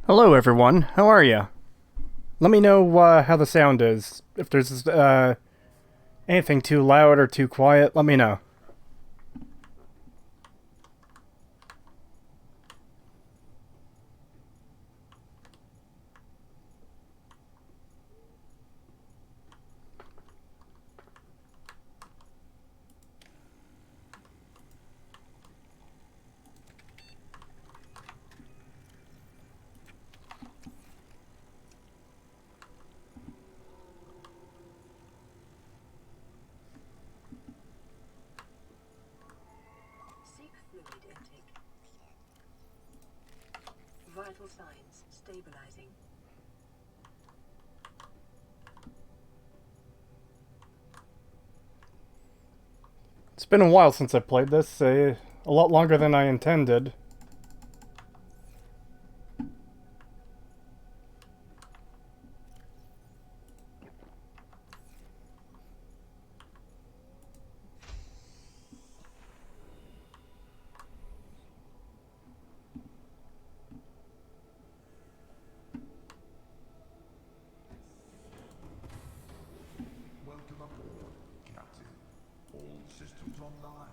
Hello everyone, how are you? Let me know how the sound is. If there's anything too loud or too quiet, let me know. Seek fluid intake. Vital signs stabilizing. It's been a while since I played this, a lot longer than I intended. Welcome aboard, Captain. All systems online.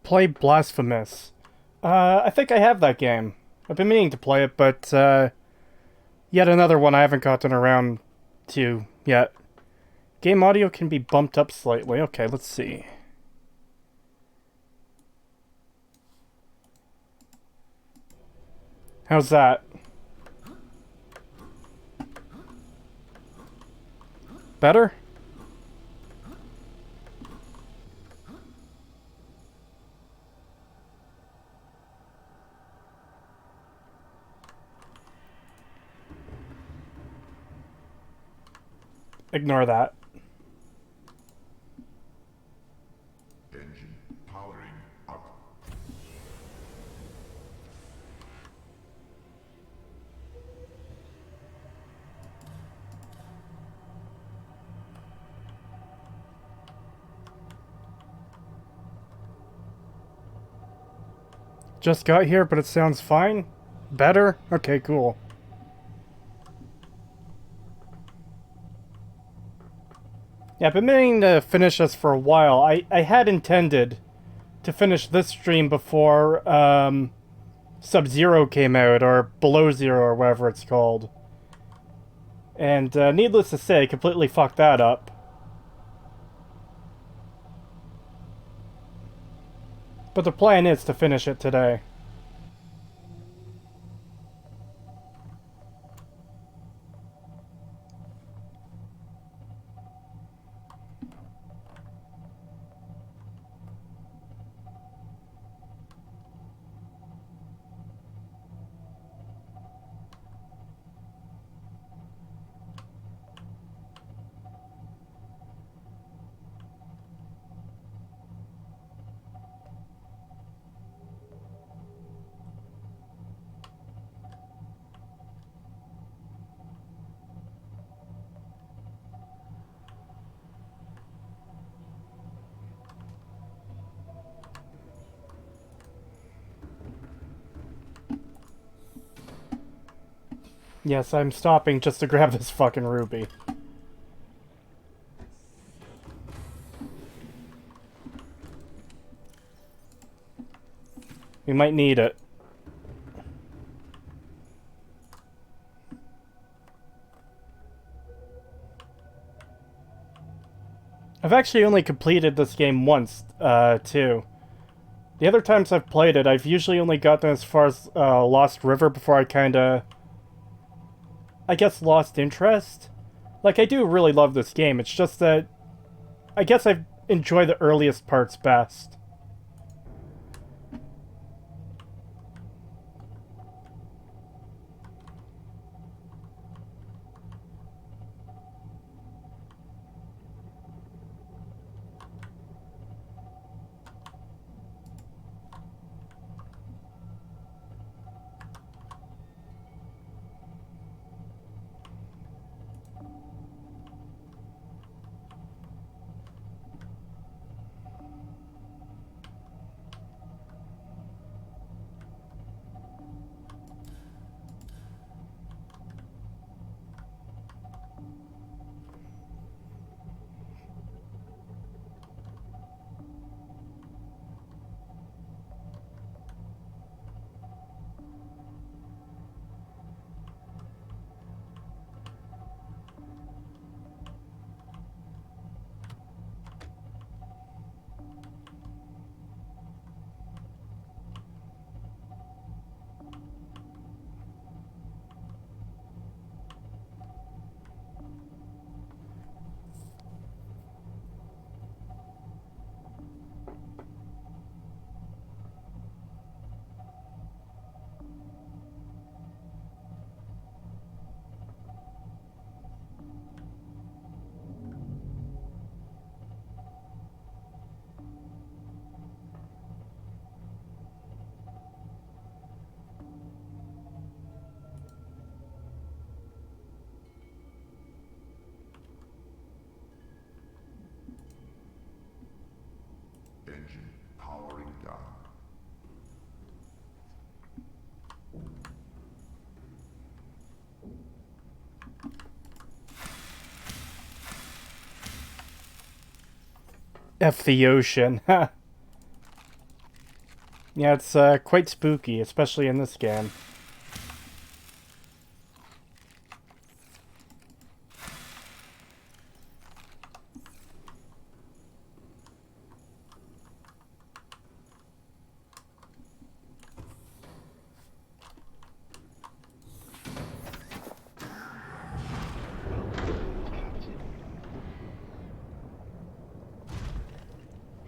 Play Blasphemous. I think I have that game. I've been meaning to play it, but yet another one I haven't gotten around to yet. Game audio can be bumped up slightly. Okay, let's see. How's that? Better? Ignore that. Engine powering up. Just got here, but it sounds fine? Better? Okay, cool. Yeah, I've been meaning to finish this for a while. I had intended to finish this stream before Sub-Zero came out, or Below Zero, or whatever it's called. And needless to say, I completely fucked that up. But the plan is to finish it today. Yes, I'm stopping just to grab this fucking ruby. We might need it. I've actually only completed this game once, too. The other times I've played it, I've usually only gotten as far as Lost River before I kinda, I guess, lost interest. Like, I do really love this game, it's just that I guess I enjoy the earliest parts best. F the ocean. Yeah, it's quite spooky, especially in this game.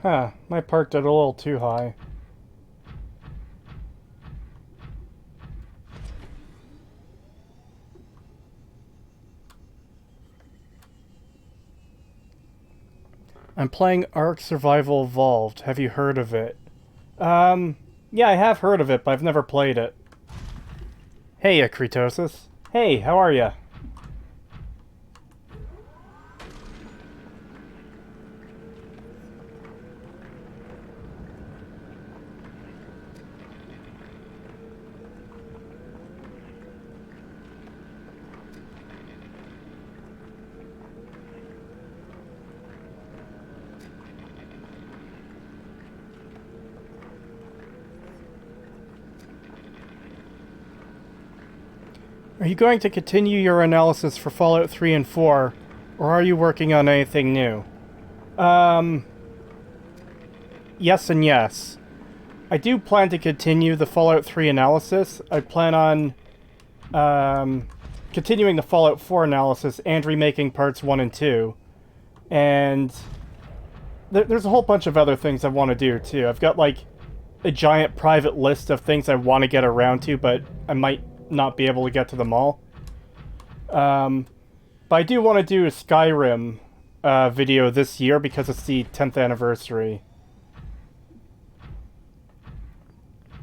Huh, I parked it a little too high. I'm playing Ark Survival Evolved. Have you heard of it? Yeah, I have heard of it, but I've never played it. Hey, Creetosis. Hey, how are ya? Are you going to continue your analysis for Fallout 3 and 4, or are you working on anything new? Yes and yes. I do plan to continue the Fallout 3 analysis. I plan on, continuing the Fallout 4 analysis and remaking parts 1 and 2. And there's a whole bunch of other things I want to do, too. I've got, like, a giant private list of things I want to get around to, but I might not be able to get to them all. But I do want to do a Skyrim video this year because it's the 10th anniversary.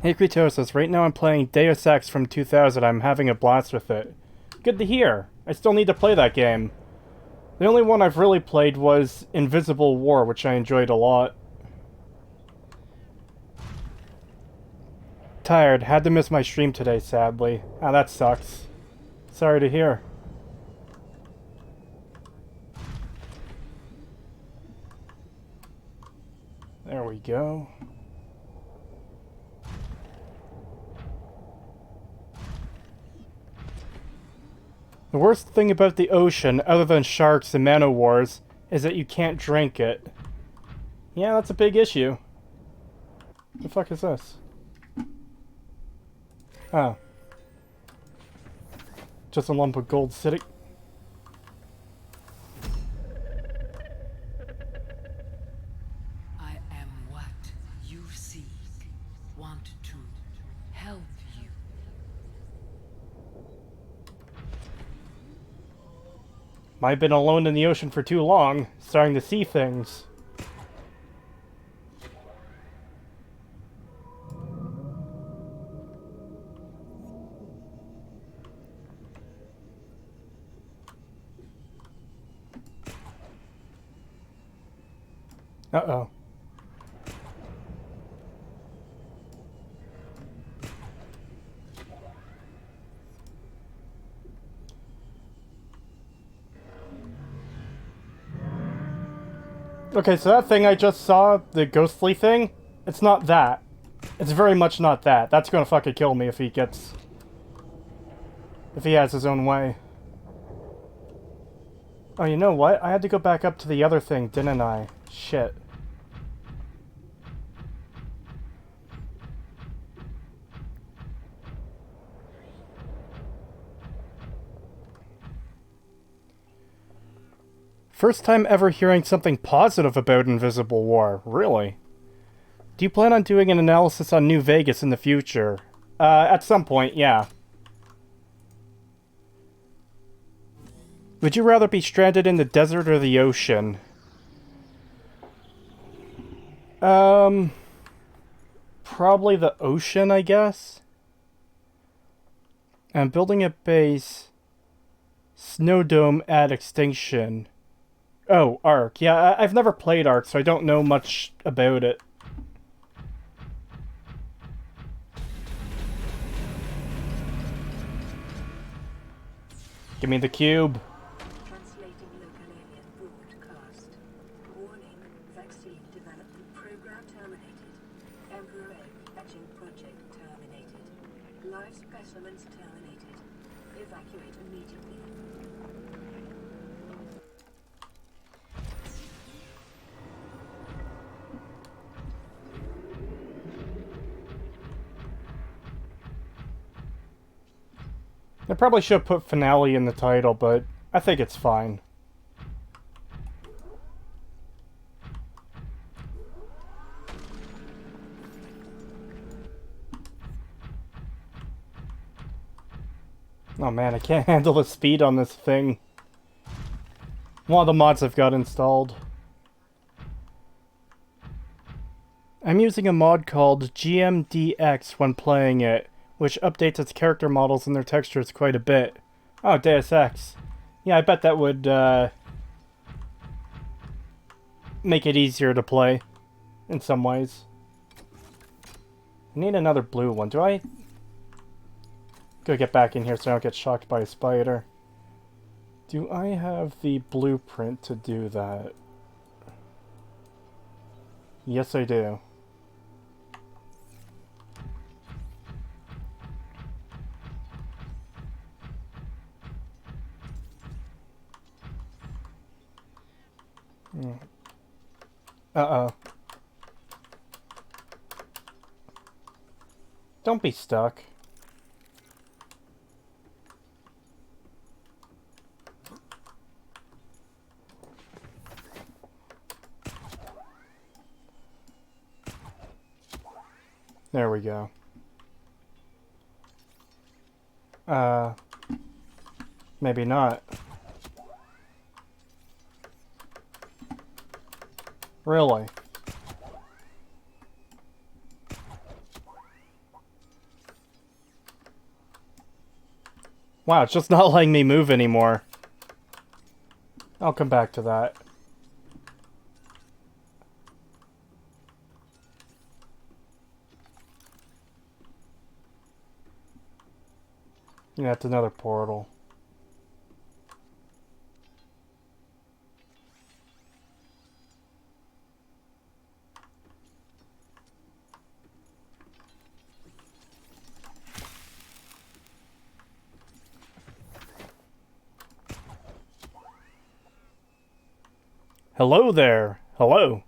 Hey Creetosis, right now I'm playing Deus Ex from 2000. I'm having a blast with it. Good to hear. I still need to play that game. The only one I've really played was Invisible War, which I enjoyed a lot. Tired. Had to miss my stream today, sadly. Ah, that sucks. Sorry to hear. There we go. The worst thing about the ocean, other than sharks and man-o-wars, is that you can't drink it. Yeah, that's a big issue. The fuck is this? Oh. Just a lump of gold sitting. I am what you seek. Want to help you. Might have been alone in the ocean for too long, starting to see things. Uh-oh. Okay, so that thing I just saw, the ghostly thing, it's not that. It's very much not that. That's gonna fucking kill me if he gets... if he has his own way. Oh, you know what? I had to go back up to the other thing, didn't I? Shit. First time ever hearing something positive about Invisible War. Really? Do you plan on doing an analysis on New Vegas in the future? At some point, yeah. Would you rather be stranded in the desert or the ocean? Probably the ocean, I guess. I'm building a base. Snow dome at extinction. Oh, Ark. Yeah, I've never played Ark, so I don't know much about it. Give me the cube. Translating local alien broadcast. Warning, vaccine contaminated. Evacuate immediately. I probably should have put finale in the title, but I think it's fine. Oh man, I can't handle the speed on this thing. One of the mods I've got installed. I'm using a mod called GMDX when playing it, which updates its character models and their textures quite a bit. Oh, Deus Ex. Yeah, I bet that would make it easier to play in some ways. I need another blue one. Do I? Go get back in here so I don't get shocked by a spider. Do I have the blueprint to do that? Yes, I do. Uh-oh. Don't be stuck. There we go. Maybe not. Really? Wow, it's just not letting me move anymore. I'll come back to that. Yeah, that's another portal. Hello there. Hello.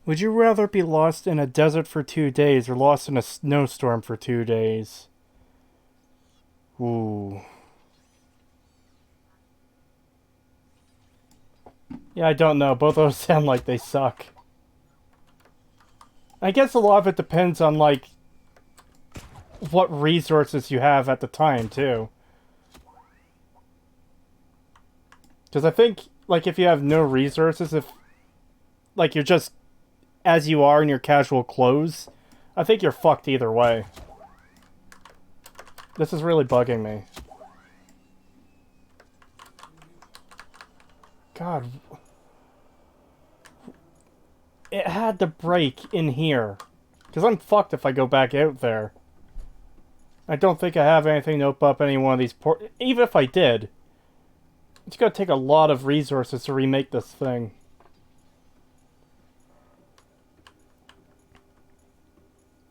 Would you rather be lost in a desert for 2 days or lost in a snowstorm for 2 days? Ooh. Yeah, I don't know. Both of those sound like they suck. I guess a lot of it depends on, like, what resources you have at the time, too. Because I think, like, if you have no resources, if, like, you're just as you are in your casual clothes, I think you're fucked either way. This is really bugging me. God. It had to break in here. Because I'm fucked if I go back out there. I don't think I have anything to open up any one of these even if I did. It's gonna take a lot of resources to remake this thing.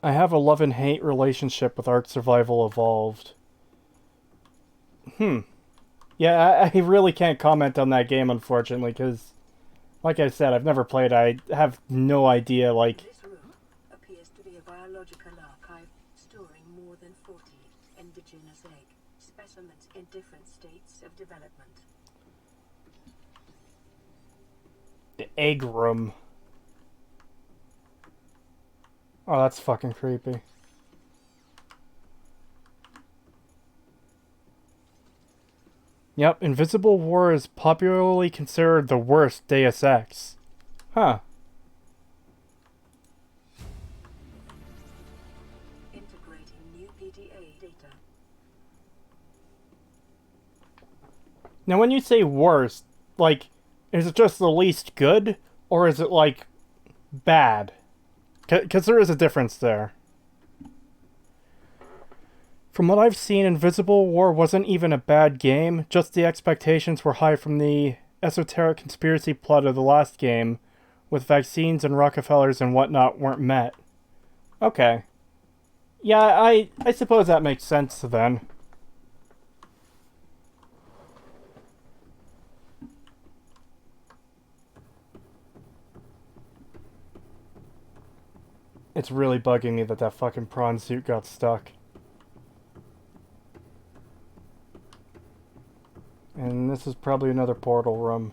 I have a love and hate relationship with Ark Survival Evolved. Yeah, I really can't comment on that game, unfortunately, because, like I said, I've never played. I have no idea, like... This room appears to be a biological archive storing more than 40 indigenous egg specimens in different states of development. The egg room. Oh, that's fucking creepy. Yep, Invisible War is popularly considered the worst Deus Ex. Huh. Integrating new PDA data. Now, when you say worst, like, is it just the least good, or is it, like, bad? Because there is a difference there. From what I've seen, Invisible War wasn't even a bad game, just the expectations were high from the esoteric conspiracy plot of the last game, with vaccines and Rockefellers and whatnot weren't met. Okay. Yeah, I suppose that makes sense then. It's really bugging me that that fucking prawn suit got stuck. And this is probably another portal room.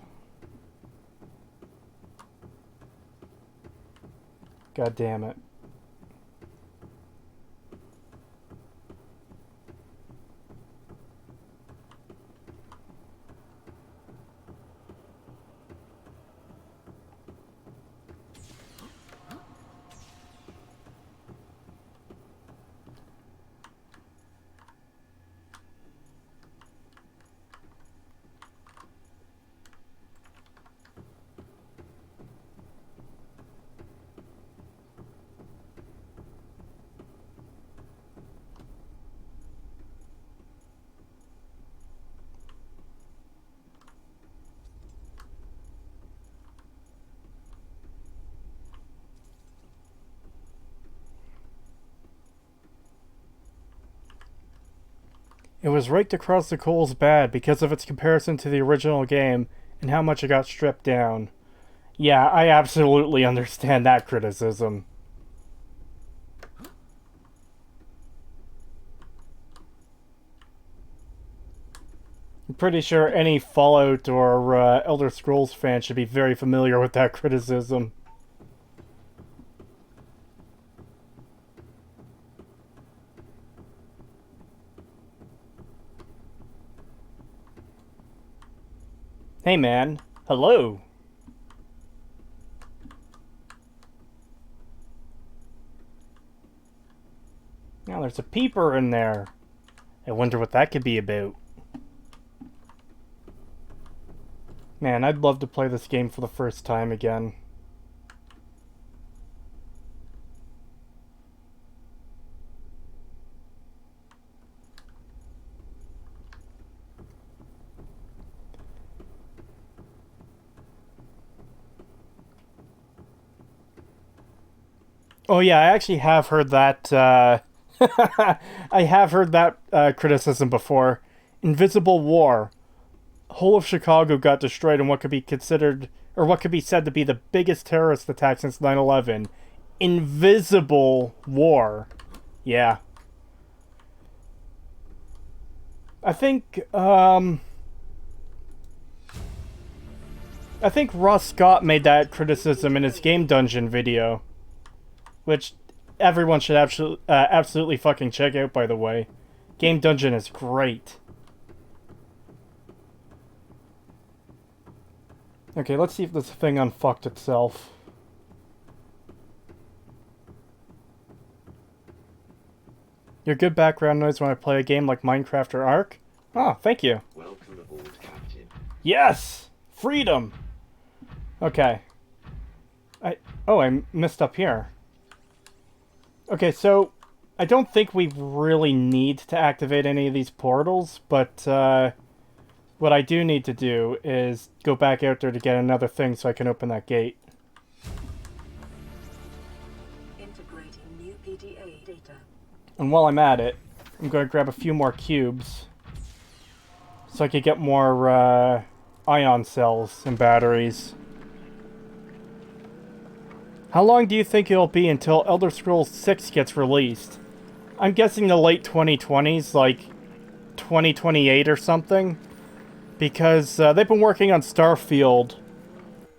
God damn it. It was raked across the coals bad because of its comparison to the original game and how much it got stripped down. Yeah, I absolutely understand that criticism. I'm pretty sure any Fallout or Elder Scrolls fan should be very familiar with that criticism. Hey man, hello. Now there's a peeper in there. I wonder what that could be about. Man, I'd love to play this game for the first time again. Oh yeah, I actually have heard that, I have heard that criticism before. Invisible War. Whole of Chicago got destroyed in what could be considered, or what could be said to be the biggest terrorist attack since 9/11. Invisible War. Yeah. I think Ross Scott made that criticism in his Game Dungeon video. Which everyone should absolutely fucking check out, by the way. Game Dungeon is great. Okay, let's see if this thing unfucked itself. Your good background noise when I play a game like Minecraft or Ark? Oh, thank you. Welcome aboard, Captain. Yes! Freedom! Okay. I missed up here. Okay, so I don't think we really need to activate any of these portals, but what I do need to do is go back out there to get another thing so I can open that gate. Integrating new PDA data. And while I'm at it, I'm going to grab a few more cubes so I can get more ion cells and batteries. How long do you think it'll be until Elder Scrolls 6 gets released? I'm guessing the late 2020s, like 2028 or something. Because they've been working on Starfield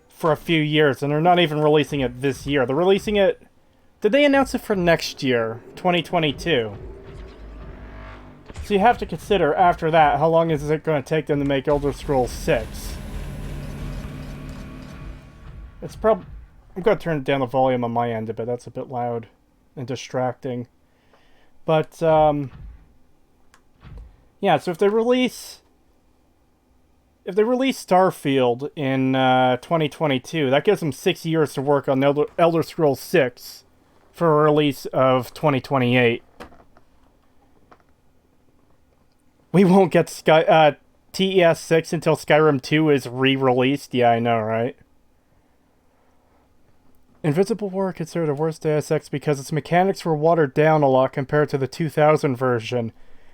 for a few years, and they're not even releasing it this year. They're releasing it... Did they announce it for next year, 2022? So you have to consider, after that, how long is it going to take them to make Elder Scrolls 6? It's probably... I'm going to turn down the volume on my end a bit. That's a bit loud and distracting. But, yeah, so if they release Starfield in 2022, that gives them 6 years to work on Elder Scrolls 6 for a release of 2028. We won't get TES 6 until Skyrim 2 is re-released. Yeah, I know, right? Invisible War considered the worst Deus Ex because its mechanics were watered down a lot compared to the 2000 version,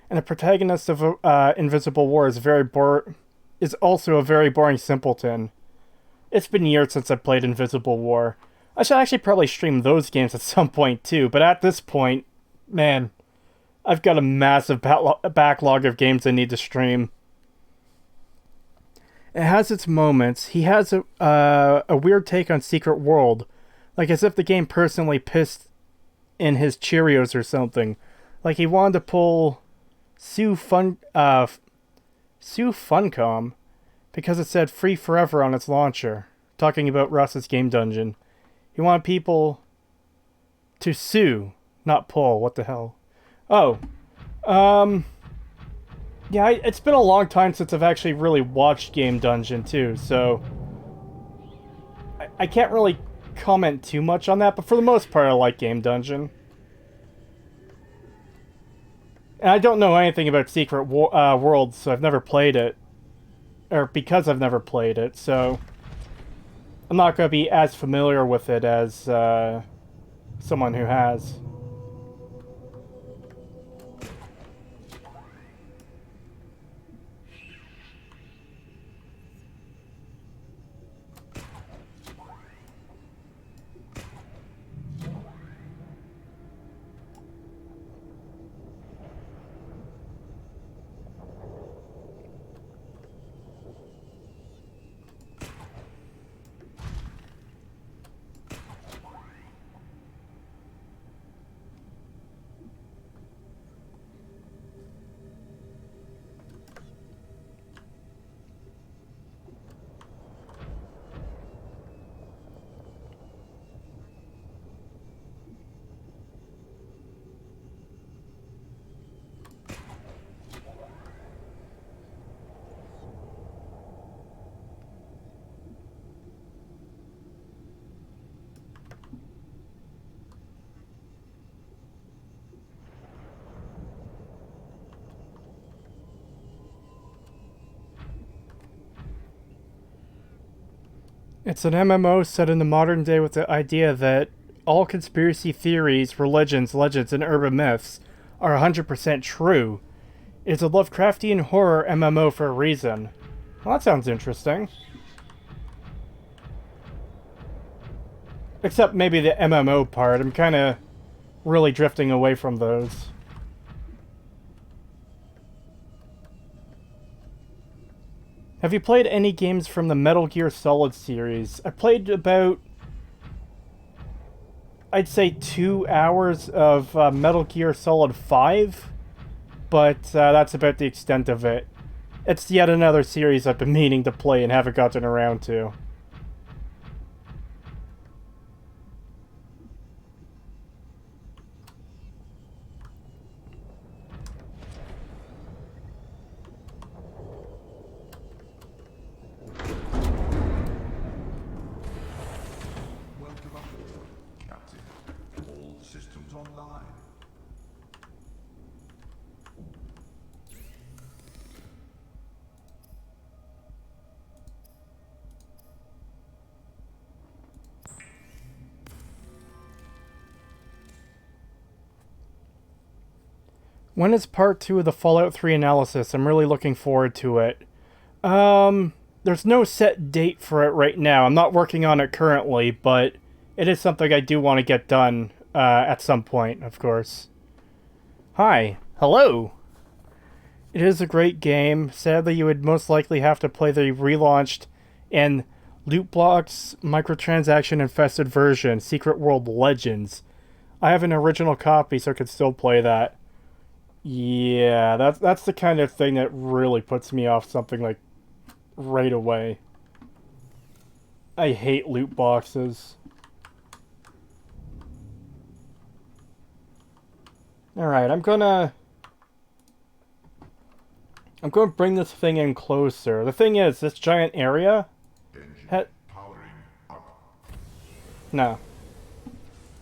and the protagonist of Invisible War is also a very boring simpleton. It's been years since I played Invisible War. I should actually probably stream those games at some point too, but at this point, man, I've got a massive backlog of games I need to stream. It has its moments. He has a weird take on Secret World, like as if the game personally pissed in his Cheerios or something. Like he wanted to pull Sue Funcom because it said free forever on its launcher, talking about Russ's game dungeon. He wanted people to sue, not pull. What the hell? Oh. Yeah, it's been a long time since I've actually really watched Game Dungeon too, so I can't really comment too much on that, but for the most part I like Game Dungeon. And I don't know anything about Secret Worlds, so I've never played it. Or because I've never played it, so I'm not going to be as familiar with it as someone who has. It's an MMO set in the modern day with the idea that all conspiracy theories, religions, legends, and urban myths are 100% true. It's a Lovecraftian horror MMO for a reason. Well, that sounds interesting. Except maybe the MMO part. I'm kind of really drifting away from those. Have you played any games from the Metal Gear Solid series? I played about, I'd say 2 hours of Metal Gear Solid 5, but that's about the extent of it. It's yet another series I've been meaning to play and haven't gotten around to. Welcome aboard, Captain. All systems online. When is part 2 of the Fallout 3 analysis? I'm really looking forward to it. There's no set date for it right now. I'm not working on it currently, but it is something I do want to get done at some point, of course. Hi. Hello. It is a great game. Sadly, you would most likely have to play the relaunched and loot blocks microtransaction infested version, Secret World Legends. I have an original copy, so I could still play that. Yeah, that's the kind of thing that really puts me off something like right away. I hate loot boxes. Alright, I'm gonna bring this thing in closer. The thing is, this giant area... Engine powering up. No.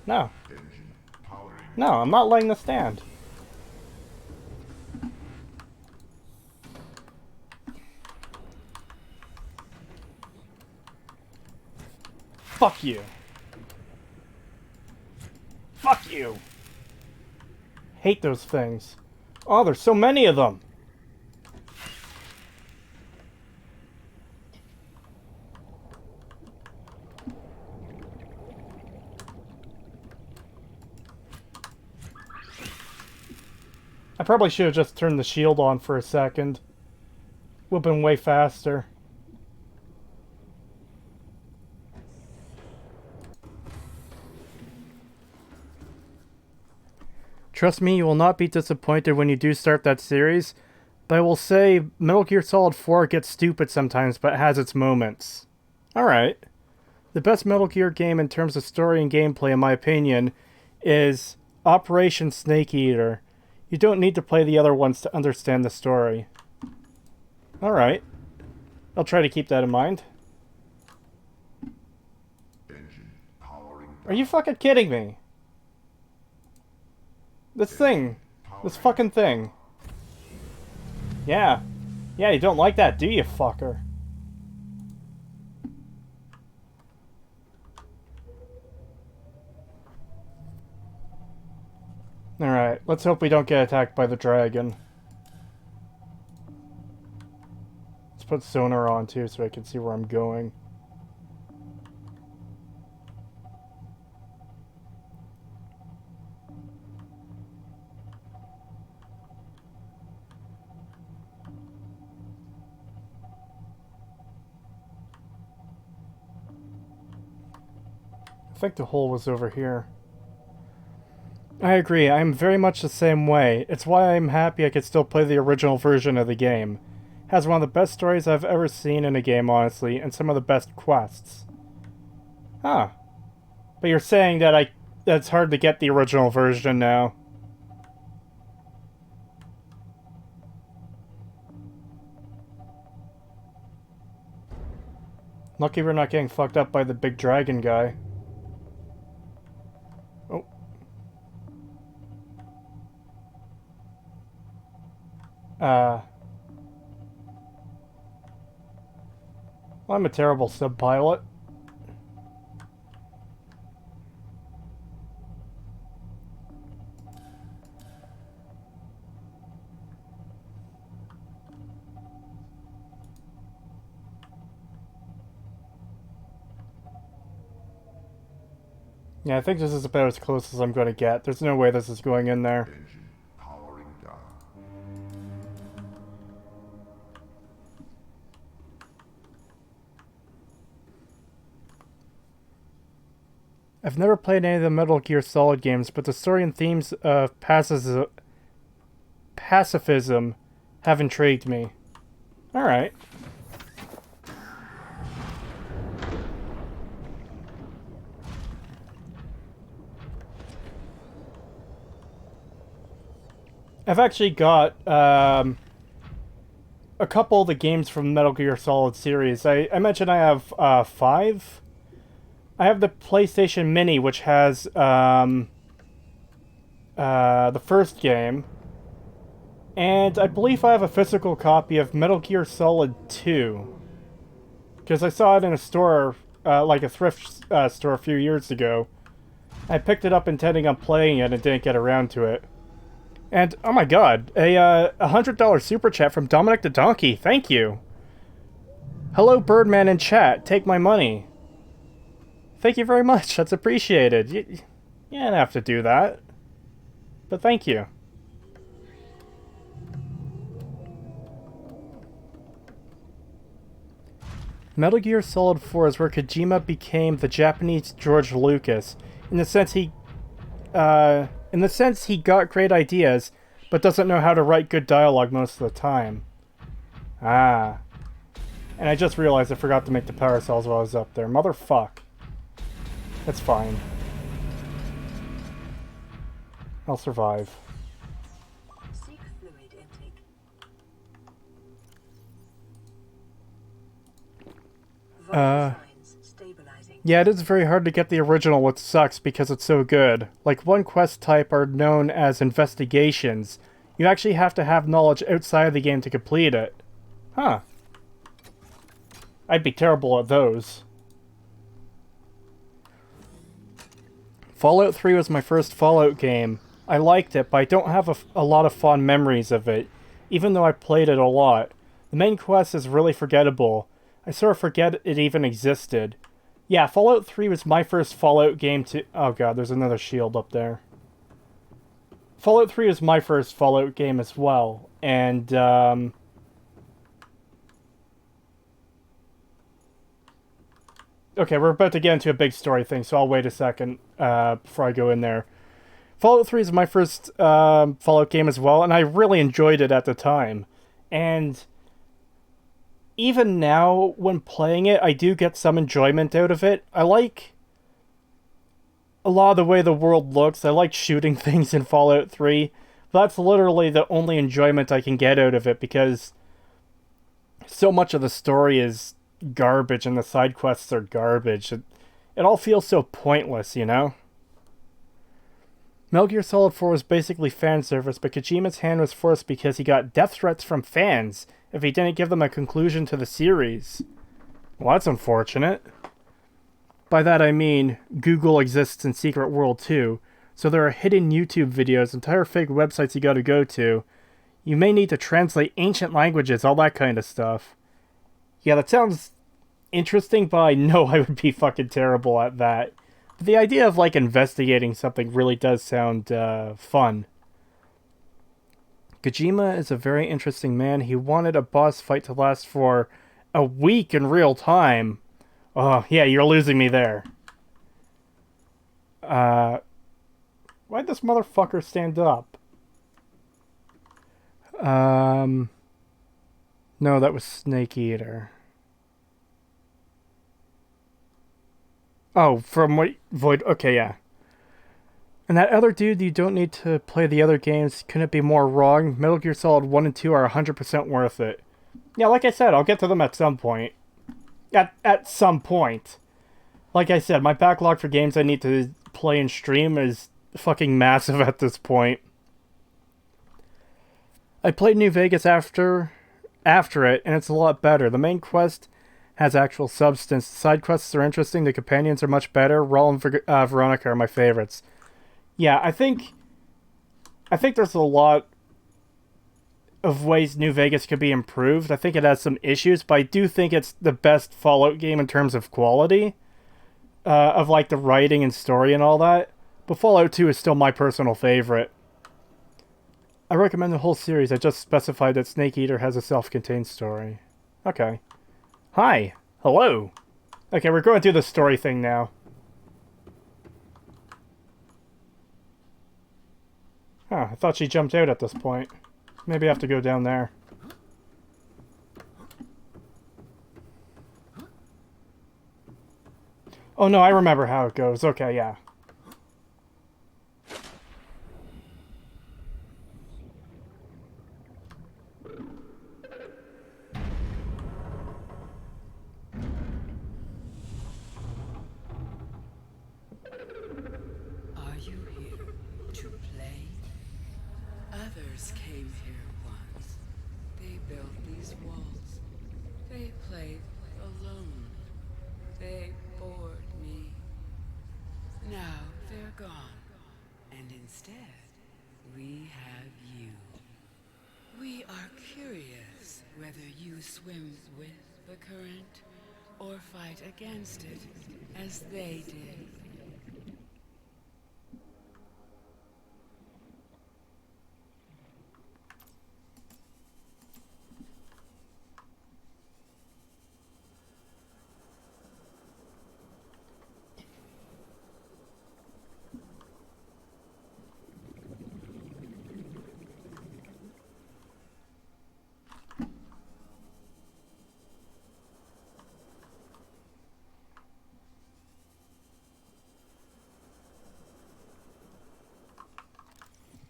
No. Engine powering. No, I'm not letting this stand. Fuck you. you. Hate those things. Oh, there's so many of them. I probably should have just turned the shield on for a second. Would have been way faster. Trust me, you will not be disappointed when you do start that series, but I will say Metal Gear Solid 4 gets stupid sometimes, but has its moments. Alright. The best Metal Gear game in terms of story and gameplay, in my opinion, is Operation Snake Eater. You don't need to play the other ones to understand the story. Alright. I'll try to keep that in mind. Engine powering Are you fucking kidding me? This thing. This fucking thing. Yeah. Yeah, you don't like that, do you, fucker? Alright, let's hope we don't get attacked by the dragon. Let's put sonar on too so I can see where I'm going. I think the hole was over here. I agree, I'm very much the same way. It's why I'm happy I could still play the original version of the game. It has one of the best stories I've ever seen in a game, honestly, and some of the best quests. Huh. But you're saying that it's hard to get the original version now. Lucky we're not getting fucked up by the big dragon guy. Oh. Well, I'm a terrible sub-pilot. Yeah, I think this is about as close as I'm going to get. There's no way this is going in there. engine powering down. I've never played any of the Metal Gear Solid games, but the story and themes of pacifism have intrigued me. Alright. I've actually got a couple of the games from Metal Gear Solid series. I mentioned I have 5. I have the PlayStation Mini, which has the first game. And I believe I have a physical copy of Metal Gear Solid 2. Because I saw it in a store, like a thrift store a few years ago. I picked it up intending on playing it and didn't get around to it. And, oh my god, a $100 super chat from Dominic the Donkey. Thank you. Hello, Birdman in chat. Take my money. Thank you very much. That's appreciated. You didn't have to do that. But thank you. Metal Gear Solid 4 is where Kojima became the Japanese George Lucas. In the sense he got great ideas, but doesn't know how to write good dialogue most of the time. Ah. And I just realized I forgot to make the power cells while I was up there. Motherfuck. That's fine. I'll survive. Seek fluid intake. Vital signs stabilizing. Yeah, it is very hard to get the original, which sucks because it's so good. Like, one quest type are known as investigations. You actually have to have knowledge outside of the game to complete it. Huh. I'd be terrible at those. Fallout 3 was my first Fallout game. I liked it, but I don't have a lot of fond memories of it, even though I played it a lot. The main quest is really forgettable. I sort of forget it even existed. Yeah, Fallout 3 was my first Fallout game to... Oh god, there's another shield up there. Fallout 3 was my first Fallout game as well, and, okay, we're about to get into a big story thing, so I'll wait a second before I go in there. Fallout 3 is my first Fallout game as well, and I really enjoyed it at the time. And even now, when playing it, I do get some enjoyment out of it. I like a lot of the way the world looks. I like shooting things in Fallout 3. But that's literally the only enjoyment I can get out of it, because so much of the story is garbage and the side quests are garbage. It all feels so pointless, you know? Metal Gear Solid 4 was basically fan service, but Kojima's hand was forced because he got death threats from fans if he didn't give them a conclusion to the series. Well, that's unfortunate. By that I mean, Google exists in Secret World too, so there are hidden YouTube videos, entire fake websites you gotta go to. You may need to translate ancient languages, all that kind of stuff. Yeah, that sounds interesting, but I know I would be fucking terrible at that. But the idea of, like, investigating something really does sound fun. Kojima is a very interesting man. He wanted a boss fight to last for a week in real time. Oh, yeah, you're losing me there. Why'd this motherfucker stand up? No, that was Snake Eater. Oh, from what... Void... Okay, yeah. And that other dude, you don't need to play the other games. Couldn't it be more wrong? Metal Gear Solid 1 and 2 are 100% worth it. Yeah, like I said, I'll get to them at some point. At some point. Like I said, my backlog for games I need to play and stream is fucking massive at this point. I played New Vegas after it, and it's a lot better. The main quest has actual substance. The side quests are interesting. The companions are much better. Raul and Veronica are my favorites. Yeah, I think there's a lot of ways New Vegas could be improved. I think it has some issues, but I do think it's the best Fallout game in terms of quality, of like the writing and story and all that. But Fallout 2 is still my personal favorite. I recommend the whole series. I just specified that Snake Eater has a self-contained story. Okay. Hi. Hello. Okay, we're going through the story thing now. Huh, I thought she jumped out at this point. Maybe I have to go down there. Oh no, I remember how it goes. Okay, yeah. Are you here to play? Others came here once. They built these walls. They played alone. They bored me. Now they're gone. And instead, we have you. We are curious whether you swim with the current or fight against it as they did.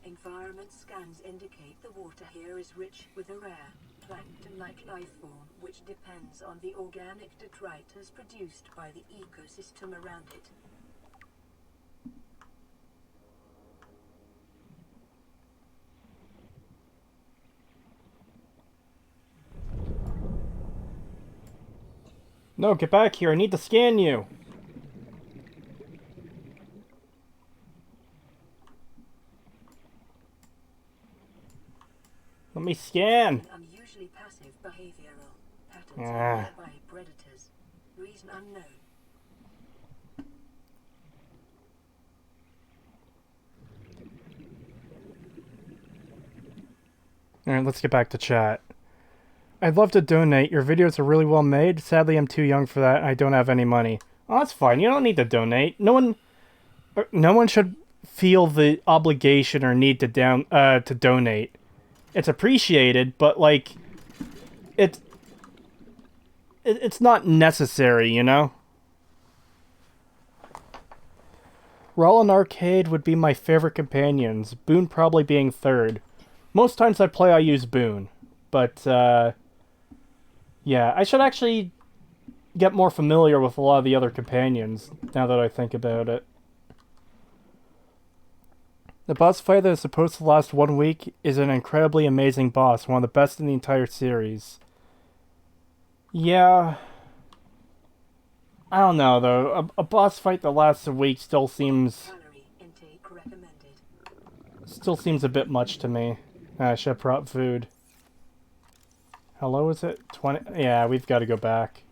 Environment scans indicate the water here is rich with a rare, plankton-like life form which depends on the organic detritus produced by the ecosystem around it. No, get back here. I need to scan you. me scan. Unusually passive behavioral patterns Ah. by predators. Reason unknown. Alright, let's get back to chat. I'd love to donate. Your videos are really well made. Sadly, I'm too young for that and I don't have any money. Oh, that's fine. You don't need to donate. No one should feel the obligation or need to donate. It's appreciated, but like it's not necessary, you know? Rawl and Arcade would be my favorite companions, Boone probably being third. Most times I play, I use Boone. But, yeah, I should actually get more familiar with a lot of the other companions, now that I think about it. The boss fight that is supposed to last 1 week is an incredibly amazing boss, one of the best in the entire series. Yeah... I don't know, though. A boss fight that lasts a week still seems... Calorie intake recommended. Still seems a bit much to me. I should have brought food. How low is it? 20? Yeah, we've got to go back.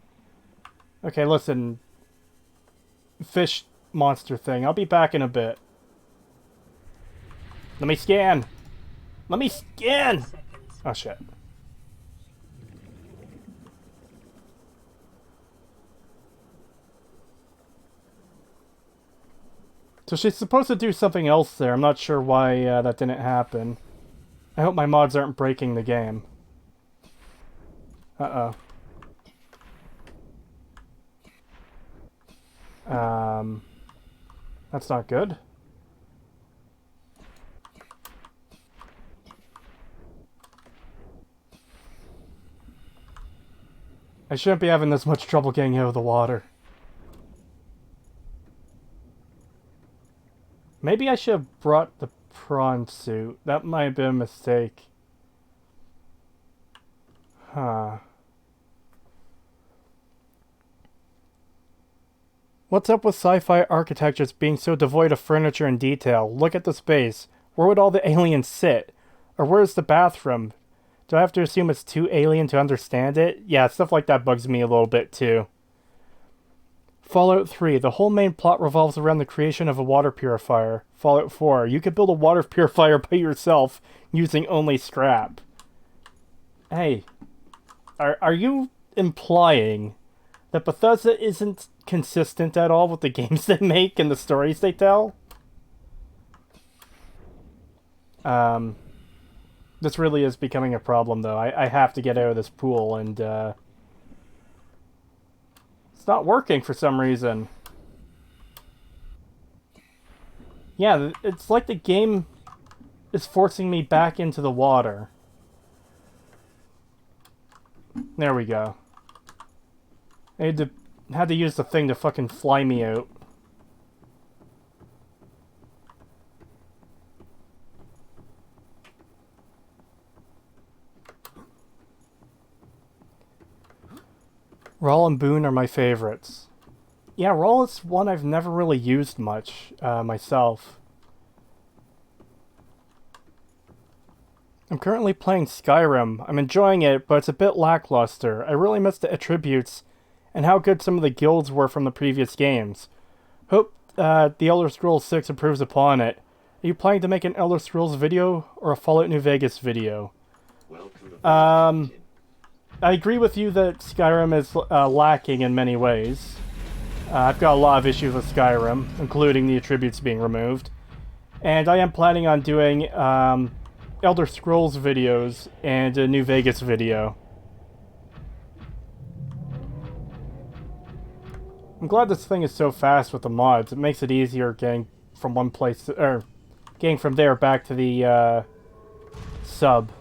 Okay, listen. Fish monster thing. I'll be back in a bit. Let me scan! Let me scan! Seconds. Oh, shit. So she's supposed to do something else there. I'm not sure why that didn't happen. I hope my mods aren't breaking the game. Uh-oh. That's not good. I shouldn't be having this much trouble getting out of the water. Maybe I should have brought the prawn suit. That might have been a mistake. Huh. What's up with sci-fi architectures being so devoid of furniture and detail? Look at the space. Where would all the aliens sit? Or where's the bathroom? Do I have to assume it's too alien to understand it? Yeah, stuff like that bugs me a little bit too. Fallout 3. The whole main plot revolves around the creation of a water purifier. Fallout 4. You could build a water purifier by yourself using only scrap. Hey. Are you implying that Bethesda isn't consistent at all with the games they make and the stories they tell? This really is becoming a problem, though. I have to get out of this pool, and, it's not working for some reason. Yeah, it's like the game is forcing me back into the water. There we go. I had to use the thing to fucking fly me out. Rawl and Boone are my favorites. Yeah, Rawl is one I've never really used much, myself. I'm currently playing Skyrim. I'm enjoying it, but it's a bit lackluster. I really miss the attributes and how good some of the guilds were from the previous games. Hope the Elder Scrolls 6 improves upon it. Are you planning to make an Elder Scrolls video or a Fallout New Vegas video? I agree with you that Skyrim is lacking in many ways. I've got a lot of issues with Skyrim, including the attributes being removed. And I am planning on doing Elder Scrolls videos and a New Vegas video. I'm glad this thing is so fast with the mods. It makes it easier getting from one place to, or getting from there back to the sub.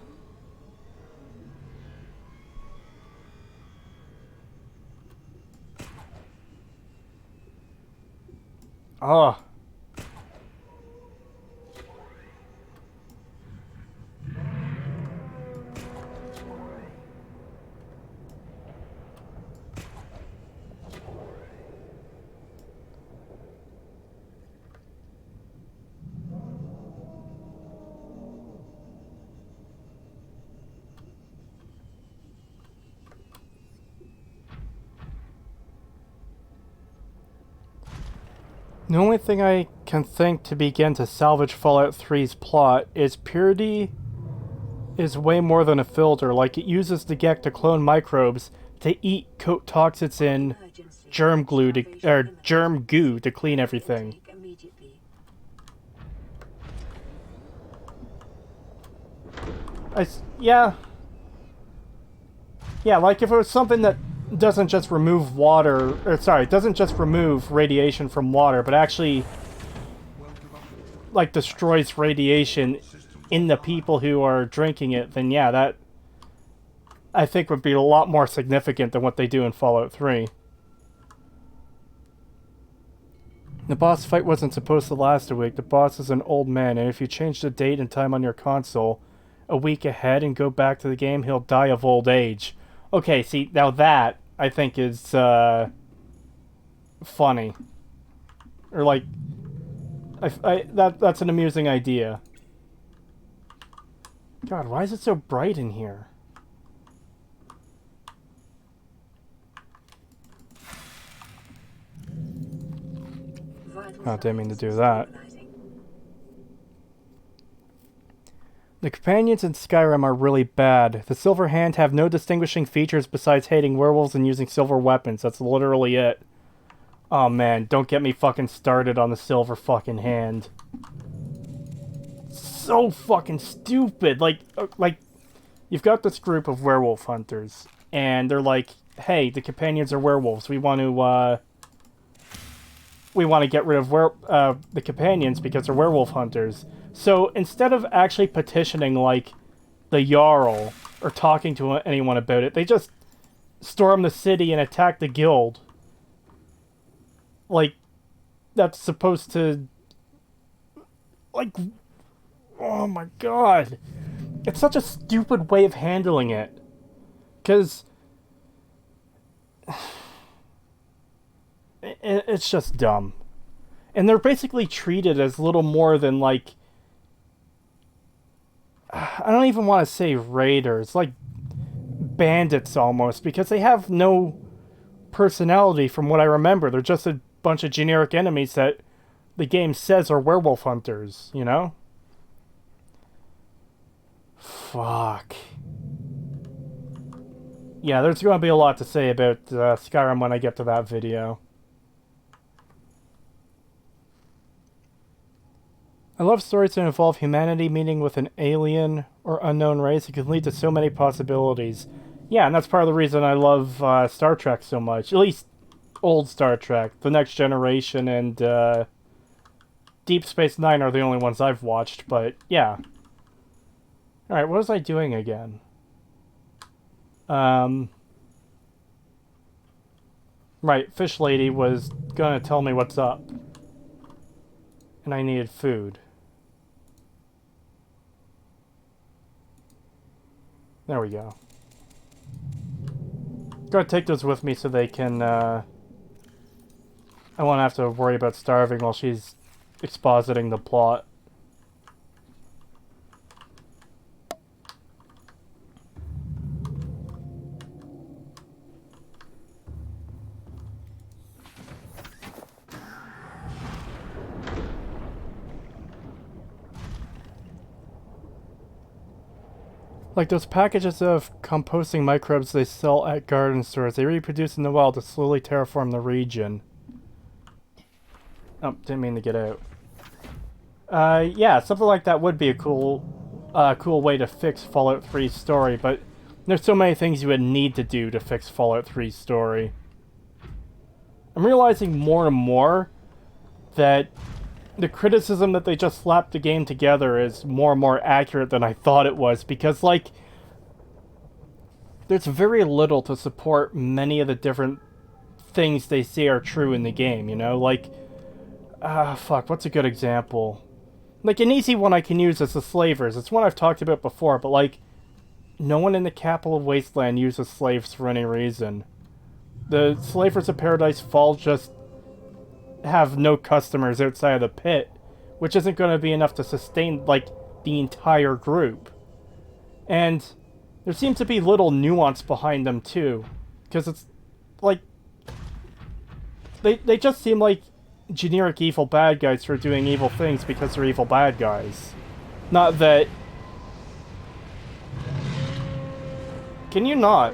Oh. The only thing I can think to begin to salvage Fallout 3's plot is purity is way more than a filter. Like, it uses the Gek to clone microbes to eat coat toxins in Emergency. germ glue to, Salvation or imminent. germ goo to clean everything. Intake immediately. Yeah. Yeah, like if it was something that doesn't just remove water, or sorry, doesn't just remove radiation from water, but actually, like, destroys radiation in the people who are drinking it, then yeah, that, I think, would be a lot more significant than what they do in Fallout 3. The boss fight wasn't supposed to last a week. The boss is an old man, and if you change the date and time on your console a week ahead and go back to the game, he'll die of old age. Okay, see, now that, I think, is, funny. Or, like, that's an amusing idea. God, why is it so bright in here? Oh, didn't mean to do that. The companions in Skyrim are really bad. The Silver Hand have no distinguishing features besides hating werewolves and using silver weapons. That's literally it. Oh man, don't get me fucking started on the Silver fucking Hand. So fucking stupid. Like, you've got this group of werewolf hunters, and they're like, hey, the companions are werewolves. We want to get rid of the companions because they're werewolf hunters. So instead of actually petitioning, like, the Jarl or talking to anyone about it, they just storm the city and attack the guild. Like, that's supposed to... Like, oh my god. It's such a stupid way of handling it. Because... It's just dumb. And they're basically treated as little more than, like... I don't even want to say raiders, like bandits almost, because they have no personality from what I remember. They're just a bunch of generic enemies that the game says are werewolf hunters, you know? Fuck. Yeah, there's going to be a lot to say about Skyrim when I get to that video. I love stories that involve humanity meeting with an alien or unknown race. It can lead to so many possibilities. Yeah, and that's part of the reason I love Star Trek so much. At least old Star Trek. The Next Generation and Deep Space Nine are the only ones I've watched, but yeah. Alright, what was I doing again? Right, Fish Lady was gonna tell me what's up. And I needed food. There we go. Gotta take those with me so they can, I won't have to worry about starving while she's expositing the plot. Like those packages of composting microbes they sell at garden stores, they reproduce in the wild to slowly terraform the region. Oh, didn't mean to get out. Yeah, something like that would be a cool way to fix Fallout 3's story, but there's so many things you would need to do to fix Fallout 3's story. I'm realizing more and more that the criticism that they just slapped the game together is more and more accurate than I thought it was, because, like, there's very little to support many of the different things they say are true in the game, you know? Like, fuck, what's a good example? Like, an easy one I can use is the slavers. It's one I've talked about before, but, like, no one in the capital of Wasteland uses slaves for any reason. The slavers of Paradise Fall just have no customers outside of the pit, which isn't going to be enough to sustain, like, the entire group. And there seems to be little nuance behind them, too. Because it's, like, they just seem like generic evil bad guys who are doing evil things because they're evil bad guys. Not that... Can you not?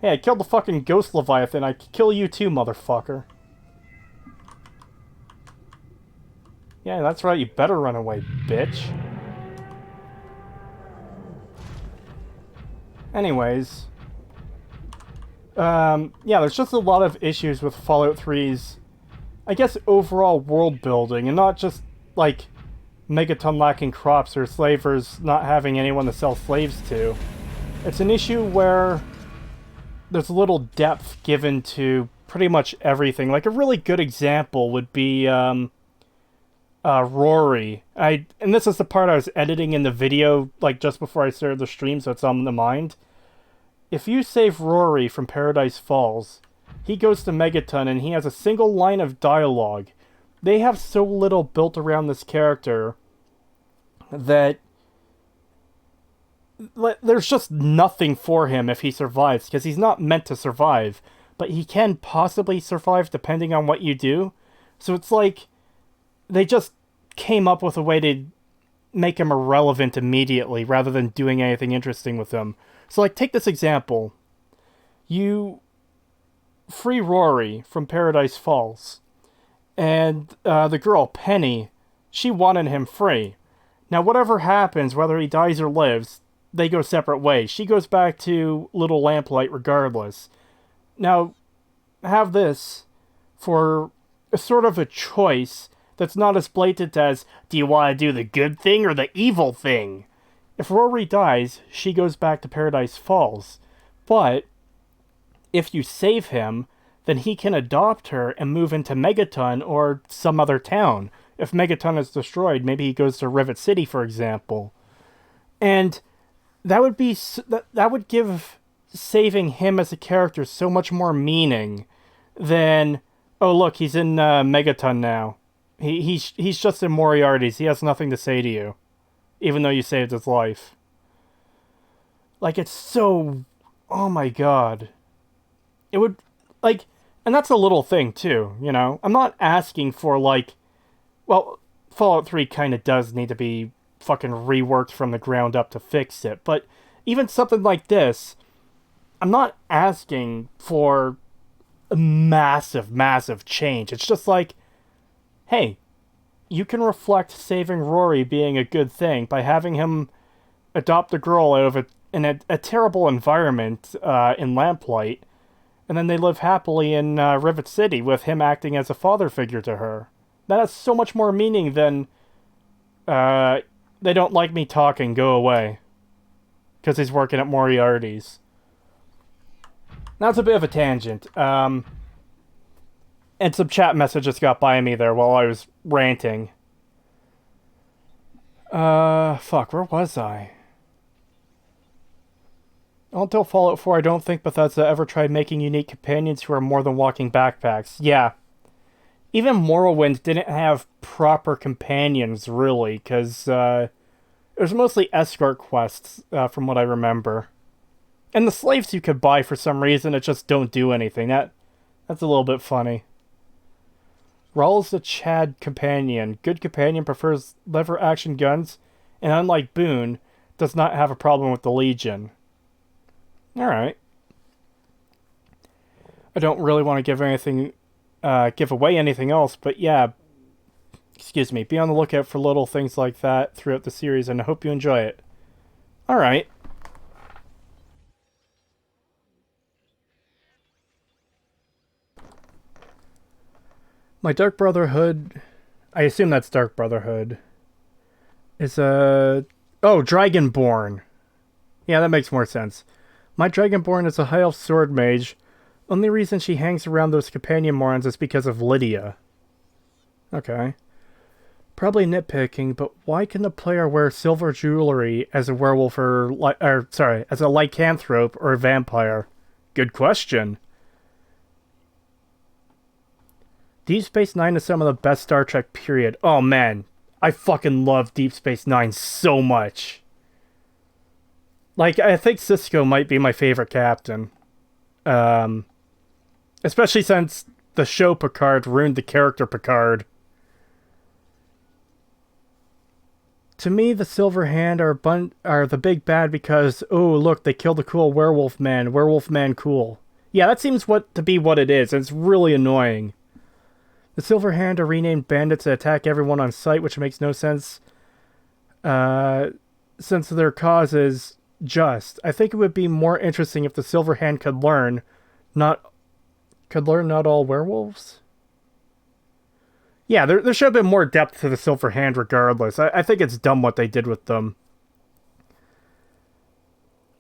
Hey, I killed the fucking ghost Leviathan. I could kill you too, motherfucker. Yeah, that's right. You better run away, bitch. Anyways. Yeah, there's just a lot of issues with Fallout 3's, I guess, overall world building, and not just, like, Megaton lacking crops or slavers not having anyone to sell slaves to. It's an issue where there's little depth given to pretty much everything. Like, a really good example would be, Rory. And this is the part I was editing in the video, like, just before I started the stream, so it's on the mind. If you save Rory from Paradise Falls, he goes to Megaton and he has a single line of dialogue. They have so little built around this character that there's just nothing for him if he survives, because he's not meant to survive, but he can possibly survive depending on what you do. So it's like they just came up with a way to make him irrelevant immediately rather than doing anything interesting with him. So, like, take this example. You free Rory from Paradise Falls, and the girl, Penny, she wanted him free. Now, whatever happens, whether he dies or lives, they go separate ways. She goes back to Little Lamplight regardless. Now, have this for a sort of a choice that's not as blatant as, do you want to do the good thing or the evil thing? If Rory dies, she goes back to Paradise Falls. But if you save him, then he can adopt her and move into Megaton or some other town. If Megaton is destroyed, maybe he goes to Rivet City, for example. And that would be that would give saving him as a character so much more meaning than, oh look, he's in Megaton now. He's just in Moriarty's. He has nothing to say to you, even though you saved his life. Like, it's so... Oh my god. It would... Like... And that's a little thing, too, you know? I'm not asking for, like... Well, Fallout 3 kind of does need to be fucking reworked from the ground up to fix it, but even something like this, I'm not asking for a massive, massive change. It's just like, hey, you can reflect saving Rory being a good thing by having him adopt a girl out of a terrible environment in Lamplight, and then they live happily in Rivet City with him acting as a father figure to her. That has so much more meaning than, they don't like me talking, go away. Because he's working at Moriarty's. That's a bit of a tangent. And some chat messages got by me there while I was ranting. Fuck, where was I? Until Fallout 4, I don't think Bethesda ever tried making unique companions who are more than walking backpacks. Yeah. Even Morrowind didn't have proper companions, really, because it was mostly escort quests, from what I remember. And the slaves you could buy for some reason, it just don't do anything. That's a little bit funny. Raul's the Chad companion. Good companion prefers lever-action guns, and unlike Boone, does not have a problem with the Legion. Alright. I don't really want to give away anything else, but yeah, excuse me, be on the lookout for little things like that throughout the series, and I hope you enjoy it. Alright. My Dark Brotherhood, I assume that's Dark Brotherhood, is oh, Dragonborn. Yeah, that makes more sense. My Dragonborn is a high elf sword mage. Only reason she hangs around those companion morons is because of Lydia. Okay. Probably nitpicking, but why can the player wear silver jewelry as a werewolf as a lycanthrope or a vampire? Good question. Deep Space Nine is some of the best Star Trek, period. Oh man, I fucking love Deep Space Nine so much. Like, I think Sisko might be my favorite captain. Especially since the show Picard ruined the character Picard. To me, the Silver Hand are the big bad because, oh, look, they killed a cool werewolf man. Werewolf man cool. Yeah, that seems to be what it is, and it's really annoying. The Silver Hand are renamed bandits that attack everyone on sight, which makes no sense. Since their cause is just. I think it would be more interesting if the Silver Hand could learn not all werewolves. Yeah, there should have been more depth to the Silver Hand regardless. I think it's dumb what they did with them.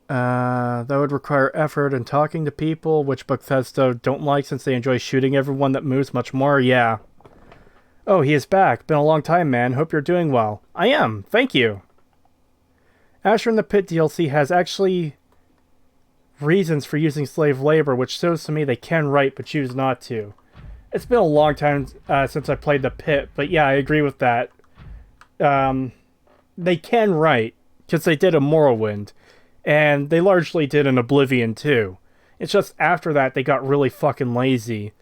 That would require effort and talking to people, which Bethesda don't like since they enjoy shooting everyone that moves much more. Yeah. Oh, he is back. Been a long time, man. Hope you're doing well. I am. Thank you. Asher in the Pit DLC has actually reasons for using slave labor, which shows to me they can write but choose not to. It's been a long time since I played the Pit, but yeah, I agree with that. They can write, because they did a Morrowind, and they largely did an Oblivion too. It's just after that they got really fucking lazy.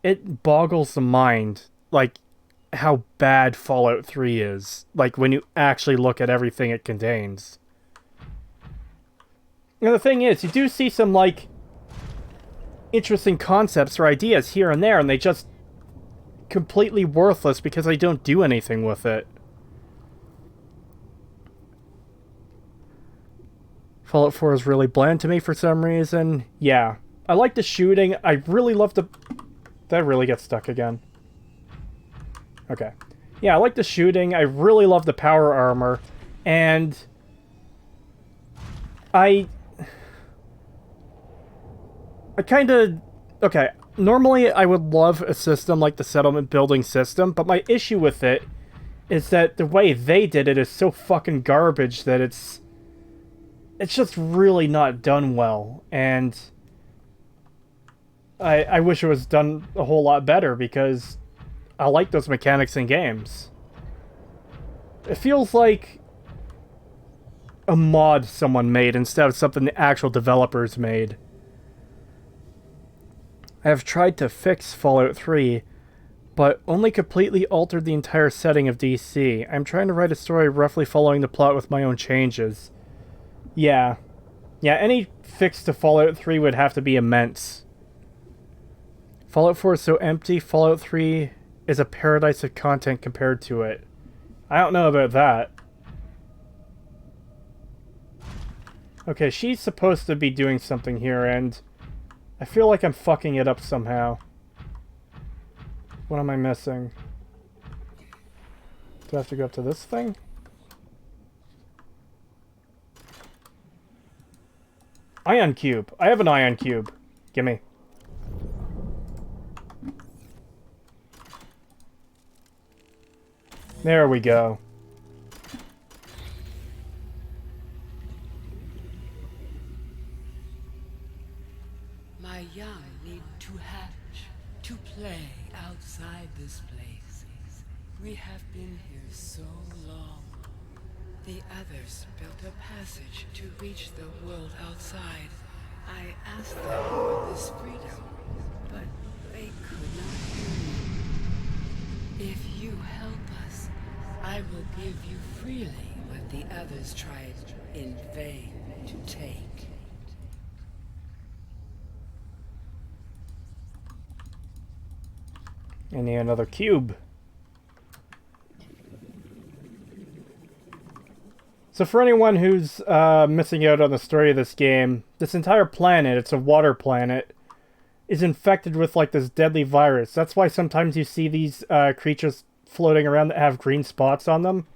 It boggles the mind, like, how bad Fallout 3 is. Like, when you actually look at everything it contains. And the thing is, you do see some, like, interesting concepts or ideas here and there, and they just completely worthless because they don't do anything with it. Fallout 4 is really bland to me for some reason. Yeah. I like the shooting. I really love the... Did I really get stuck again? Okay. Yeah, I like the shooting. I really love the power armor. And... I kind of... Okay, normally I would love a system like the settlement building system, but my issue with it is that the way they did it is so fucking garbage that it's just really not done well, and I wish it was done a whole lot better, because I like those mechanics in games. It feels like a mod someone made instead of something the actual developers made. I have tried to fix Fallout 3, but only completely altered the entire setting of DC. I'm trying to write a story roughly following the plot with my own changes. Yeah. Yeah, any fix to Fallout 3 would have to be immense. Fallout 4 is so empty, Fallout 3 is a paradise of content compared to it. I don't know about that. Okay, she's supposed to be doing something here, and I feel like I'm fucking it up somehow. What am I missing? Do I have to go up to this thing? Ion cube. I have an ion cube. Gimme. There we go. My young need to hatch, to play outside this place. We have been here so long. The others built a passage to reach the world outside. I asked them for this freedom, but they could not hear me. If you help us, I will give you freely what the others tried in vain to take. I need another cube. So for anyone who's missing out on the story of this game, this entire planet, it's a water planet, is infected with like this deadly virus. That's why sometimes you see these creatures floating around that have green spots on them.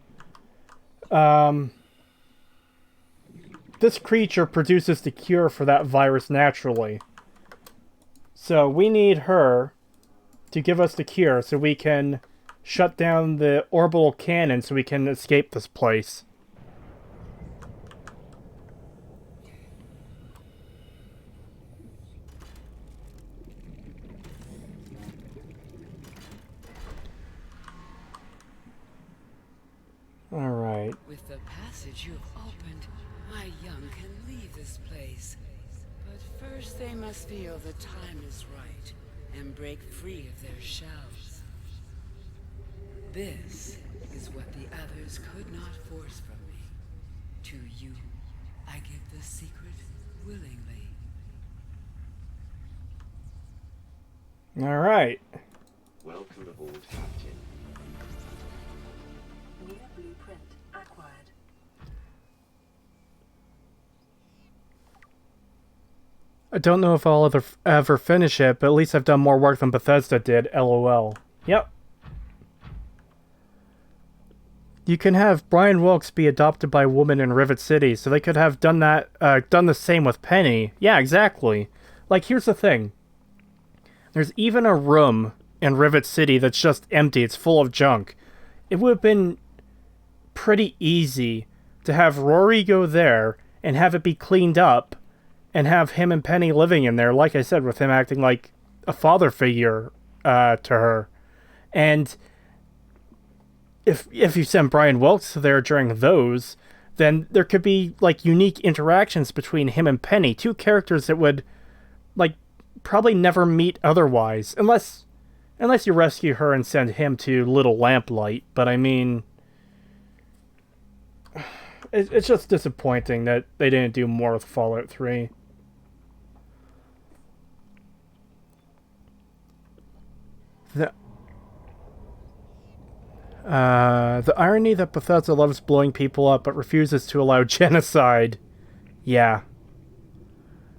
This creature produces the cure for that virus naturally. So we need her to give us the cure so we can shut down the orbital cannon so we can escape this place. Alright. With the passage you've opened, my young can leave this place. But first they must feel the time is right and break free of their shells. This is what the others could not force from me. To you, I give the secret willingly. All right. Welcome aboard, Captain. New blueprint acquired. I don't know if I'll ever finish it, but at least I've done more work than Bethesda did, lol. Yep. You can have Brian Wilkes be adopted by a woman in Rivet City, so they could have done that, done the same with Penny. Yeah, exactly. Like, here's the thing. There's even a room in Rivet City that's just empty. It's full of junk. It would have been pretty easy to have Rory go there and have it be cleaned up and have him and Penny living in there, like I said, with him acting like a father figure to her. And if you send Brian Wilkes there during those, then there could be, like, unique interactions between him and Penny. Two characters that would, like, probably never meet otherwise. Unless you rescue her and send him to Little Lamplight. But, I mean, it's just disappointing that they didn't do more with Fallout 3. The irony that Bethesda loves blowing people up but refuses to allow genocide. Yeah.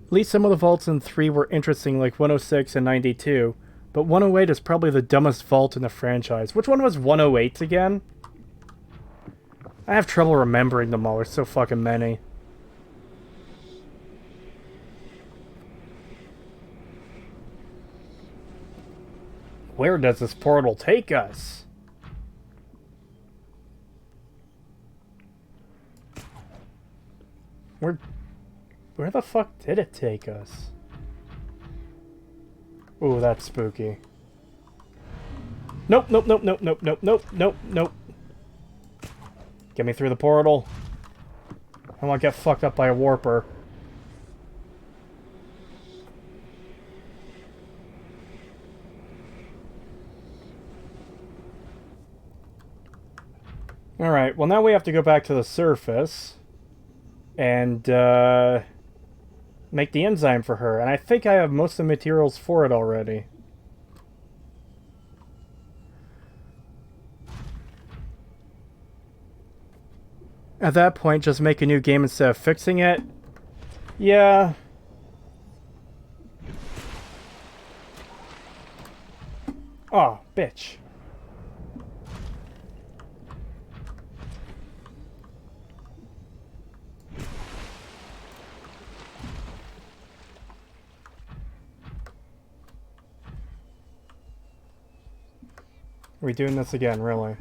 At least some of the vaults in 3 were interesting, like 106 and 92, but 108 is probably the dumbest vault in the franchise. Which one was 108 again? I have trouble remembering them all, there's so fucking many. Where does this portal take us? Where the fuck did it take us? Ooh, that's spooky. Nope, nope, nope, nope, nope, nope, nope, nope, nope. Get me through the portal. I don't want to get fucked up by a warper. Alright, well now we have to go back to the surface and make the enzyme for her. And I think I have most of the materials for it already. At that point, just make a new game instead of fixing it? Yeah. Oh, bitch. Are we doing this again, really?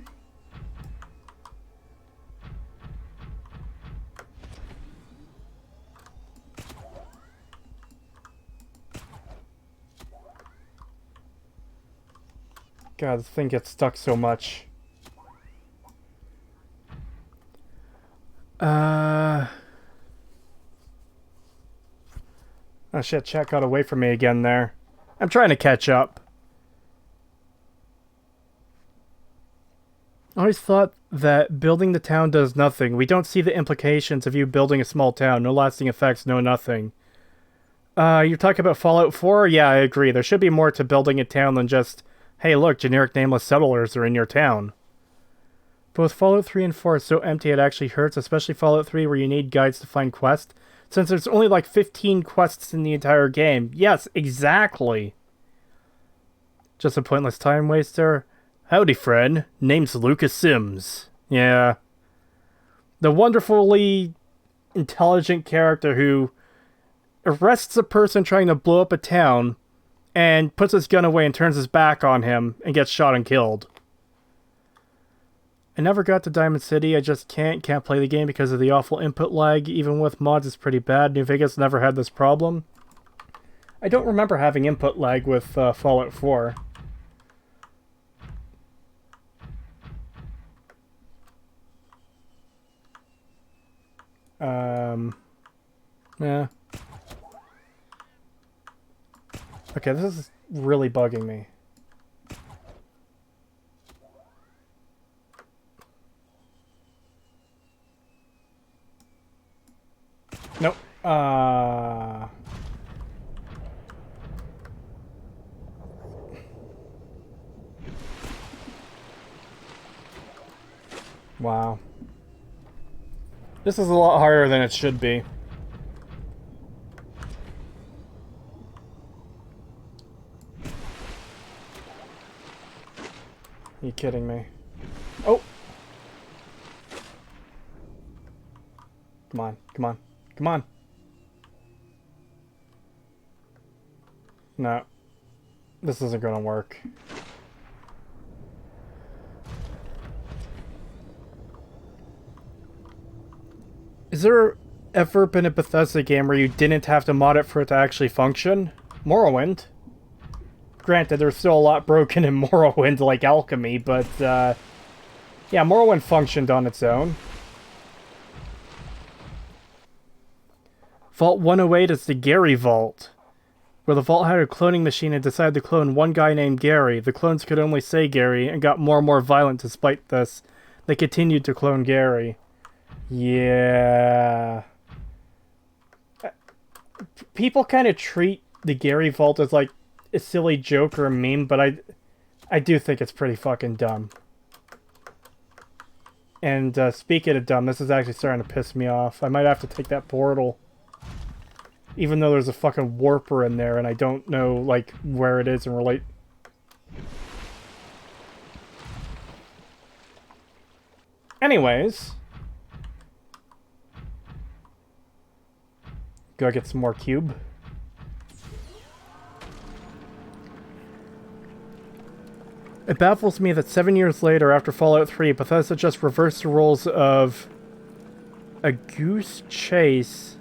God, this thing gets stuck so much. Oh shit, chat got away from me again there. I'm trying to catch up. I always thought that building the town does nothing. We don't see the implications of you building a small town. No lasting effects, no nothing. You're talking about Fallout 4? Yeah, I agree. There should be more to building a town than just, hey look, generic nameless settlers are in your town. Both Fallout 3 and 4 are so empty it actually hurts, especially Fallout 3 where you need guides to find quests, since there's only like 15 quests in the entire game. Yes, exactly. Just a pointless time waster. Howdy, friend. Name's Lucas Sims. Yeah. The wonderfully intelligent character who arrests a person trying to blow up a town and puts his gun away and turns his back on him and gets shot and killed. I never got to Diamond City. I just can't play the game because of the awful input lag. Even with mods, it's pretty bad. New Vegas never had this problem. I don't remember having input lag with Fallout 4. Yeah. Okay, this is really bugging me. Nope. Wow. This is a lot harder than it should be. Are you kidding me? Oh! Come on, come on, come on! No. This isn't gonna work. Is there ever been a Bethesda game where you didn't have to mod it for it to actually function? Morrowind. Granted, there's still a lot broken in Morrowind, like alchemy, but, yeah, Morrowind functioned on its own. Vault 108 is the Gary Vault, where the Vault had a cloning machine and decided to clone one guy named Gary. The clones could only say Gary, and got more and more violent despite this. They continued to clone Gary. Yeah. People kind of treat the Gary Vault as, like, a silly joke or a meme, but I do think it's pretty fucking dumb. And speaking of dumb, this is actually starting to piss me off. I might have to take that portal. Even though there's a fucking warper in there and I don't know, like, where it is and relate. Anyways. Go get some more cube. It baffles me that 7 years later, after Fallout 3, Bethesda just reversed the roles of a goose chase.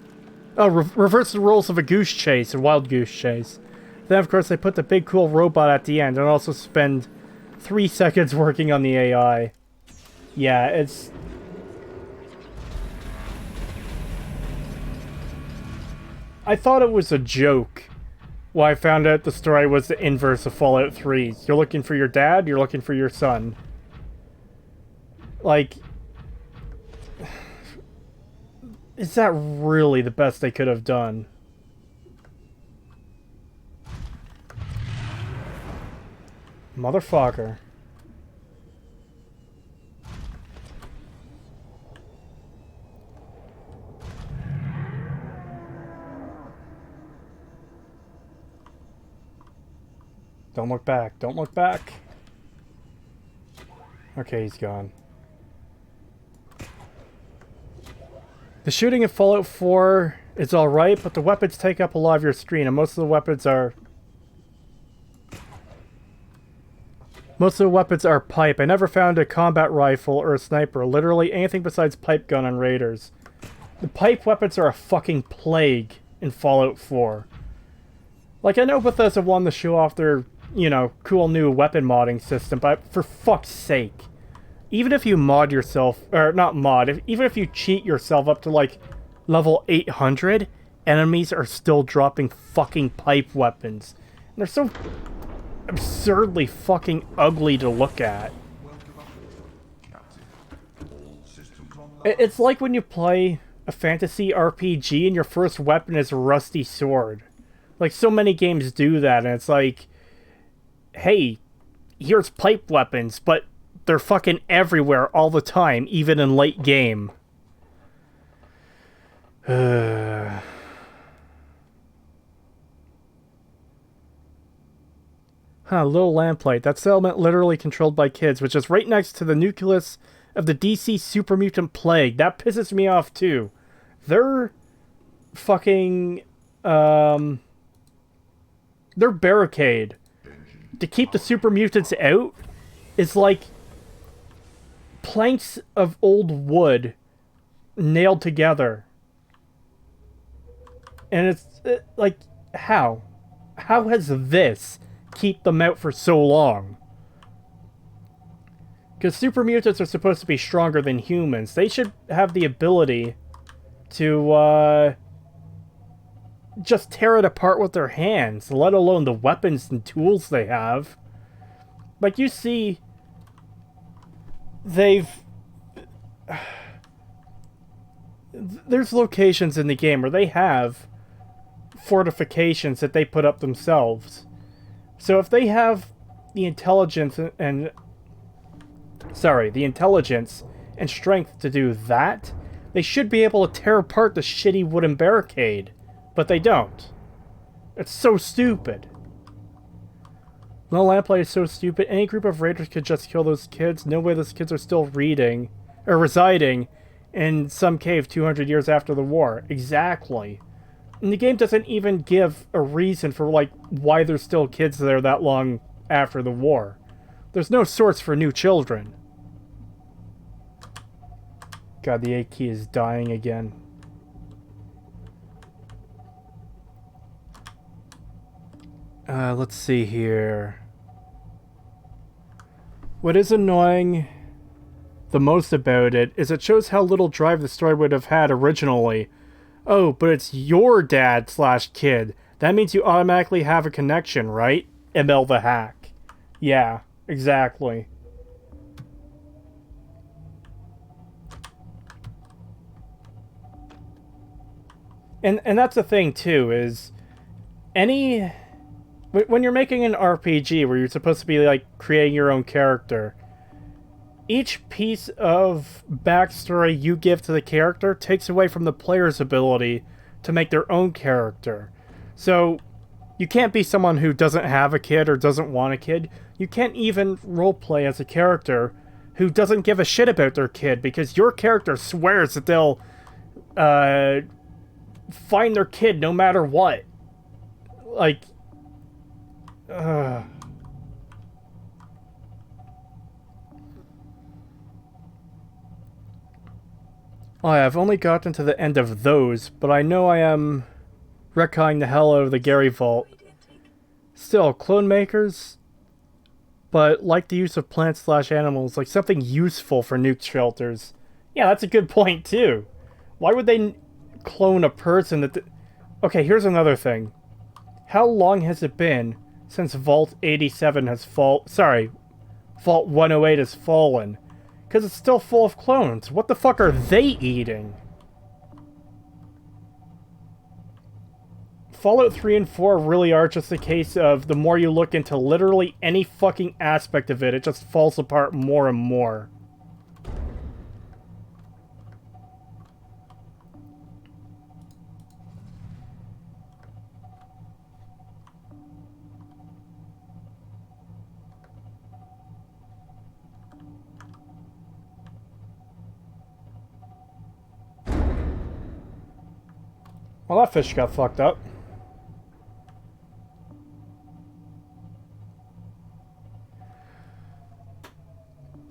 Oh, reverse the roles of a goose chase, a wild goose chase. Then, of course, they put the big cool robot at the end and also spend 3 seconds working on the AI. Yeah, it's... I thought it was a joke. Well, I found out the story was the inverse of Fallout 3. You're looking for your dad, you're looking for your son. Like... Is that really the best they could have done? Motherfucker. Don't look back. Don't look back. Okay, he's gone. The shooting in Fallout 4 is alright, but the weapons take up a lot of your screen, and most of the weapons are... pipe. I never found a combat rifle or a sniper. Literally anything besides pipe gun on Raiders. The pipe weapons are a fucking plague in Fallout 4. Like, I know Bethesda wanted to show off their, you know, cool new weapon modding system, but for fuck's sake. Even if you mod yourself, or not mod, even if you cheat yourself up to, like, level 800, enemies are still dropping fucking pipe weapons. And they're so absurdly fucking ugly to look at. It's like when you play a fantasy RPG and your first weapon is a rusty sword. Like, so many games do that, and it's like, hey, here's pipe weapons, but they're fucking everywhere all the time, even in late game. Huh, little lamplight. That settlement literally controlled by kids, which is right next to the nucleus of the DC super mutant plague. That pisses me off, too. Their fucking, their barricade to keep the super mutants out is like planks of old wood nailed together. And it's like, how? How has this keep them out for so long? Because super mutants are supposed to be stronger than humans. They should have the ability to, just tear it apart with their hands, let alone the weapons and tools they have. Like, you see, there's locations in the game where they have fortifications that they put up themselves. So if they have the intelligence and strength to do that, they should be able to tear apart the shitty wooden barricade. But they don't. It's so stupid. No, lamplight is so stupid. Any group of raiders could just kill those kids. No way those kids are still residing in some cave 200 years after the war. Exactly. And the game doesn't even give a reason for, like, why there's still kids there that long after the war. There's no source for new children. God, the A key is dying again. Let's see here. What is annoying the most about it is it shows how little drive the story would have had originally. Oh, but it's your dad/kid. That means you automatically have a connection, right? ML the hack. Yeah, exactly. And that's the thing too, is when you're making an RPG where you're supposed to be like creating your own character, each piece of backstory you give to the character takes away from the player's ability to make their own character. So you can't be someone who doesn't have a kid or doesn't want a kid. You can't even roleplay as a character who doesn't give a shit about their kid, because your character swears that they'll find their kid no matter what. Like, oh, I've only gotten to the end of those, but I know I am retconning the hell out of the Gary Vault. Still, clone makers, but like the use of plants/animals, like something useful for nuke shelters. Yeah, that's a good point too. Why would they clone a person that... Okay, here's another thing. How long has it been since Vault 87 has Vault 108 has fallen? Because it's still full of clones. What the fuck are they eating? Fallout 3 and 4 really are just a case of the more you look into literally any fucking aspect of it, it just falls apart more and more. Well, that fish got fucked up.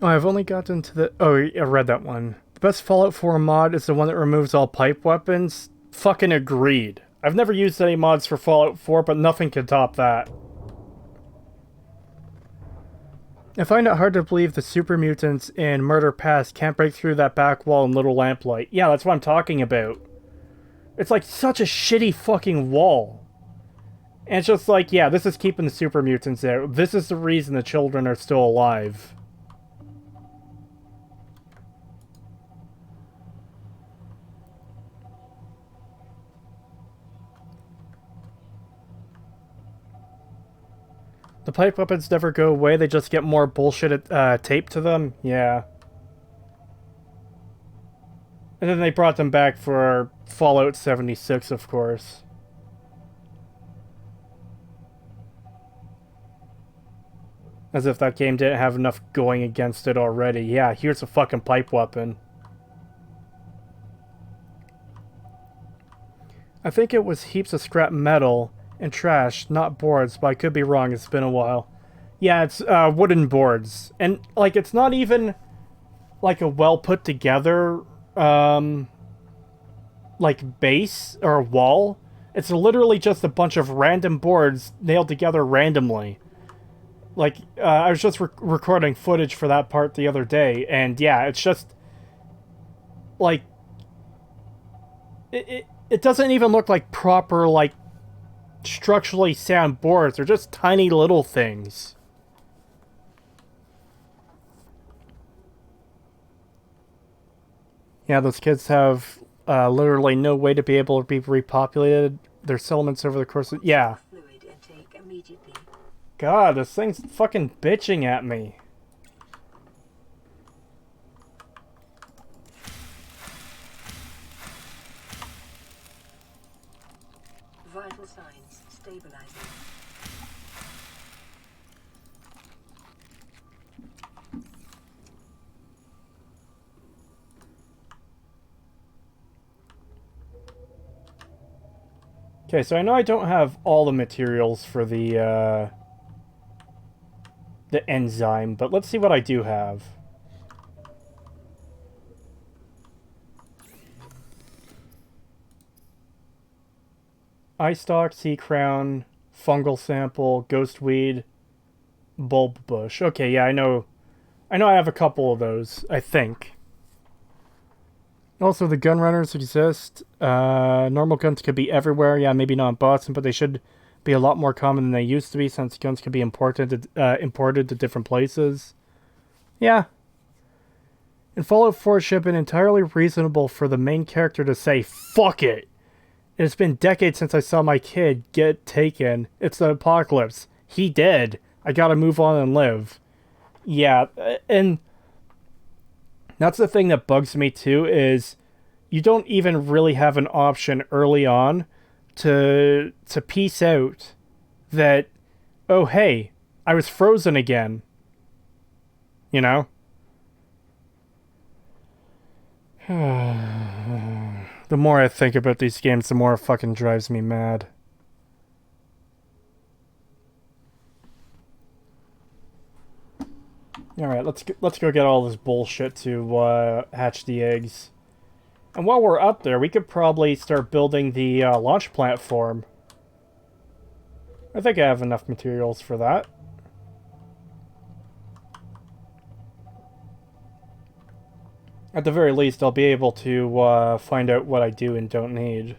Oh, I've only gotten to the... Oh, I read that one. The best Fallout 4 mod is the one that removes all pipe weapons. Fucking agreed. I've never used any mods for Fallout 4, but nothing can top that. I find it hard to believe the super mutants in Murder Pass can't break through that back wall in Little Lamplight. Yeah, that's what I'm talking about. It's like such a shitty fucking wall. And it's just like, yeah, this is keeping the super mutants there. This is the reason the children are still alive. The pipe weapons never go away, they just get more bullshit taped to them? Yeah. And then they brought them back for Fallout 76, of course. As if that game didn't have enough going against it already. Yeah, here's a fucking pipe weapon. I think it was heaps of scrap metal and trash, not boards, but I could be wrong, it's been a while. Yeah, it's wooden boards. And, like, it's not even, like, a well put together like base or wall. It's literally just a bunch of random boards nailed together randomly. Like, I was just recording footage for that part the other day, and yeah, it's just like it doesn't even look like proper, like, structurally sound boards. They're just tiny little things. Yeah, those kids have literally no way to be able to be repopulated their settlements over the course of... Yeah. Fluid intake immediately. God, this thing's fucking bitching at me. Vital signs stabilizing. Okay, so I know I don't have all the materials for the enzyme, but let's see what I do have. Eye stalk, sea crown, fungal sample, ghostweed, bulb bush. Okay, yeah, I know I have a couple of those, I think. Also, the gun runners exist. Normal guns could be everywhere. Yeah, maybe not in Boston, but they should be a lot more common than they used to be, since guns could be imported to different places. Yeah. In Fallout 4, it should have been entirely reasonable for the main character to say, "Fuck it! It's been decades since I saw my kid get taken. It's the apocalypse. He dead. I gotta move on and live." Yeah, and that's the thing that bugs me too, is you don't even really have an option early on to piece out that, oh hey, I was frozen again. You know? The more I think about these games, the more it fucking drives me mad. Alright, let's go get all this bullshit to hatch the eggs. And while we're up there, we could probably start building the launch platform. I think I have enough materials for that. At the very least, I'll be able to find out what I do and don't need.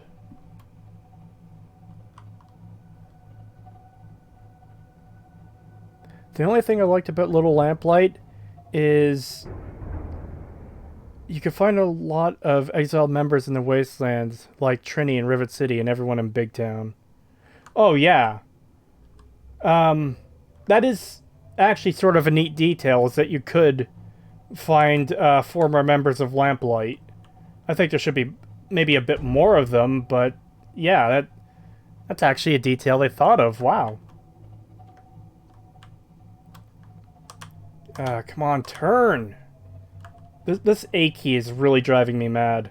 The only thing I liked about Little Lamplight is you can find a lot of exiled members in the Wastelands, like Trini and Rivet City and everyone in Big Town. Oh, yeah. That is actually sort of a neat detail, is that you could find former members of Lamplight. I think there should be maybe a bit more of them, but yeah, that's actually a detail they thought of. Wow. Come on, turn! This A key is really driving me mad.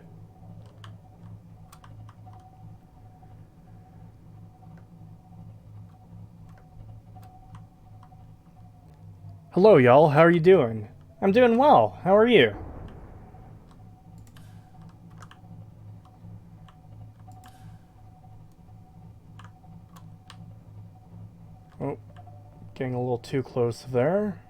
Hello, y'all. How are you doing? I'm doing well. How are you? Oh, getting a little too close there.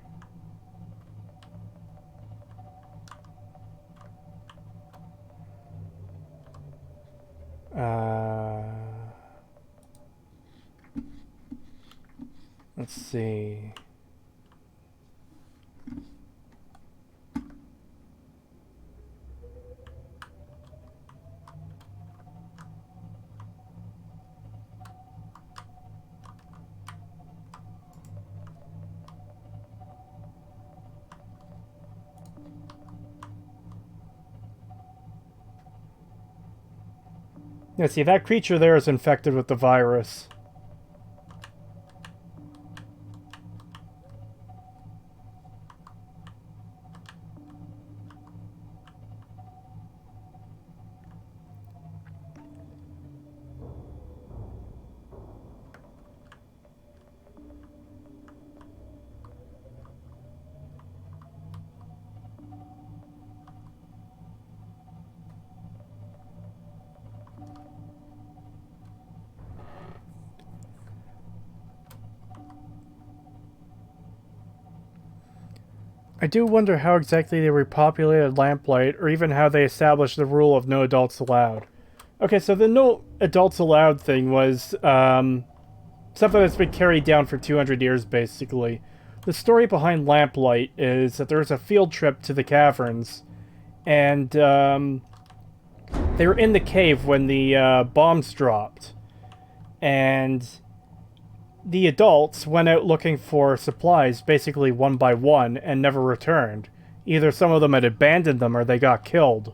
Let's see. Yeah, see, that creature there is infected with the virus. I do wonder how exactly they repopulated Lamplight, or even how they established the rule of no adults allowed. Okay, so the no adults allowed thing was, something that's been carried down for 200 years, basically. The story behind Lamplight is that there's a field trip to the caverns, and they were in the cave when the bombs dropped, and the adults went out looking for supplies, basically one by one, and never returned. Either some of them had abandoned them or they got killed.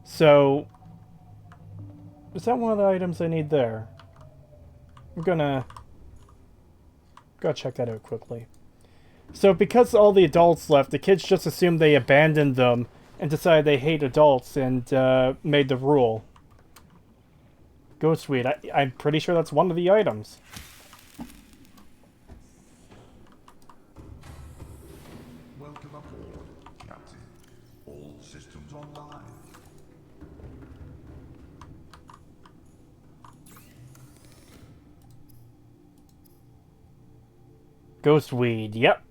So, is that one of the items I need there? I'm gonna check that out quickly. So because all the adults left, the kids just assumed they abandoned them and decided they hate adults and made the rule. Ghostweed. I'm pretty sure that's one of the items. Welcome aboard, Captain. All systems online. Ghostweed. Yep.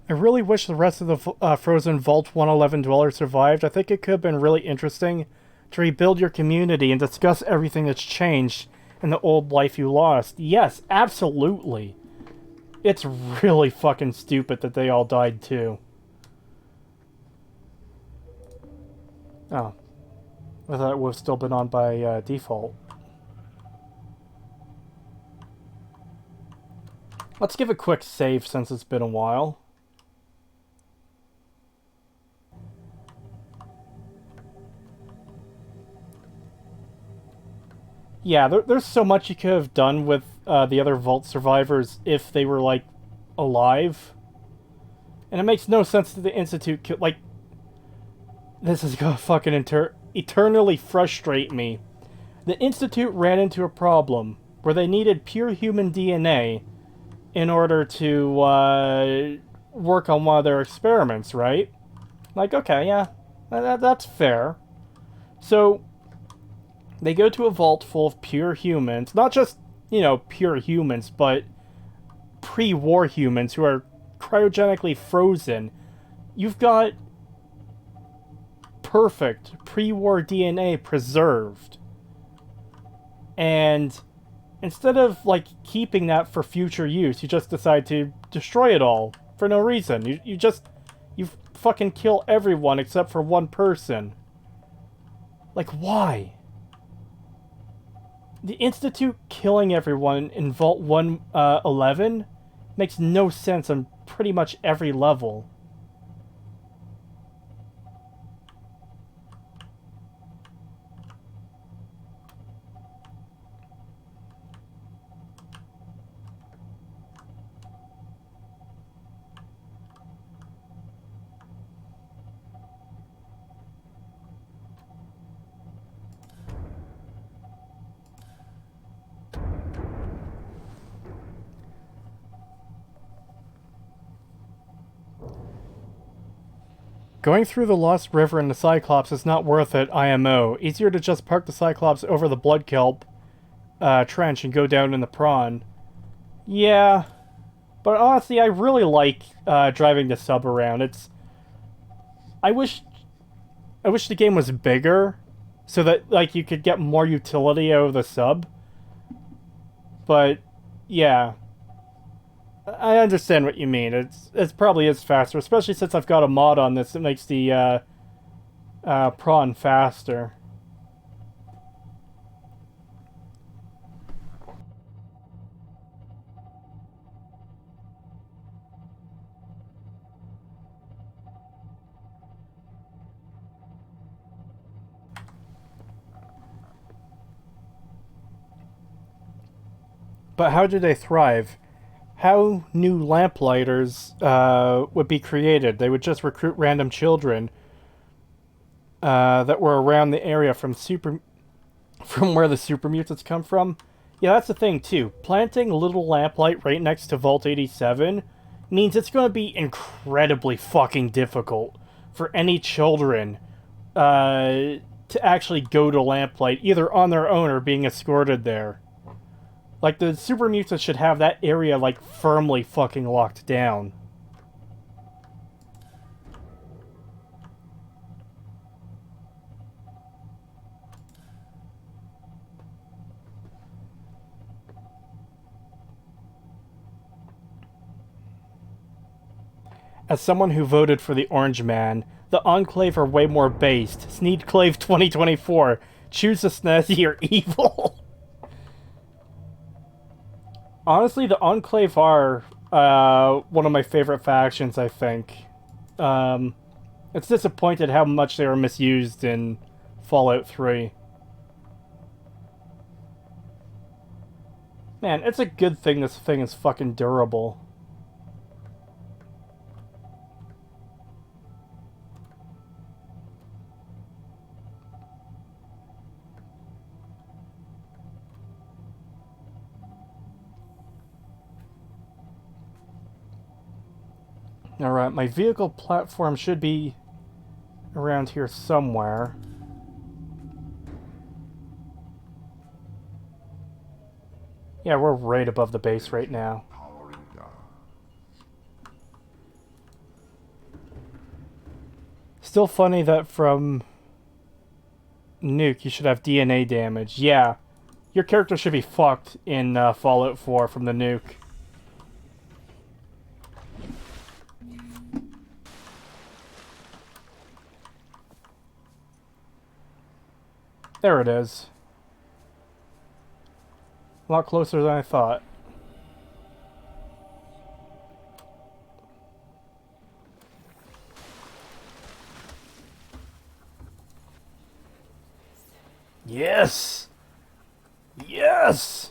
I really wish the rest of the Frozen Vault 111 Dweller survived. I think it could have been really interesting to rebuild your community and discuss everything that's changed in the old life you lost. Yes, absolutely. It's really fucking stupid that they all died too. Oh. I thought it would have still been on by default. Let's give a quick save since it's been a while. Yeah, there's so much you could have done with the other Vault survivors if they were, like, alive. And it makes no sense that the Institute could, like... This is gonna fucking eternally frustrate me. The Institute ran into a problem where they needed pure human DNA in order to work on one of their experiments, right? Like, okay, yeah, that's fair. So... They go to a vault full of pure humans. Not just, you know, pure humans, but pre-war humans who are cryogenically frozen. You've got perfect pre-war DNA preserved. And instead of, like, keeping that for future use, you just decide to destroy it all for no reason. You fucking kill everyone except for one person. Like, why? The Institute killing everyone in Vault 111 makes no sense on pretty much every level. Going through the Lost River in the Cyclops is not worth it, IMO. Easier to just park the Cyclops over the Blood Kelp trench and go down in the Prawn. Yeah, but honestly, I really like driving the sub around. I wish the game was bigger, so that, like, you could get more utility out of the sub. But, yeah. I understand what you mean. It probably is faster, especially since I've got a mod on this that makes the prawn faster. But how do they thrive? How new lamplighters would be created? They would just recruit random children that were around the area from where the super mutants come from. Yeah, that's the thing too. Planting a little lamplight right next to Vault 87 means it's going to be incredibly fucking difficult for any children to actually go to lamplight, either on their own or being escorted there. Like, the super mutants should have that area, like, firmly fucking locked down. As someone who voted for the Orange Man, the Enclave are way more based. Sneedclave 2024. Choose a snazzy or evil. Honestly, the Enclave are one of my favorite factions, I think. It's disappointed how much they were misused in Fallout 3. Man, it's a good thing this thing is fucking durable. Alright, my vehicle platform should be around here somewhere. Yeah, we're right above the base right now. Powering down. Still funny that from Nuke you should have DNA damage. Yeah, your character should be fucked in Fallout 4 from the Nuke. There it is. A lot closer than I thought. Yes! Yes!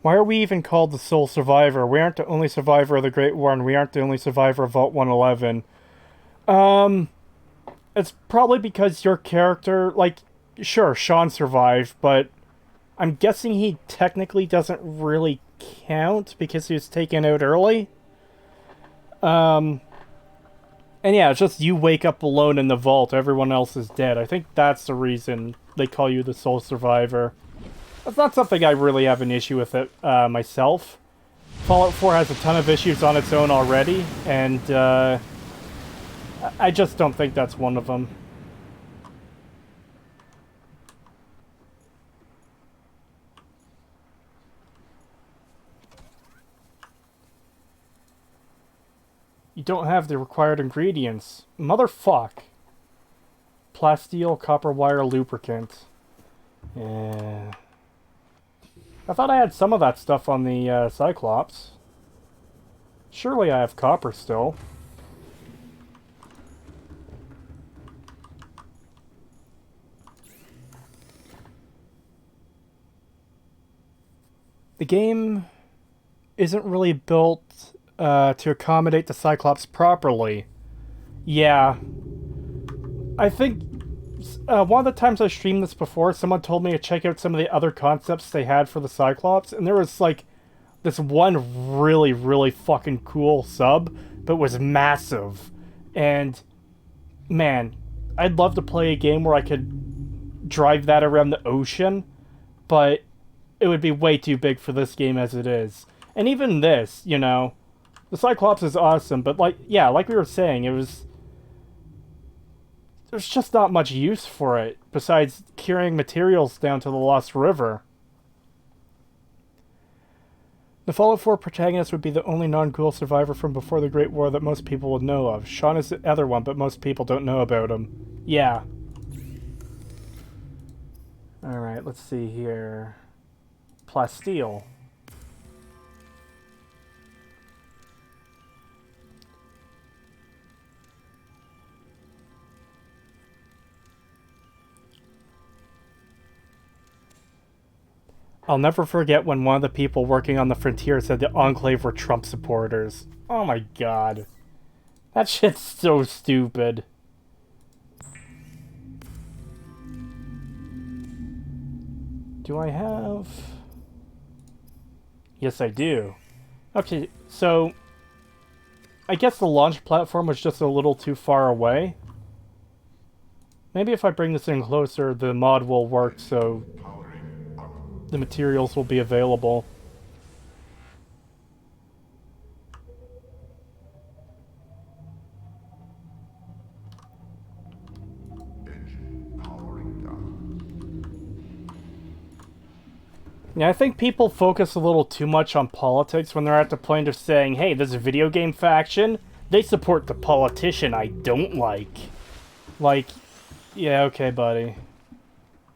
Why are we even called the sole survivor? We aren't the only survivor of the Great War, and we aren't the only survivor of Vault 111. It's probably because your character, like, sure, Sean survived, but I'm guessing he technically doesn't really count because he was taken out early. And yeah, it's just you wake up alone in the vault, everyone else is dead. I think that's the reason they call you the sole survivor. That's not something I really have an issue with it myself. Fallout 4 has a ton of issues on its own already, and I just don't think that's one of them. You don't have the required ingredients. Motherfuck. Plasteel copper wire lubricant. Yeah. I thought I had some of that stuff on the Cyclops. Surely I have copper still. The game isn't really built to accommodate the Cyclops properly. Yeah. I think one of the times I streamed this before, someone told me to check out some of the other concepts they had for the Cyclops, and there was, like, this one really, really fucking cool sub, but was massive. And, man, I'd love to play a game where I could drive that around the ocean, but it would be way too big for this game as it is. And even this, you know, the Cyclops is awesome, but, like, yeah, like we were saying, there's just not much use for it, besides carrying materials down to the Lost River. The Fallout 4 protagonist would be the only non-ghoul survivor from before the Great War that most people would know of. Sean is the other one, but most people don't know about him. Yeah. Alright, let's see here. Plasteel. I'll never forget when one of the people working on the Frontier said the Enclave were Trump supporters. Oh my god. That shit's so stupid. Do I have... Yes, I do. Okay, so... I guess the launch platform was just a little too far away. Maybe if I bring this in closer, the mod will work, so... the materials will be available. Engine powering down. Yeah, I think people focus a little too much on politics when they're at the point of saying, hey, this video game faction, they support the politician I don't like. Like, yeah, okay, buddy.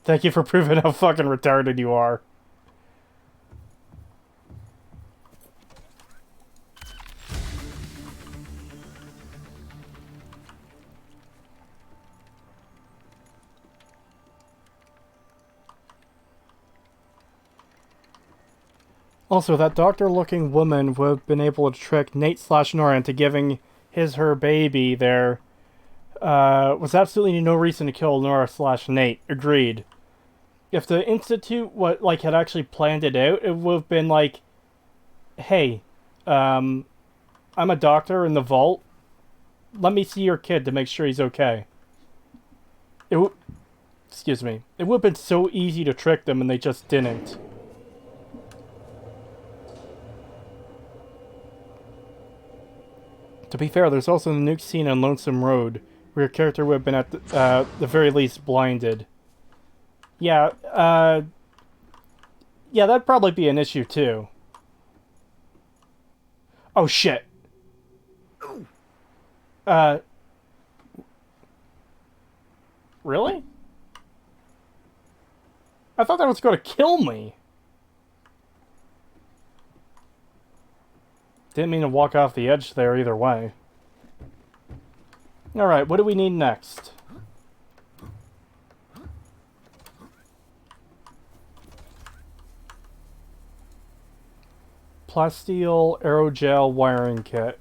Thank you for proving how fucking retarded you are. Also, that doctor-looking woman would have been able to trick Nate/Nora into giving her baby there. Was absolutely no reason to kill Nora/Nate. Agreed. If the Institute had actually planned it out, it would have been like, hey, I'm a doctor in the vault. Let me see your kid to make sure he's okay. Excuse me. It would have been so easy to trick them, and they just didn't. To be fair, there's also the nuke scene on Lonesome Road, where your character would have been at the very least blinded. Yeah, yeah, that'd probably be an issue too. Oh shit. Really? I thought that was going to kill me. Didn't mean to walk off the edge there either way. Alright, what do we need next? Plasteel aerogel wiring kit.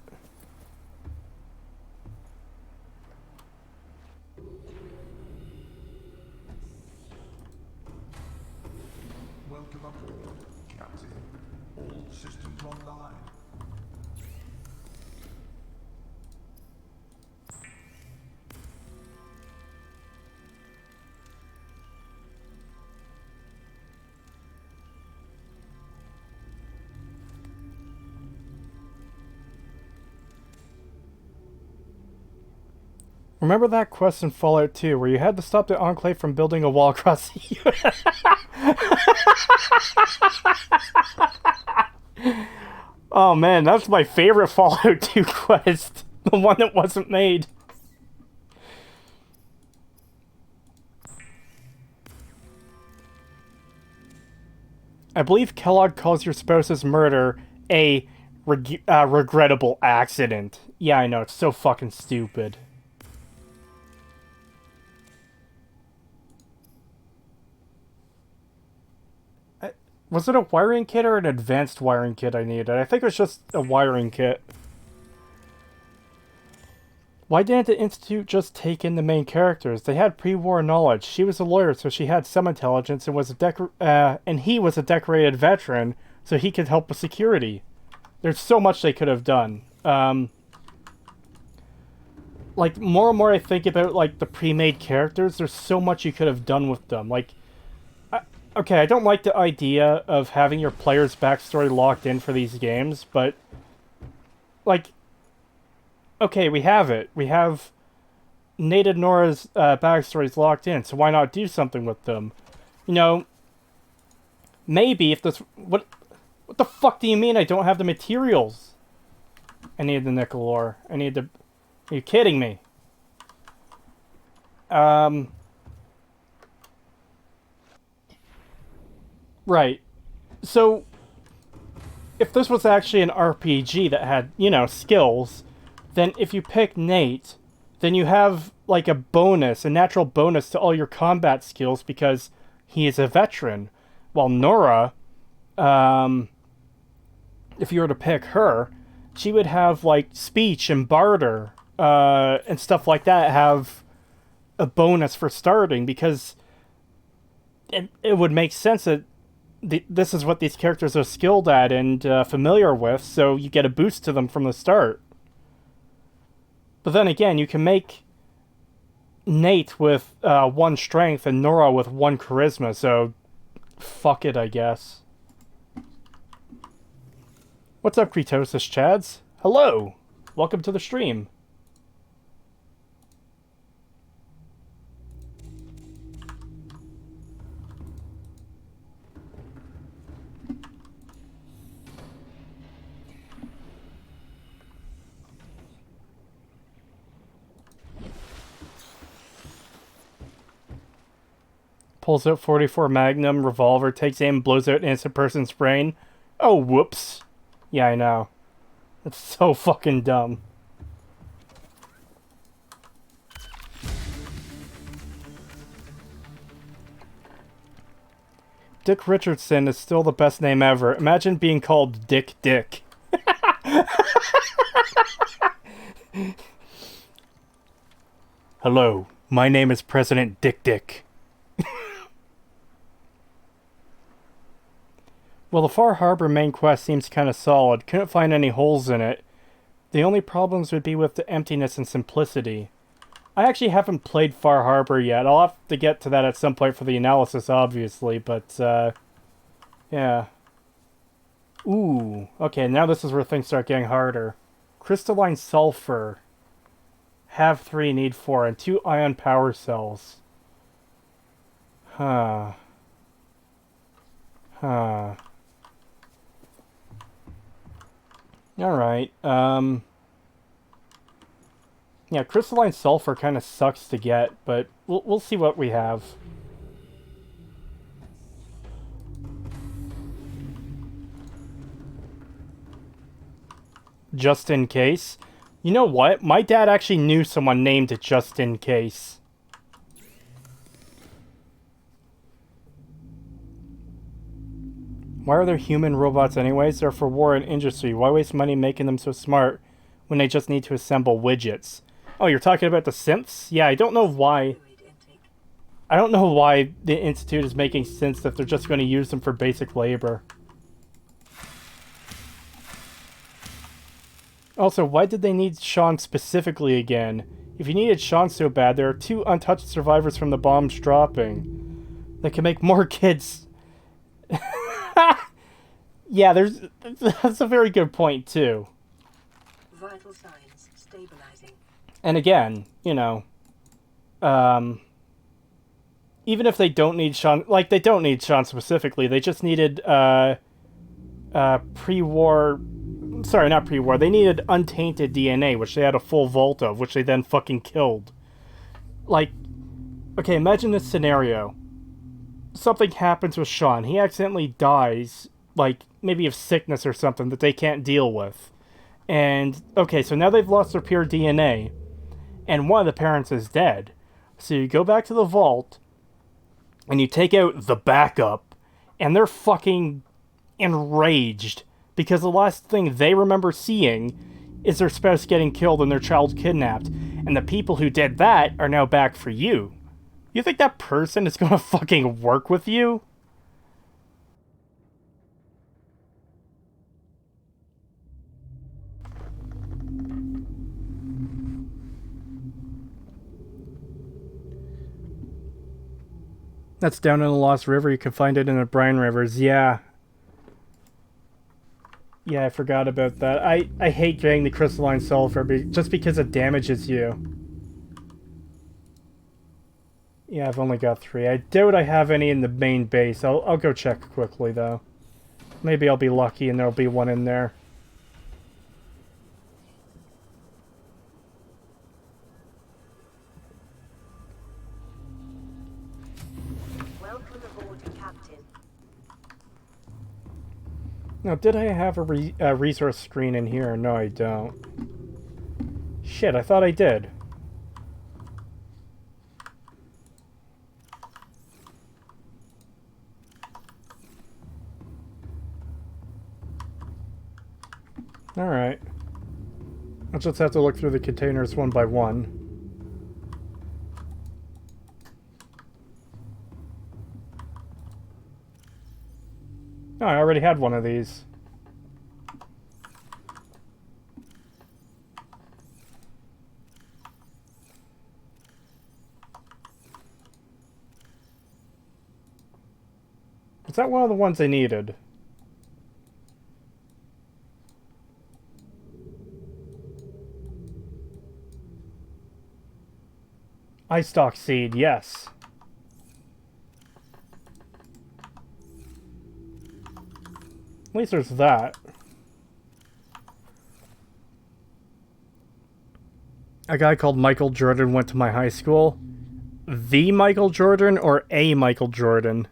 Welcome aboard, Captain. All systems online. Remember that quest in Fallout 2 where you had to stop the Enclave from building a wall across the Oh man, that's my favorite Fallout 2 quest. The one that wasn't made. I believe Kellogg calls your spouse's murder a regrettable accident. Yeah, I know, it's so fucking stupid. Was it a wiring kit or an advanced wiring kit I needed? I think it was just a wiring kit. Why didn't the Institute just take in the main characters? They had pre-war knowledge. She was a lawyer, so she had some intelligence, and and he was a decorated veteran, so he could help with security. There's so much they could have done. Like, more and more I think about, like, the pre-made characters, there's so much you could have done with them. Like, okay, I don't like the idea of having your player's backstory locked in for these games, but, like, okay, we have it. We have Nate and Nora's backstories locked in, so why not do something with them? You know, maybe if this... What the fuck do you mean I don't have the materials? I need the nickel ore. I need the... Are you kidding me? Right. So, if this was actually an RPG that had, you know, skills, then if you pick Nate, then you have, like, a bonus, a natural bonus to all your combat skills because he is a veteran. While Nora, if you were to pick her, she would have, like, speech and barter, and stuff like that have a bonus for starting because it would make sense that this is what these characters are skilled at and familiar with, so you get a boost to them from the start. But then again, you can make Nate with 1 strength and Nora with 1 charisma, so fuck it, I guess. What's up, Creetosis Chads? Hello! Welcome to the stream. Pulls out 44 Magnum revolver, takes aim, blows out an innocent person's brain. Oh, whoops. Yeah, I know. That's so fucking dumb. Dick Richardson is still the best name ever. Imagine being called Dick Dick. Hello, my name is President Dick Dick. Well, the Far Harbor main quest seems kind of solid. Couldn't find any holes in it. The only problems would be with the emptiness and simplicity. I actually haven't played Far Harbor yet. I'll have to get to that at some point for the analysis, obviously, but, yeah. Ooh, okay, now this is where things start getting harder. Crystalline sulfur. Have 3, need 4, and 2 ion power cells. Huh. Huh. Alright, yeah, crystalline sulfur kind of sucks to get, but we'll see what we have. Just in case. You know what? My dad actually knew someone named Just in Case. Why are there human robots anyways? They're for war and industry. Why waste money making them so smart when they just need to assemble widgets? Oh, you're talking about the synths? Yeah, I don't know why. I don't know why the Institute is making synths if they're just going to use them for basic labor. Also, why did they need Sean specifically again? If you needed Sean so bad, there are 2 untouched survivors from the bombs dropping. They can make more kids. Yeah, that's a very good point, too. Vital signs stabilizing. And again, you know, even if they don't need Sean, like, they don't need Sean specifically, they just needed, pre-war, sorry, not pre-war, they needed untainted DNA, which they had a full vault of, which they then fucking killed. Like, okay, imagine this scenario. Something happens with Sean. He accidentally dies, like, maybe of sickness or something that they can't deal with. And, okay, so now they've lost their pure DNA, and one of the parents is dead. So you go back to the vault, and you take out the backup, and they're fucking enraged, because the last thing they remember seeing is their spouse getting killed and their child kidnapped, and the people who did that are now back for you. You think that person is gonna fucking work with you? That's down in the Lost River. You can find it in the brine rivers. Yeah. Yeah, I forgot about that. I hate getting the crystalline sulfur just because it damages you. Yeah, I've only got 3. I doubt I have any in the main base. I'll go check quickly, though. Maybe I'll be lucky and there'll be one in there. Welcome aboard, Captain. Now, did I have a resource screen in here? No, I don't. Shit, I thought I did. Alright. I'll just have to look through the containers one by one. Oh, I already had one of these. Is that one of the ones I needed? Ice stalk seed, yes. At least there's that. A guy called Michael Jordan went to my high school. the Michael Jordan or a Michael Jordan?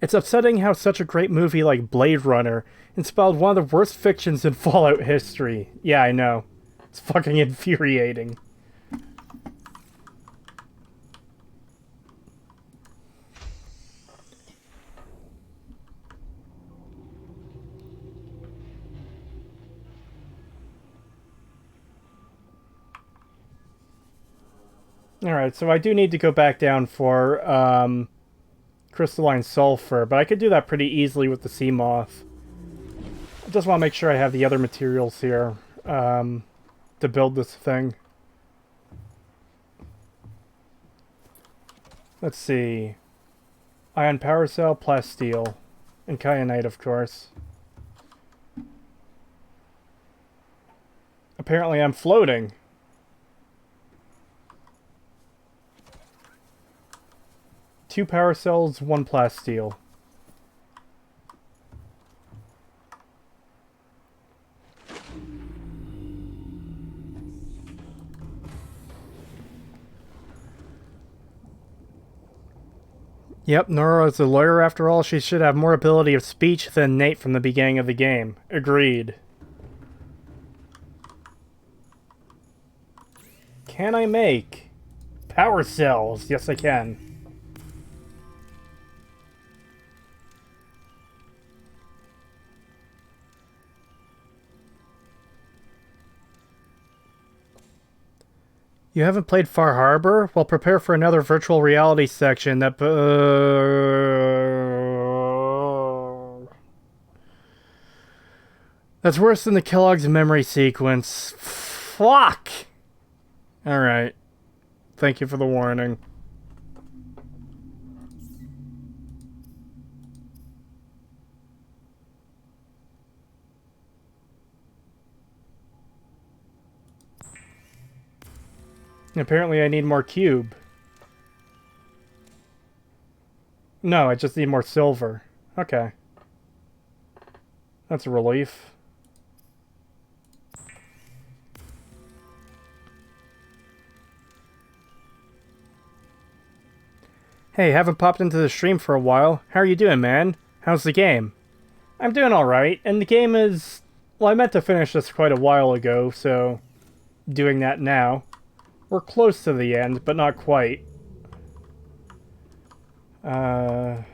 It's upsetting how such a great movie like Blade Runner inspired one of the worst fictions in Fallout history. Yeah, I know. It's fucking infuriating. Alright, so I do need to go back down for crystalline sulfur, but I could do that pretty easily with the sea moth. I just want to make sure I have the other materials here to build this thing. Let's see. Ion power cell, plasteel, and kyanite, of course. Apparently I'm floating. Two power cells, one plasteel. Yep, Nora is a lawyer after all. She should have more ability of speech than Nate from the beginning of the game. Agreed. Can I make power cells? Yes, I can. You haven't played Far Harbor? Well, prepare for another virtual reality section that... That's worse than the Kellogg's memory sequence. Fuck! Alright. Thank you for the warning. Apparently I need more cube. No, I just need more silver. Okay. That's a relief. Hey, haven't popped into the stream for a while. How are you doing, man? How's the game? I'm doing alright, and the game is... Well, I meant to finish this quite a while ago, so... Doing that now. We're close to the end, but not quite. We'll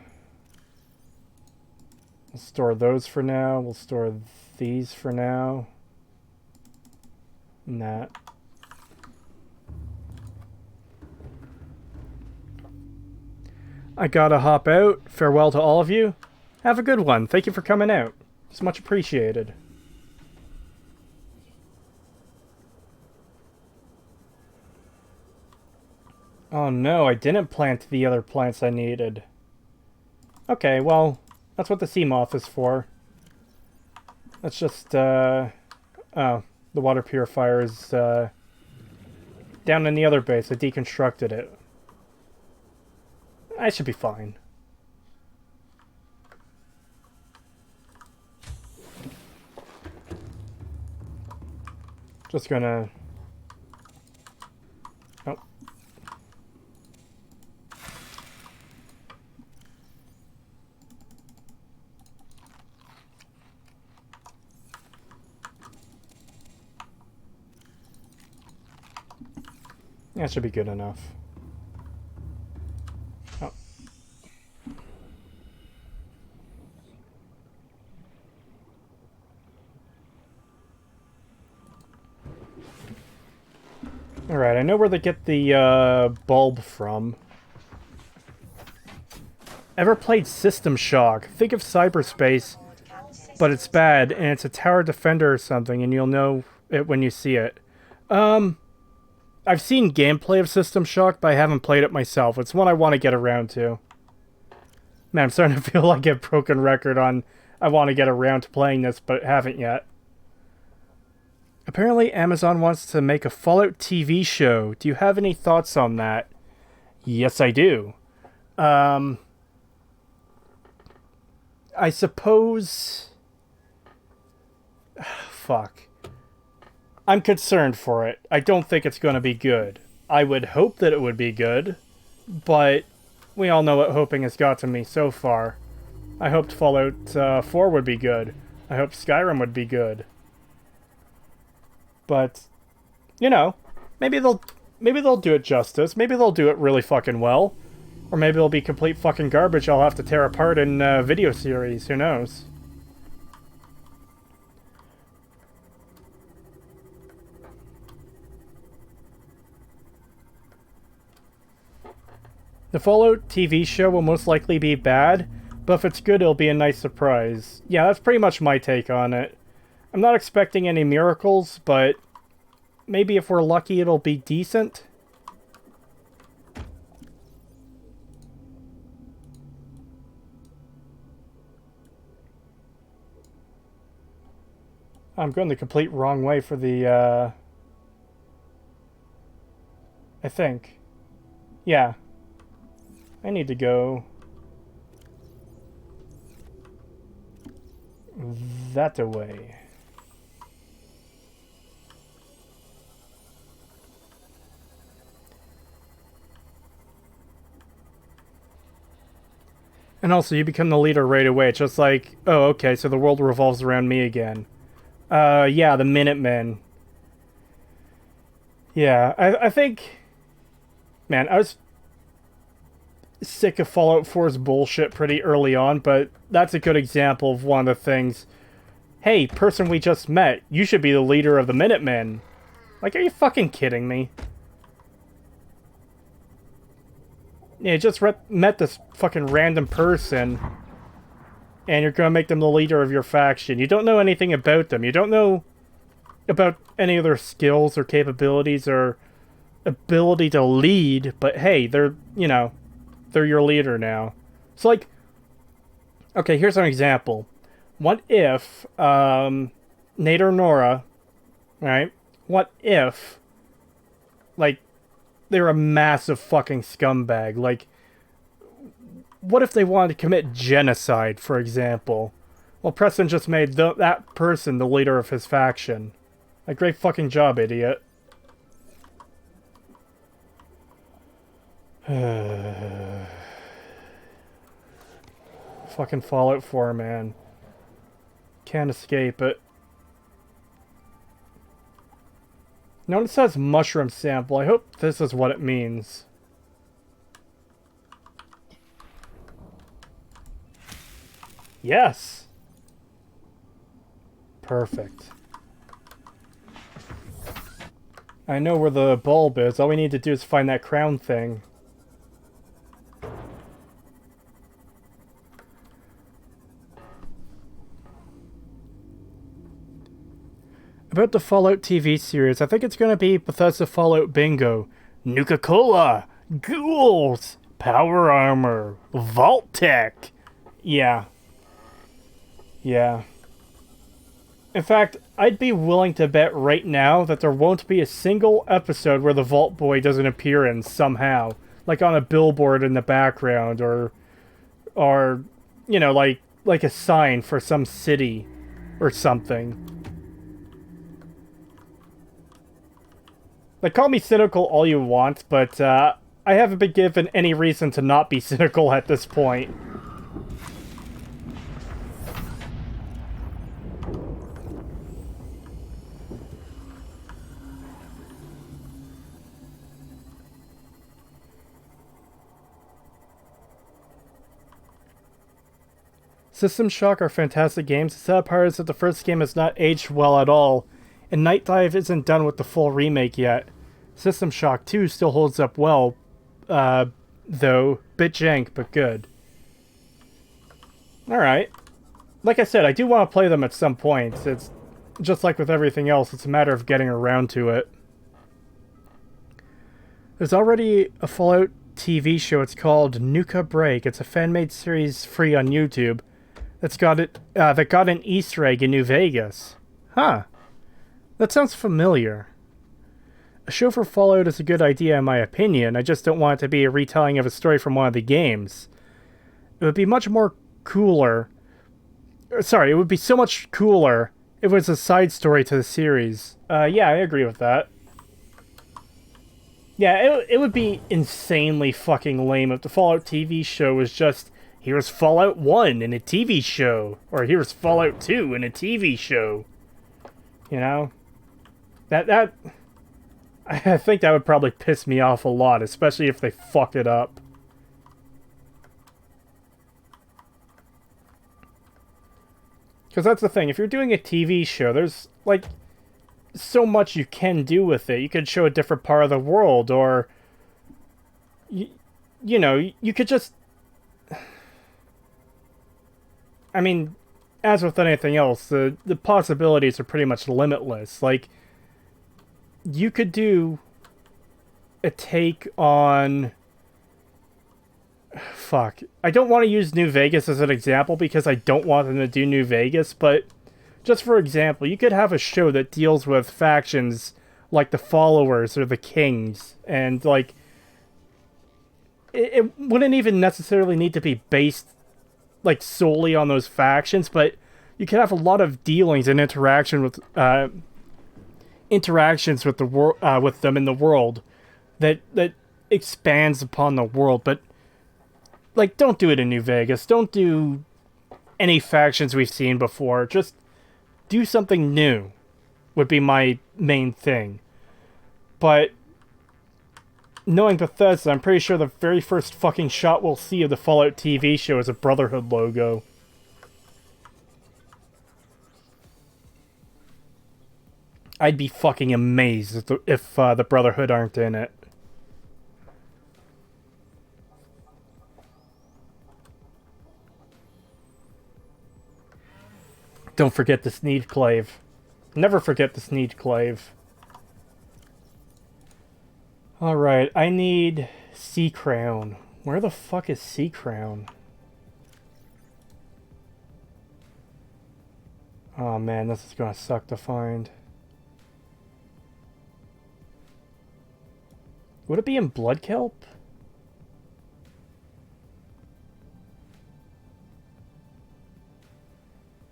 store those for now. We'll store these for now. And that. I gotta hop out. Farewell to all of you. Have a good one. Thank you for coming out. It's much appreciated. Oh no, I didn't plant the other plants I needed. Okay, well, that's what the sea moth is for. Let's just, oh, the water purifier is, down in the other base. I deconstructed it. I should be fine. Just gonna... Oh. That should be good enough. Oh. Alright, I know where they get the bulb from. Ever played System Shock? Think of cyberspace, but it's bad, and it's a tower defender or something, and you'll know it when you see it. I've seen gameplay of System Shock, but I haven't played it myself. It's one I want to get around to. Man, I'm starting to feel like a broken record on I want to get around to playing this, but haven't yet. Apparently, Amazon wants to make a Fallout TV show. Do you have any thoughts on that? Yes, I do. I suppose... Fuck. I'm concerned for it. I don't think it's going to be good. I would hope that it would be good, but we all know what hoping has got to me so far. I hoped Fallout 4 would be good. I hoped Skyrim would be good. But, you know, maybe they'll do it justice. Maybe they'll do it really fucking well. Or maybe it'll be complete fucking garbage I'll have to tear apart in video series. Who knows? The Fallout TV show will most likely be bad, but if it's good, it'll be a nice surprise. Yeah, that's pretty much my take on it. I'm not expecting any miracles, but maybe if we're lucky, it'll be decent. I'm going the complete wrong way for the, I think. Yeah. I need to go that way. And also, you become the leader right away. It's just like, oh, okay, so the world revolves around me again. Yeah, the Minutemen. Yeah, I think... Man, I was sick of Fallout 4's bullshit pretty early on, but that's a good example of one of the things. Hey, person we just met, you should be the leader of the Minutemen. Like, are you fucking kidding me? Yeah, you just met this fucking random person, and you're gonna make them the leader of your faction. You don't know anything about them. You don't know about any of their skills or capabilities or ability to lead, but hey, they're, you know, they're your leader now. So, like, okay, here's an example. What if, Nate or Nora, right? What if, like, they're a massive fucking scumbag? Like, what if they wanted to commit genocide, for example? Well, Preston just made that person the leader of his faction. Like, great fucking job, idiot. Fucking Fallout 4, man. Can't escape it. Now it says mushroom sample. I hope this is what it means. Yes! Perfect. I know where the bulb is. All we need to do is find that crown thing. About the Fallout TV series, I think it's going to be Bethesda Fallout Bingo. Nuka-Cola! Ghouls! Power Armor! Vault Tech! Yeah. Yeah. In fact, I'd be willing to bet right now that there won't be a single episode where the Vault Boy doesn't appear in somehow. Like on a billboard in the background, or you know, like a sign for some city or something. Like, call me cynical all you want, but I haven't been given any reason to not be cynical at this point. System Shock are fantastic games. The sad part is that the first game has not aged well at all, and Night Dive isn't done with the full remake yet. System Shock 2 still holds up well, though. Bit jank, but good. Alright. Like I said, I do want to play them at some point. It's just like with everything else, it's a matter of getting around to it. There's already a Fallout TV show. It's called Nuka Break. It's a fan-made series free on YouTube. That got an Easter egg in New Vegas. Huh. That sounds familiar. A show for Fallout is a good idea in my opinion. I just don't want it to be a retelling of a story from one of the games. It would be much more cooler. Sorry, it would be so much cooler if it was a side story to the series. Yeah, I agree with that. Yeah, it would be insanely fucking lame if the Fallout TV show was just, here's Fallout 1 in a TV show, or here's Fallout 2 in a TV show. You know? That I think that would probably piss me off a lot, especially if they fuck it up. Because that's the thing, if you're doing a TV show, there's, like, so much you can do with it. You could show a different part of the world, or you know, you could just, I mean, as with anything else, the possibilities are pretty much limitless. Like, you could do a take on, fuck, I don't want to use New Vegas as an example because I don't want them to do New Vegas, but just for example, you could have a show that deals with factions like the Followers or the Kings, and like it wouldn't even necessarily need to be based like solely on those factions, but you could have a lot of dealings and interactions with the world, with them in the world, that expands upon the world. But like, don't do it in New Vegas. Don't do any factions we've seen before. Just do something new would be my main thing. But knowing Bethesda, I'm pretty sure the very first fucking shot we'll see of the Fallout TV show is a Brotherhood logo. I'd be fucking amazed if the Brotherhood aren't in it. Don't forget the Sneedclave. Never forget the Sneedclave. Alright, I need Sea Crown. Where the fuck is Sea Crown? Oh man, this is gonna suck to find. Would it be in Bloodkelp?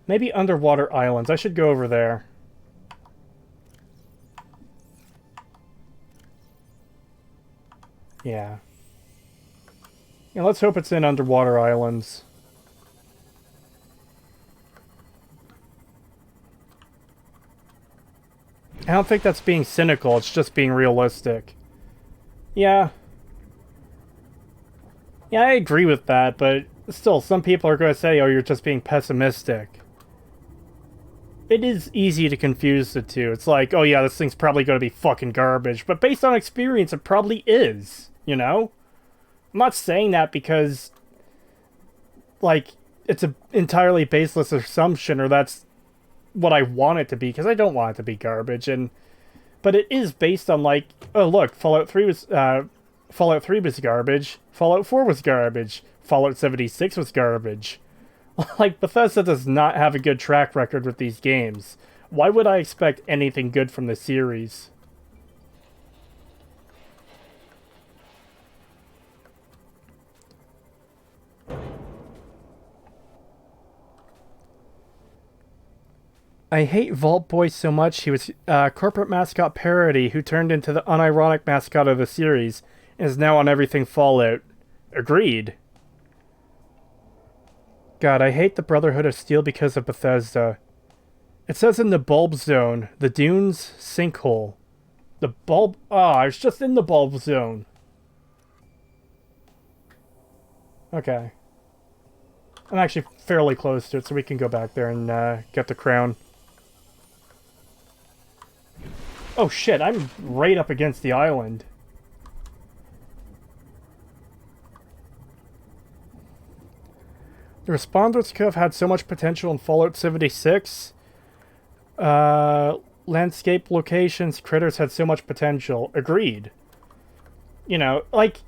Maybe Underwater Islands. I should go over there. Yeah. Yeah, let's hope it's in Underwater Islands. I don't think that's being cynical, it's just being realistic. Yeah. Yeah, I agree with that, but still, some people are going to say, oh, you're just being pessimistic. It is easy to confuse the two. It's like, oh yeah, this thing's probably going to be fucking garbage, but based on experience, it probably is, you know? I'm not saying that because, like, it's an entirely baseless assumption, or that's what I want it to be, because I don't want it to be garbage, but it is based on, like, oh look, Fallout 3 was garbage, Fallout 4 was garbage, Fallout 76 was garbage. Like, Bethesda does not have a good track record with these games. Why would I expect anything good from the series? I hate Vault Boy so much. He was a corporate mascot parody who turned into the unironic mascot of the series and is now on everything Fallout. Agreed. God, I hate the Brotherhood of Steel because of Bethesda. It says in the Bulb Zone, the Dunes Sinkhole. The Bulb... Ah, I was just in the Bulb Zone. Okay. I'm actually fairly close to it, so we can go back there and get the crown. Oh shit, I'm right up against the island. The responders could have had so much potential in Fallout 76. Landscape locations, critters had so much potential. Agreed. You know, like,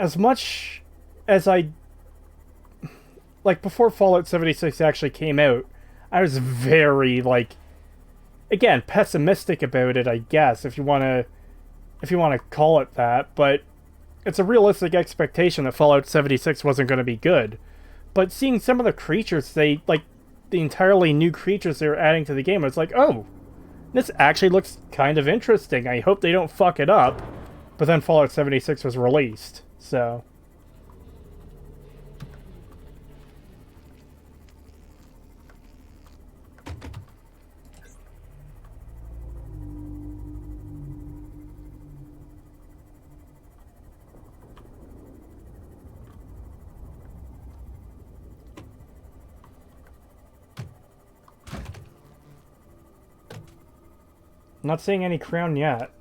as much as I... Like, before Fallout 76 actually came out, I was very, like... Again, pessimistic about it, I guess, if you want to call it that, but... It's a realistic expectation that Fallout 76 wasn't going to be good. But seeing some of the creatures, the entirely new creatures they were adding to the game, it's like, oh, This actually looks kind of interesting. I hope they don't fuck it up. But then Fallout 76 was released, so... I'm not seeing any crown yet.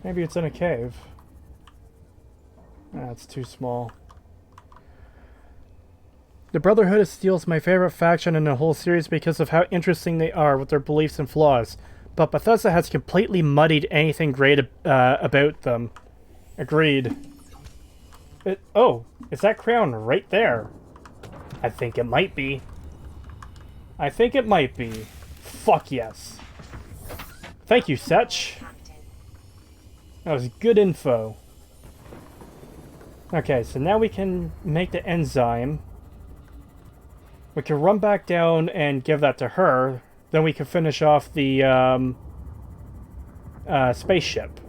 Maybe it's in a cave. That's too small. The Brotherhood of Steel is my favorite faction in the whole series because of how interesting they are with their beliefs and flaws. But Bethesda has completely muddied anything great about them. Agreed. Oh, is that crown right there? I think it might be. I think it might be. Fuck yes. Thank you, Setch. That was good info. Okay, so now we can make the enzyme. We can run back down and give that to her. Then we can finish off the spaceship.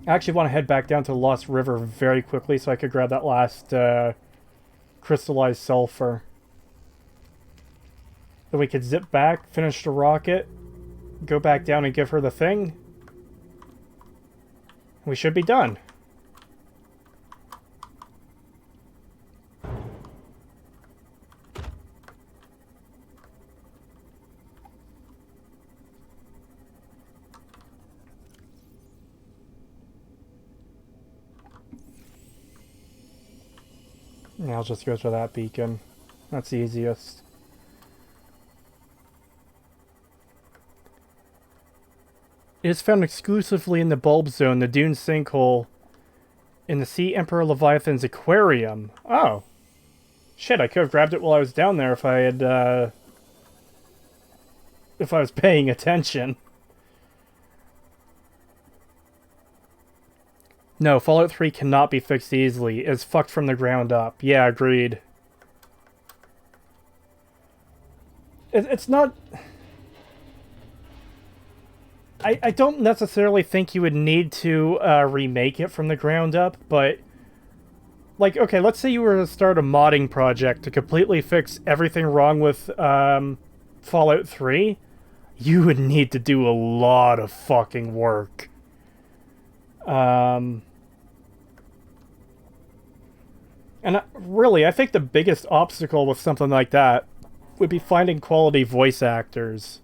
I actually want to head back down to the Lost River very quickly so I could grab that last crystallized sulfur. Then we could zip back, finish the rocket, go back down and give her the thing. We should be done. Yeah, I'll just go for that beacon. That's the easiest. It is found exclusively in the Bulb Zone, the Dune Sinkhole, in the Sea Emperor Leviathan's aquarium. Oh. Shit, I could have grabbed it while I was down there if I had, if I was paying attention. No, Fallout 3 cannot be fixed easily. It's fucked from the ground up. Yeah, agreed. It's not... I don't necessarily think you would need to remake it from the ground up, but... Like, okay, let's say you were to start a modding project to completely fix everything wrong with Fallout 3. You would need to do a lot of fucking work. And really, I think the biggest obstacle with something like that would be finding quality voice actors.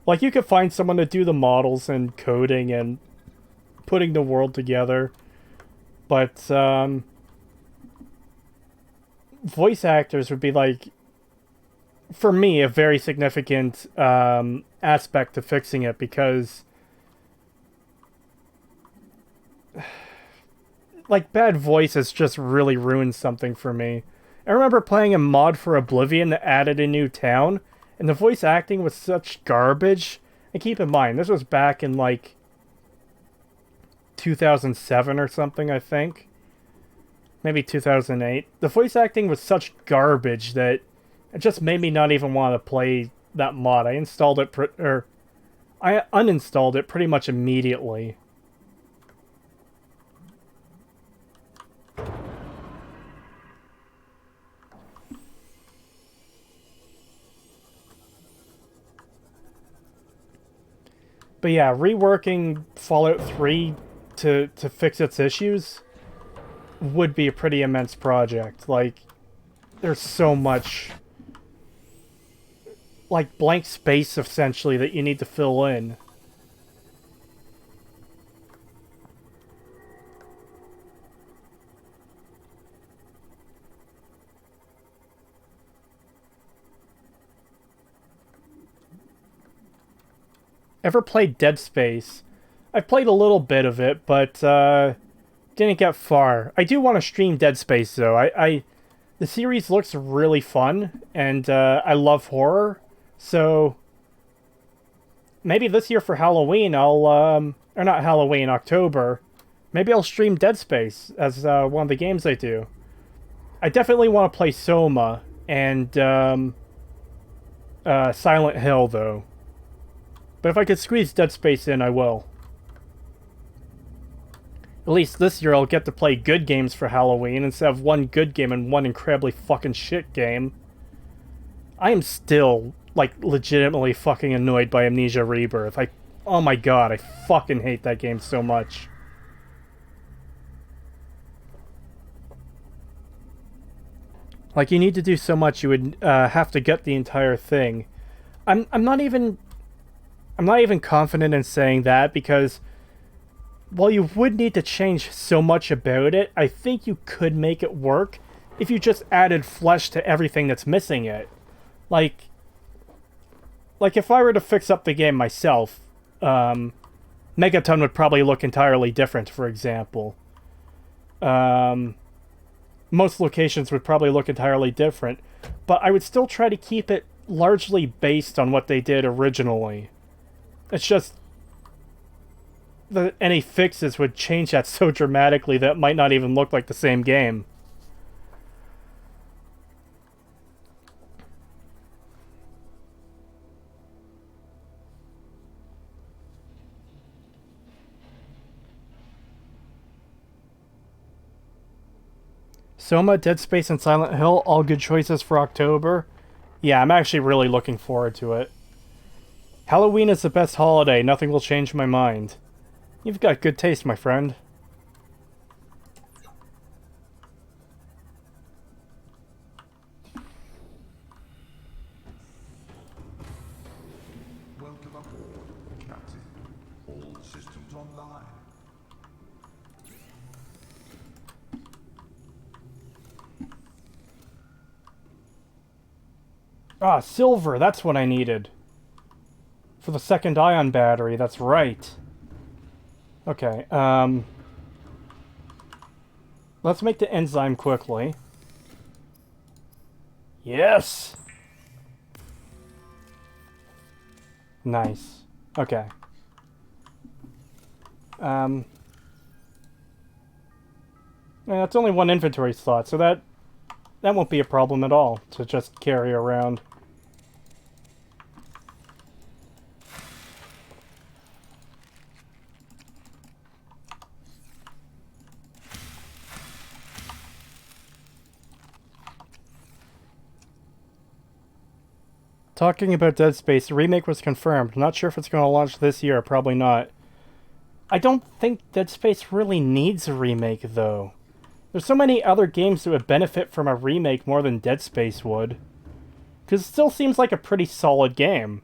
Like, you could find someone to do the models and coding and putting the world together. But, voice actors would be, like, for me, a very significant aspect to fixing it, because... like, bad voices just really ruined something for me. I remember playing a mod for Oblivion that added a new town, and the voice acting was such garbage. And keep in mind, this was back in, like, 2007 or something, I think. Maybe 2008. The voice acting was such garbage that it just made me not even want to play that mod. I installed it, I uninstalled it pretty much immediately. But yeah, reworking Fallout 3 to fix its issues would be a pretty immense project. Like, there's so much, like, blank space, essentially, that you need to fill in. Ever played Dead Space? I've played a little bit of it, but didn't get far. I do want to stream Dead Space, though. The series looks really fun, and I love horror, so maybe this year for Halloween I'll, or not Halloween, October, Maybe I'll stream Dead Space as one of the games I do. I definitely want to play Soma and Silent Hill, though. But if I could squeeze Dead Space in, I will. At least this year I'll get to play good games for Halloween instead of one good game and one incredibly fucking shit game. I am still, like, legitimately fucking annoyed by Amnesia Rebirth. Oh my god, I fucking hate that game so much. Like, you need to do so much, you would have to get the entire thing. I'm not even confident in saying that, because while you would need to change so much about it, I think you could make it work if you just added flesh to everything that's missing it. Like if I were to fix up the game myself, Megaton would probably look entirely different, for example. Most locations would probably look entirely different, but I would still try to keep it largely based on what they did originally. It's just that any fixes would change that so dramatically that it might not even look like the same game. Soma, Dead Space, and Silent Hill, all good choices for October. Yeah, I'm actually really looking forward to it. Halloween is the best holiday, nothing will change my mind. You've got good taste, my friend. Welcome aboard, Captain. All systems online. Ah, silver, that's what I needed. For the second ion battery, that's right. Okay, let's make the enzyme quickly. Yes! Nice. Okay. Yeah, it's only one inventory slot, so that won't be a problem at all to just carry around. Talking about Dead Space, the remake was confirmed. Not sure if it's going to launch this year, probably not. I don't think Dead Space really needs a remake, though. There's so many other games that would benefit from a remake more than Dead Space would. Because it still seems like a pretty solid game.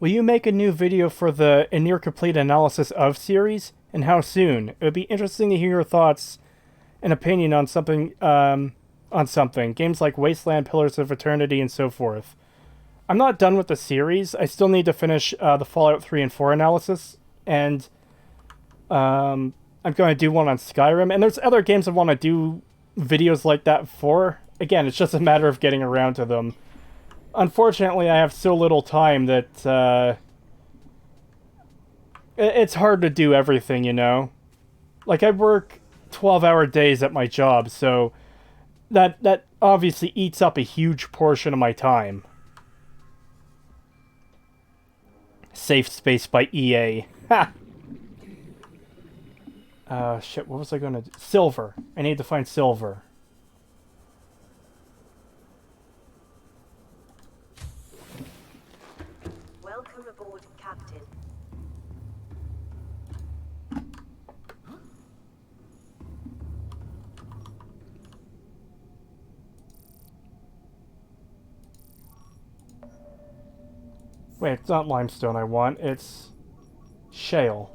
Will you make a new video for the A Near Complete Analysis of series? And how soon? It would be interesting to hear your thoughts and opinion on something, Games like Wasteland, Pillars of Eternity, and so forth. I'm not done with the series. I still need to finish the Fallout 3 and 4 analysis. And I'm going to do one on Skyrim. And there's other games I want to do videos like that for. Again, it's just a matter of getting around to them. Unfortunately, I have so little time that it's hard to do everything, you know? Like, I work 12-hour days at my job, so that obviously eats up a huge portion of my time. Safe space by EA. Ha! Shit, what was I gonna do? Silver. I need to find silver. Welcome aboard, Captain. Wait, it's not limestone I want, it's shale.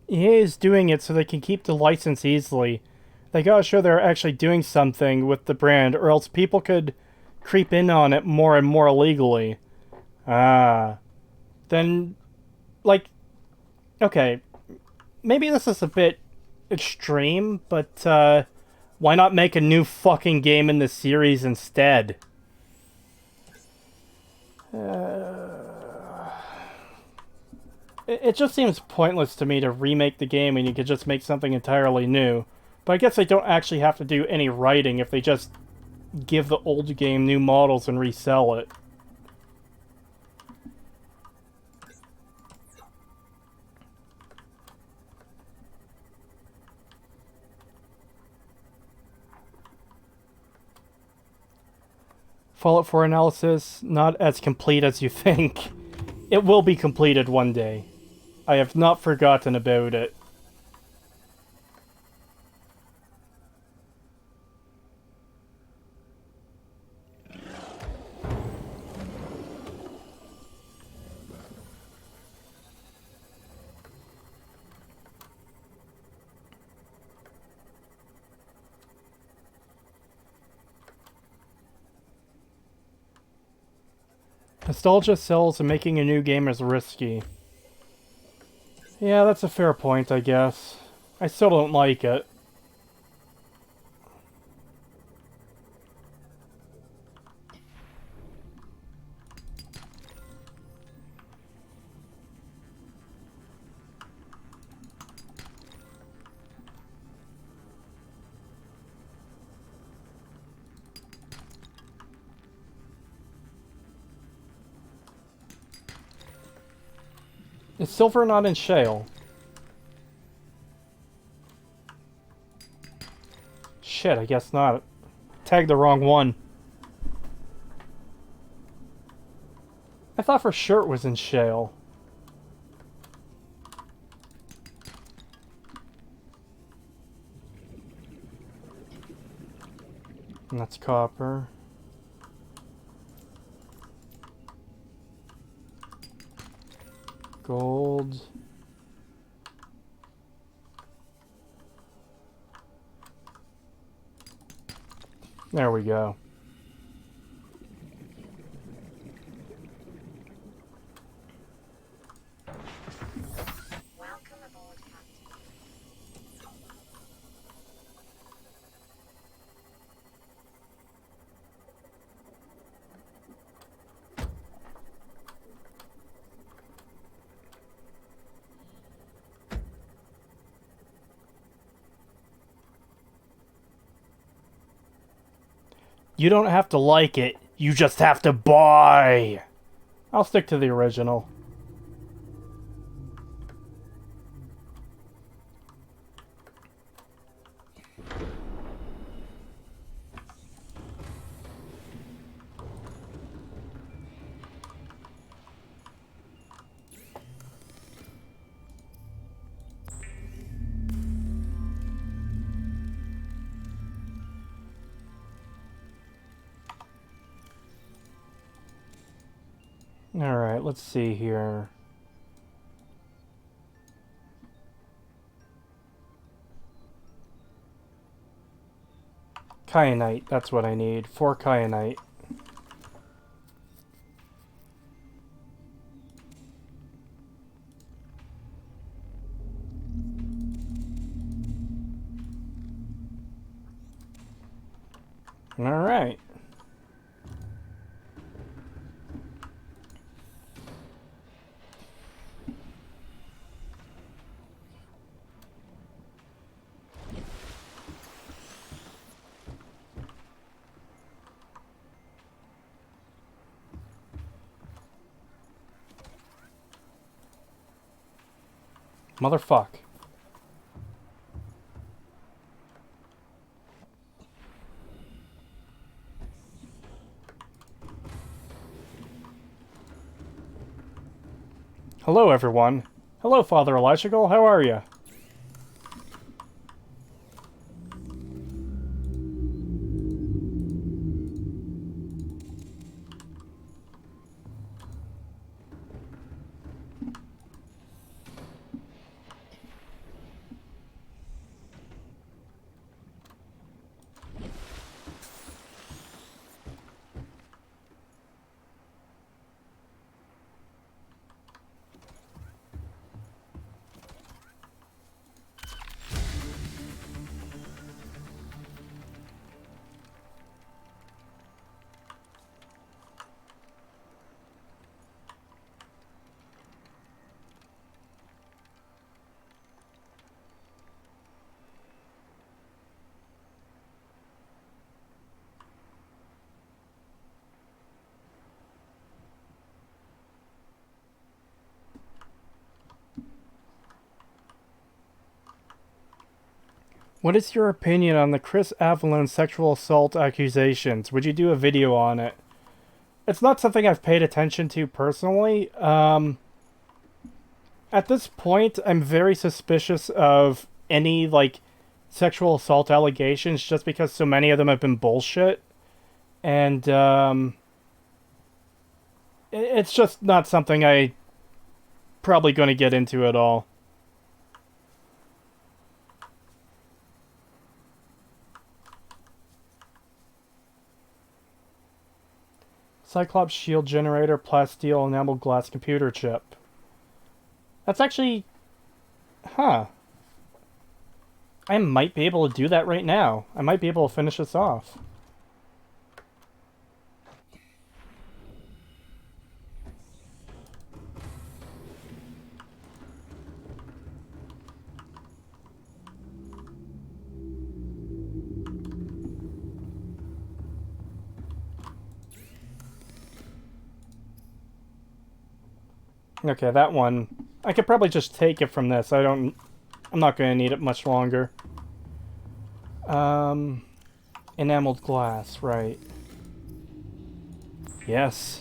EA is doing it so they can keep the license easily. They gotta show they're actually doing something with the brand, or else people could creep in on it more and more illegally. Ah. Then, like, okay, maybe this is a bit extreme, but, why not make a new fucking game in the series instead? It just seems pointless to me to remake the game and you could just make something entirely new. But I guess they don't actually have to do any writing if they just give the old game new models and resell it. Fallout 4 analysis, not as complete as you think. It will be completed one day. I have not forgotten about it. Nostalgia sells and making a new game is risky. Yeah, that's a fair point, I guess. I still don't like it. Is silver not in shale? Shit, I guess not. Tagged the wrong one. I thought for sure it was in shale. And that's copper. Gold. There we go. Welcome aboard, Captain. You don't have to like it, you just have to buy! I'll stick to the original. Alright, let's see here. Kyanite, that's what I need. 4 kyanite. Alright. Motherfuck. Hello, everyone. Hello, Father Elishagal. How are you? What is your opinion on the Chris Avalon sexual assault accusations? Would you do a video on it? It's not something I've paid attention to personally. At this point, I'm very suspicious of any, like, sexual assault allegations just because so many of them have been bullshit. And, it's just not something I probably going to get into at all. Cyclops shield generator, plasteel, enamel glass computer chip. That's actually... Huh. I might be able to do that right now. I might be able to finish this off. Okay, that one. I could probably just take it from this. I'm not going to need it much longer. Enameled glass, right. Yes.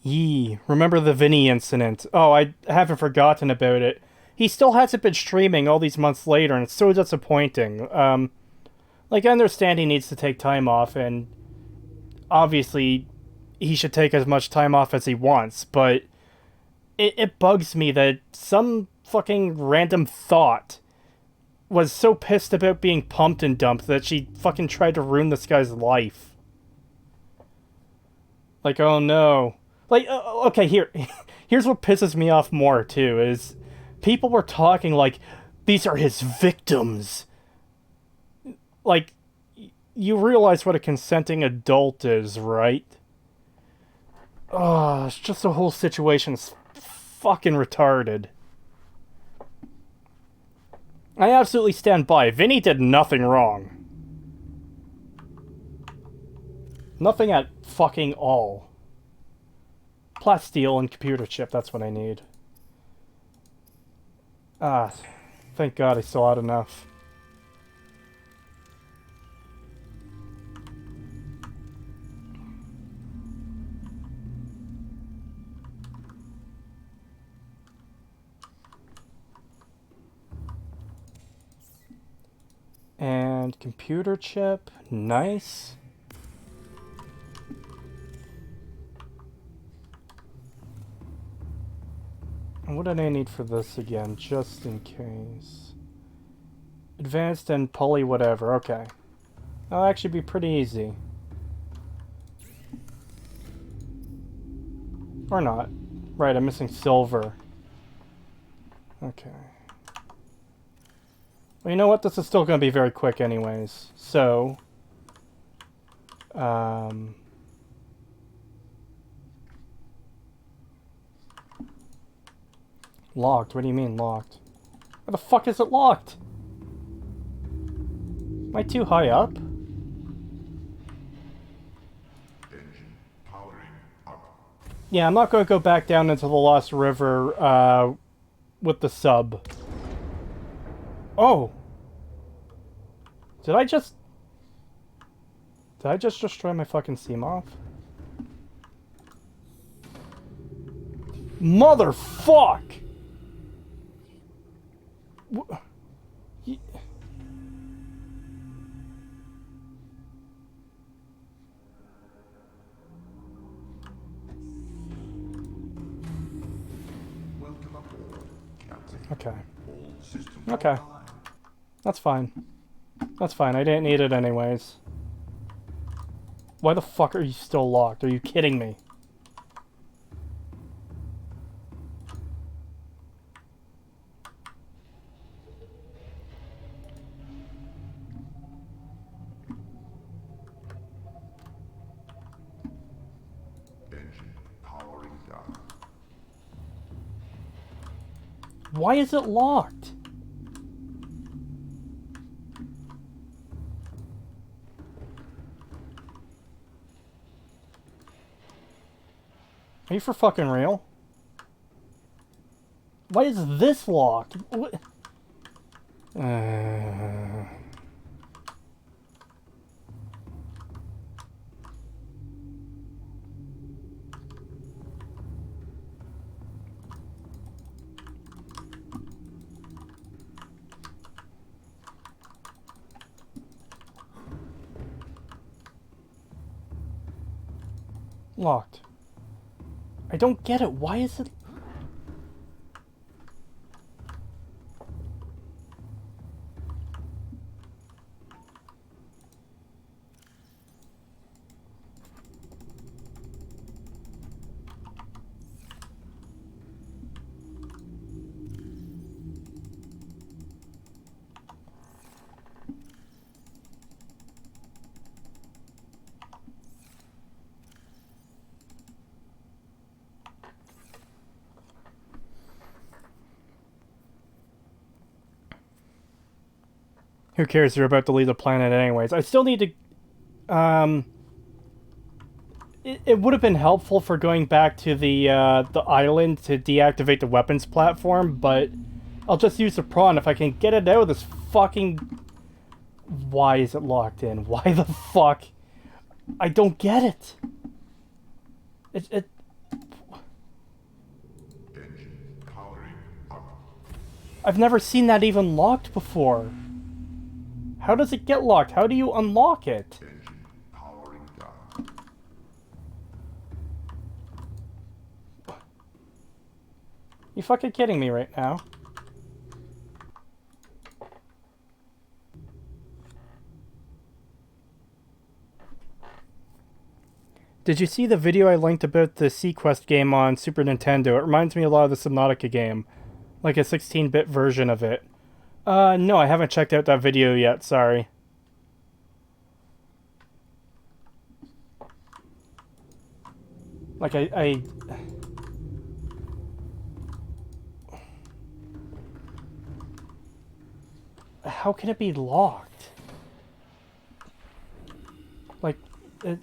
Yee, remember the Vinny incident. Oh, I haven't forgotten about it. He still hasn't been streaming all these months later, and it's so disappointing. Like, I understand he needs to take time off, and obviously he should take as much time off as he wants, but it bugs me that some fucking random thought was so pissed about being pumped and dumped that she fucking tried to ruin this guy's life. Like, oh no. Like, okay, here's what pisses me off more, too, is people were talking like, these are his victims. Like, you realize what a consenting adult is, right? Oh, it's just the whole situation's fucking retarded. I absolutely stand by. Vinny did nothing wrong. Nothing at fucking all. Plasteel and computer chip, that's what I need. Ah, thank God I still had enough. And computer chip, nice. And what did I need for this again, just in case? Advanced and poly whatever, okay. That'll actually be pretty easy. Or not. Right, I'm missing silver. Okay. Well, you know what? This is still going to be very quick anyways. So... Locked? What do you mean locked? Where the fuck is it locked? Am I too high up? Engine powering up. Yeah, I'm not going to go back down into the Lost River, with the sub. Oh! Did I just destroy my fucking Seamoth? Motherfuck! Welcome aboard, Captain. Okay. All systems Okay. online. That's fine. That's fine, I didn't need it anyways. Why the fuck are you still locked? Are you kidding me? Engine powering down. Why is it locked? Are you for fucking real? Why is this locked? What? Locked. I don't get it. Why is it... Who cares? You're about to leave the planet anyways. I still need to... It would have been helpful for going back to the island to deactivate the weapons platform, but I'll just use the prawn if I can get it out of this fucking... Why is it locked in? Why the fuck? I don't get it. It... Engine powering up. I've never seen that even locked before. How does it get locked? How do you unlock it? Engine powering down. You fucking kidding me right now? Did you see the video I linked about the Sequest game on Super Nintendo? It reminds me a lot of the Subnautica game. Like a 16-bit version of it. No, I haven't checked out that video yet, sorry. Like, How can it be locked? Like, it...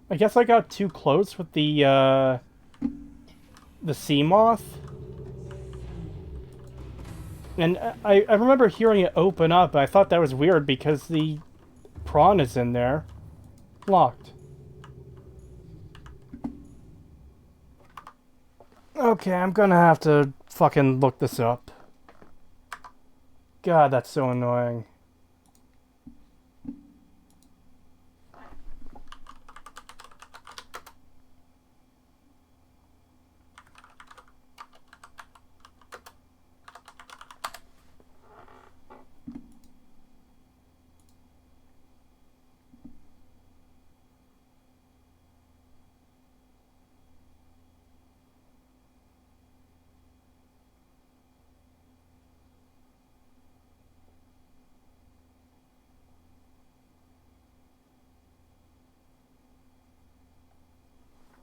I guess I got too close with the sea moth. And I remember hearing it open up, and I thought that was weird because the prawn is in there. Locked. Okay, I'm gonna have to fucking look this up. God, that's so annoying.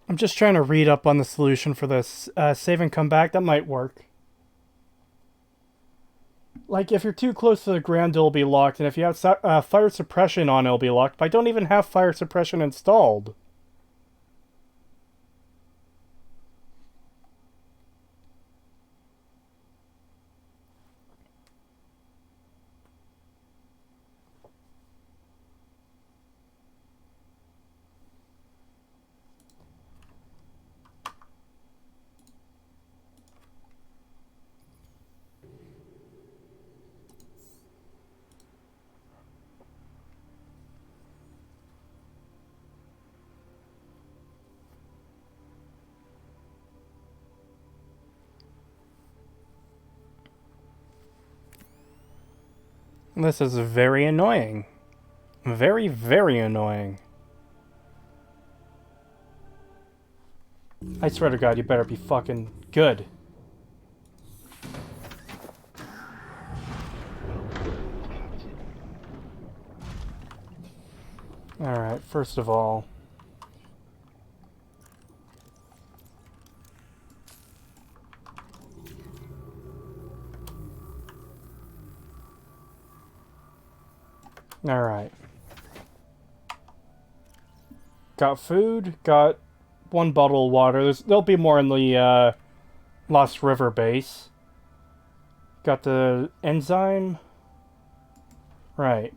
I'm just trying to read up on the solution for this. Save and come back, that might work. Like, if you're too close to the ground, it'll be locked, and if you have fire suppression on, it'll be locked, but I don't even have fire suppression installed. This is very annoying. Very, very annoying. I swear to God, you better be fucking good. Alright, first of all... Alright. Got food, got one bottle of water. There'll be more in the Lost River base. Got the enzyme. Right.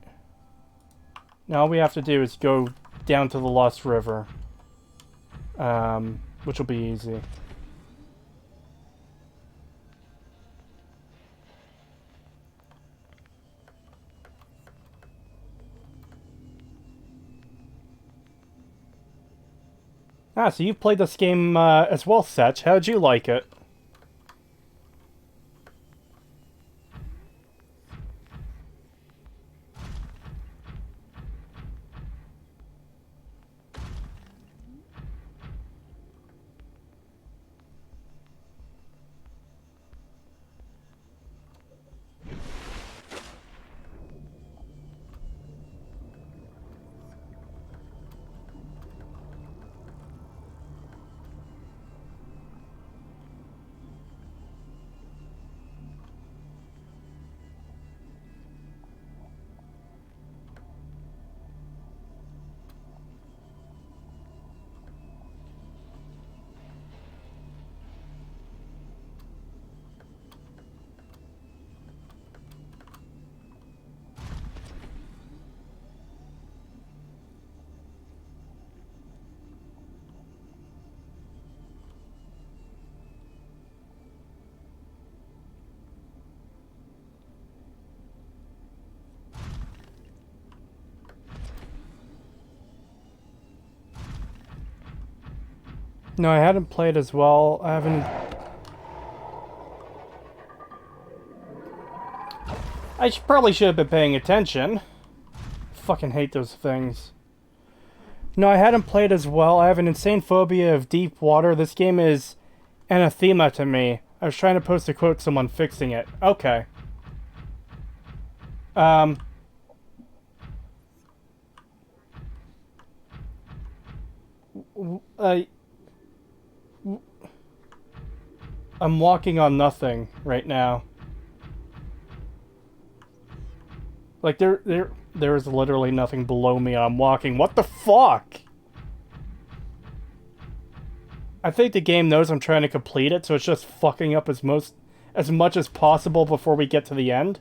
Now all we have to do is go down to the Lost River. Which will be easy. Ah, so you've played this game as well, Setch. How'd you like it? No, I hadn't played as well. I haven't... probably should have been paying attention. Fucking hate those things. No, I hadn't played as well. I have an insane phobia of deep water. This game is anathema to me. I was trying to post a quote, someone fixing it. Okay. I'm walking on nothing right now. Like, there is literally nothing below me. I'm walking. What the fuck? I think the game knows I'm trying to complete it, so it's just fucking up as much as possible before we get to the end.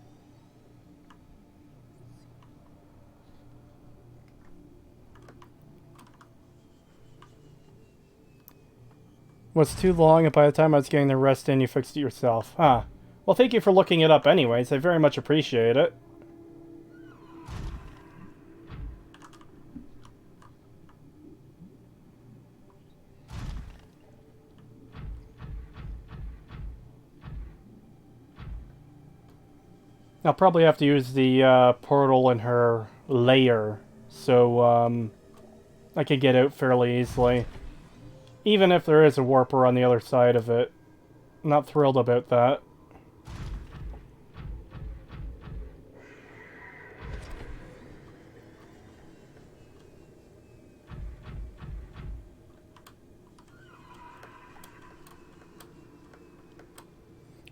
Was too long, and by the time I was getting the rest in, you fixed it yourself. Huh. Well, thank you for looking it up anyways. I very much appreciate it. I'll probably have to use the portal in her lair, so I can get out fairly easily. Even if there is a warper on the other side of it. I'm not thrilled about that.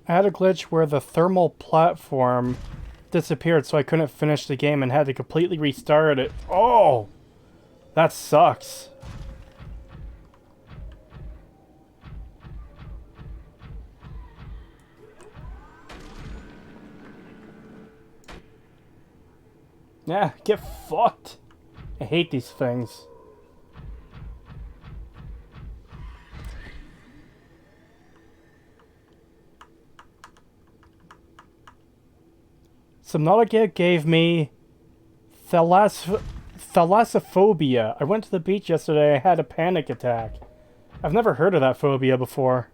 I had a glitch where the thermal platform disappeared, so I couldn't finish the game and had to completely restart it. Oh! That sucks. Yeah, get fucked. I hate these things. Subnautica gave me thalassophobia. I went to the beach yesterday, I had a panic attack. I've never heard of that phobia before.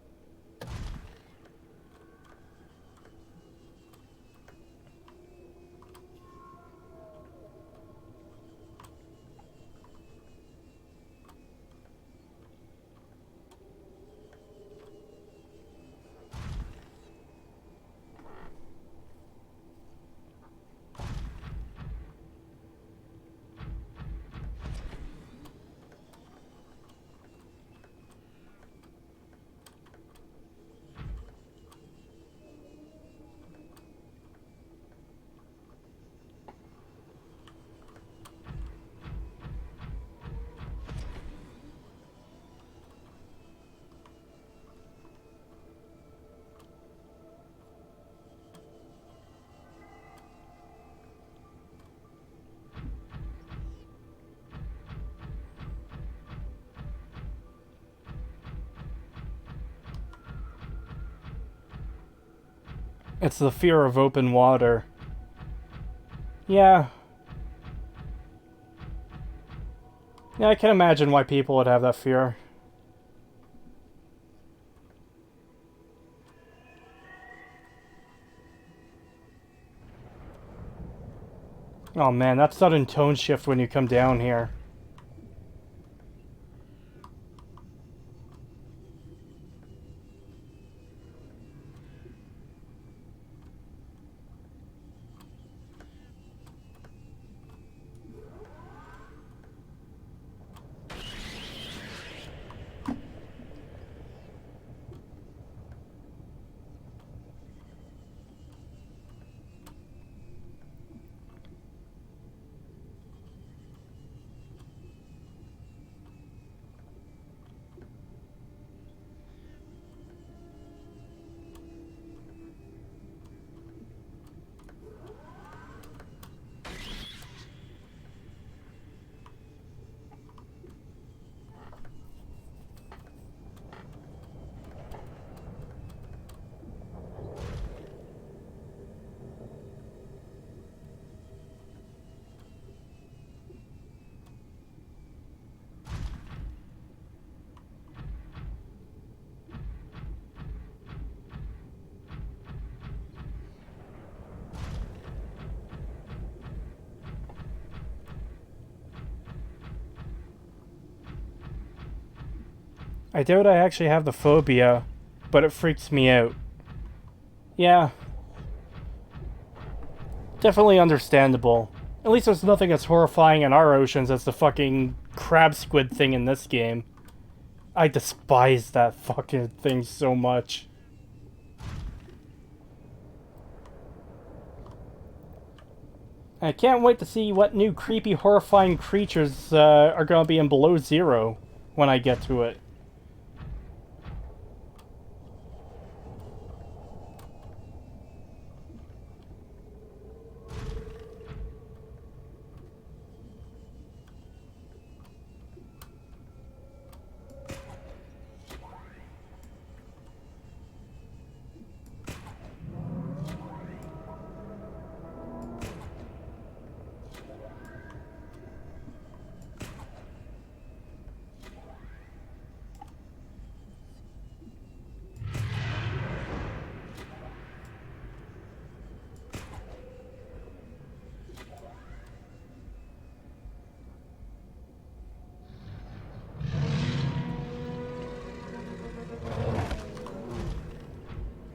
It's the fear of open water. Yeah. Yeah, I can imagine why people would have that fear. Oh man, that sudden tone shift when you come down here. I doubt I actually have the phobia, but it freaks me out. Yeah. Definitely understandable. At least there's nothing as horrifying in our oceans as the fucking crab squid thing in this game. I despise that fucking thing so much. I can't wait to see what new creepy, horrifying creatures are going to be in Below Zero when I get to it.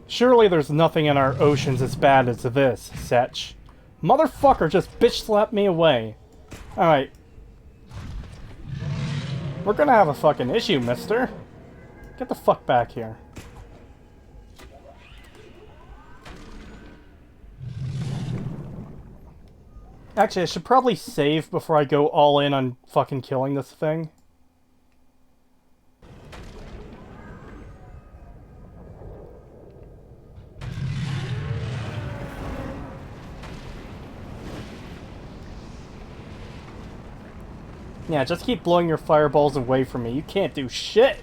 Surely there's nothing in our oceans as bad as this, Setch. Motherfucker just bitch slapped me away. Alright. We're gonna have a fucking issue, mister. Get the fuck back here. Actually, I should probably save before I go all in on fucking killing this thing. Yeah, just keep blowing your fireballs away from me. You can't do shit!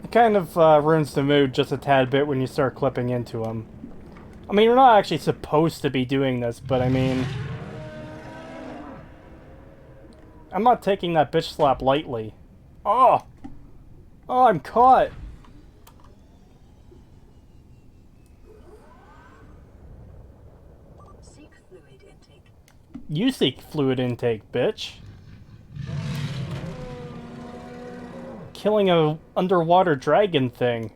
It kind of ruins the mood just a tad bit when you start clipping into them. I mean, you're not actually supposed to be doing this, but I mean... I'm not taking that bitch slap lightly. Oh! Oh, I'm caught! Seek fluid intake. You seek fluid intake, bitch. Killing a underwater dragon thing.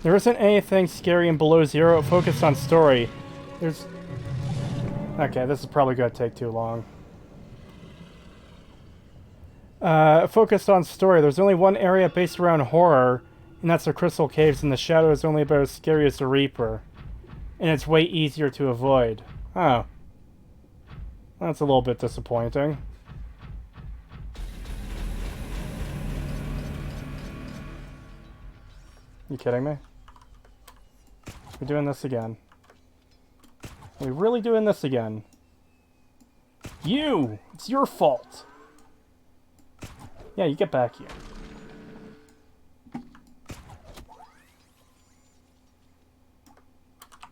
There isn't anything scary in Below Zero. Focused on story. There's... Okay, this is probably going to take too long. Focused on story. There's only one area based around horror, and that's the Crystal Caves, and the shadow is only about as scary as the Reaper. And it's way easier to avoid. Oh. That's a little bit disappointing. You kidding me? We're doing this again. Are we really doing this again? You! It's your fault! Yeah, you get back here.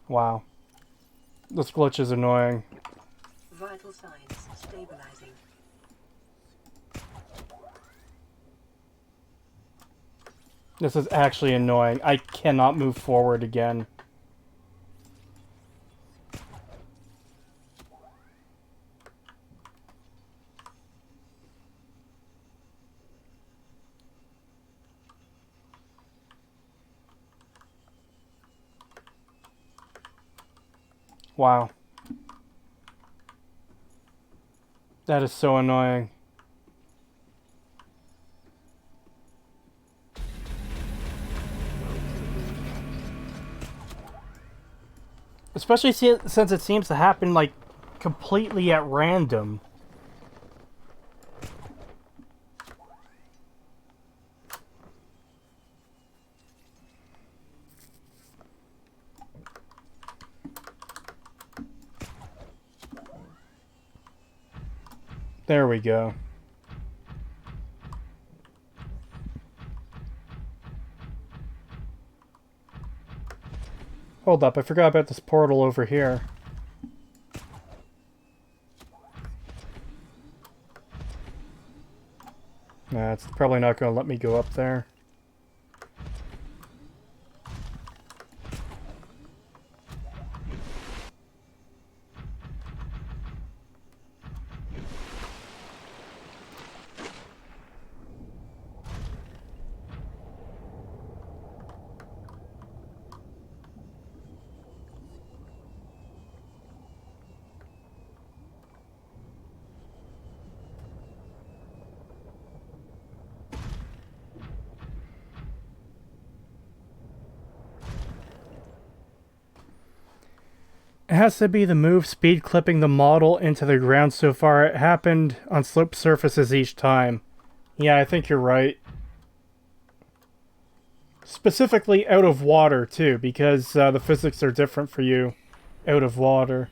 Wow. This glitch is annoying. Vital signs stabilizing. This is actually annoying. I cannot move forward again. Wow. That is so annoying. Especially since it seems to happen, like, completely at random. There we go. Hold up, I forgot about this portal over here. Nah, it's probably not going to let me go up there. It has to be the move speed clipping the model into the ground so far. It happened on sloped surfaces each time. Yeah, I think you're right. Specifically out of water, too, because the physics are different for you out of water.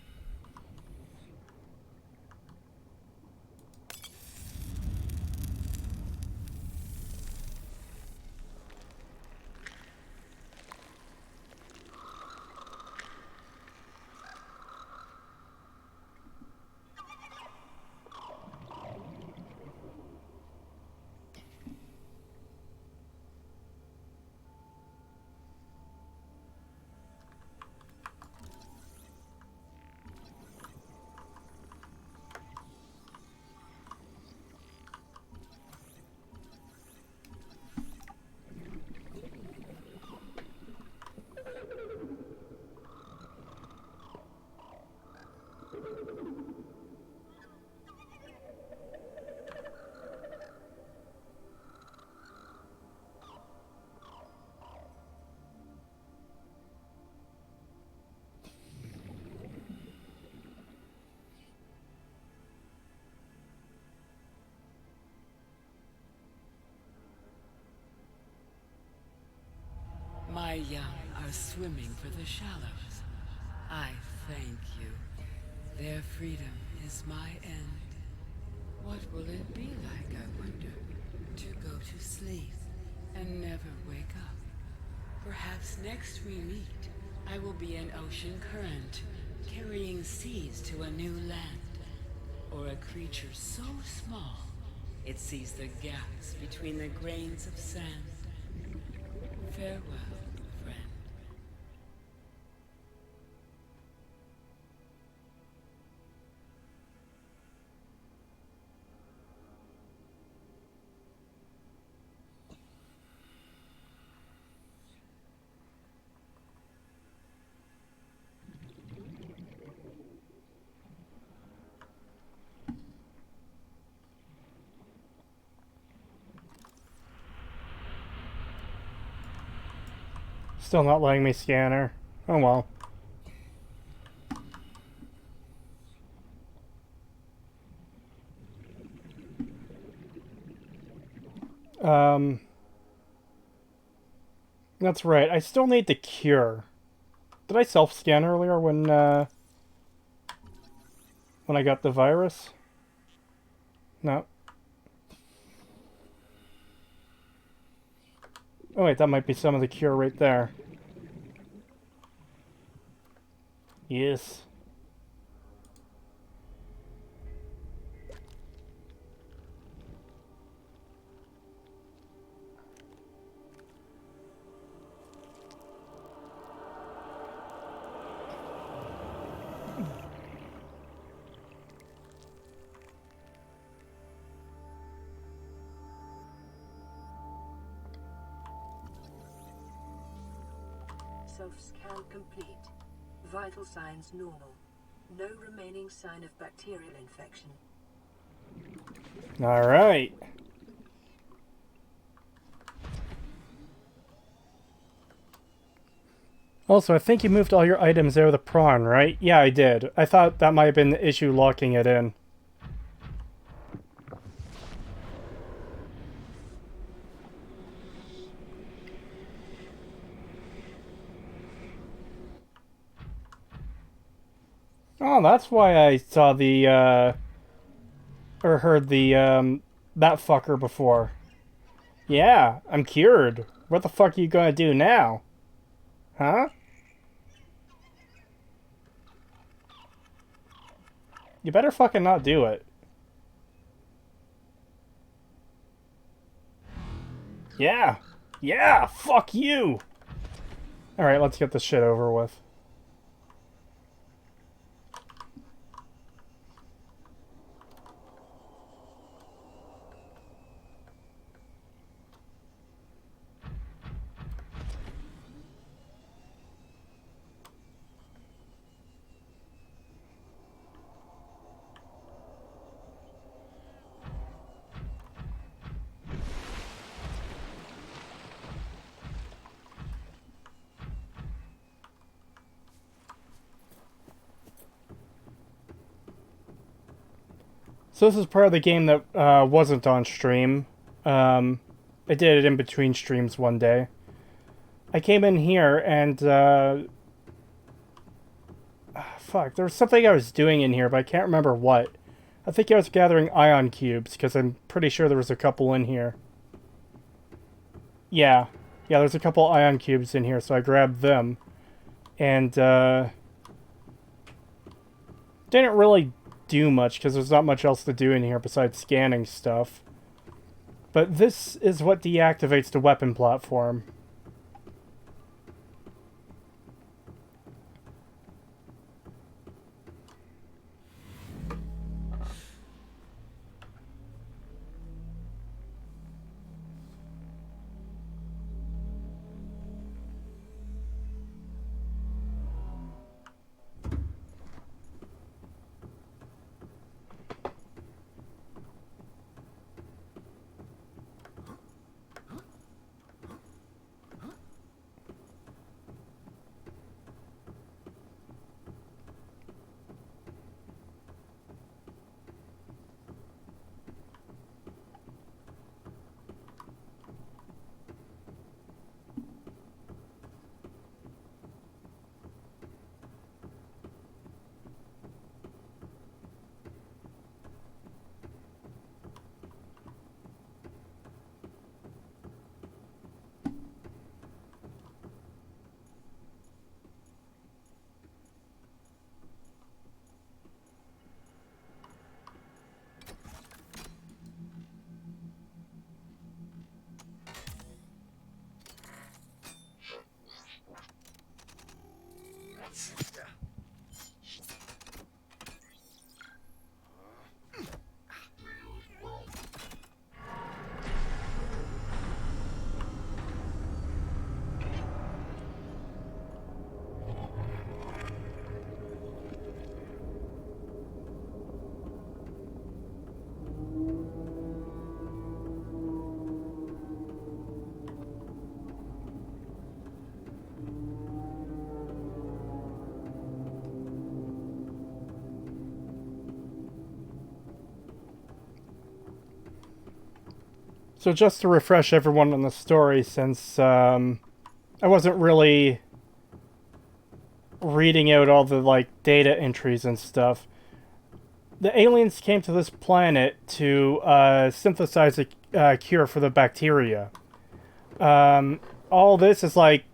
My young are swimming for the shallows. I thank you. Their freedom is my end. What will it be like, I wonder, to go to sleep and never wake up? Perhaps next we meet, I will be an ocean current, carrying seas to a new land. Or a creature so small, it sees the gaps between the grains of sand. Farewell, friend. Still not letting me scan her. Oh well. That's right. I still need the cure. Did I self-scan earlier when I got the virus? No. Oh wait, that might be some of the cure right there. Yes. Self-scan complete. Vital signs normal. No remaining sign of bacterial infection. Alright. Also, I think you moved all your items out of the prawn, right? Yeah, I did. I thought that might have been the issue locking it in. Oh, that's why I saw the, or heard the, that fucker before. Yeah, I'm cured. What the fuck are you gonna do now? Huh? You better fucking not do it. Yeah! Yeah! Fuck you! Alright, let's get this shit over with. So this is part of the game that wasn't on stream. I did it in between streams one day. I came in here and, fuck, there was something I was doing in here, but I can't remember what. I think I was gathering ion cubes, because I'm pretty sure there was a couple in here. Yeah. Yeah, there's a couple ion cubes in here, so I grabbed them. And, didn't really do much, because there's not much else to do in here besides scanning stuff. But this is what deactivates the weapon platform. So just to refresh everyone on the story, since I wasn't really reading out all the like data entries and stuff. The aliens came to this planet to synthesize a cure for the bacteria. All this is like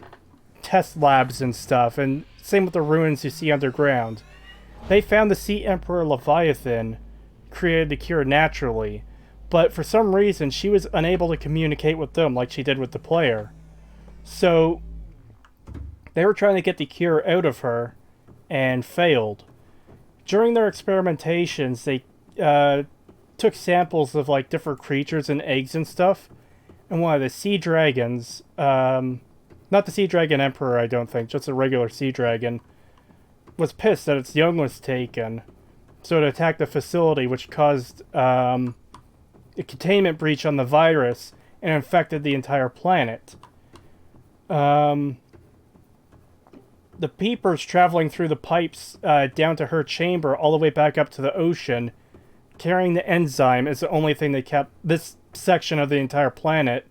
test labs and stuff, and same with the ruins you see underground. They found the Sea Emperor Leviathan created the cure naturally, but for some reason she was unable to communicate with them like she did with the player. So they were trying to get the cure out of her and failed. During their experimentations, they took samples of like different creatures and eggs and stuff, and one of the sea dragons, not the sea dragon emperor, I don't think, just a regular sea dragon, was pissed that its young was taken, so it attacked the facility, which caused a containment breach on the virus and infected the entire planet. The peepers traveling through the pipes down to her chamber all the way back up to the ocean, carrying the enzyme, is the only thing that kept this section of the entire planet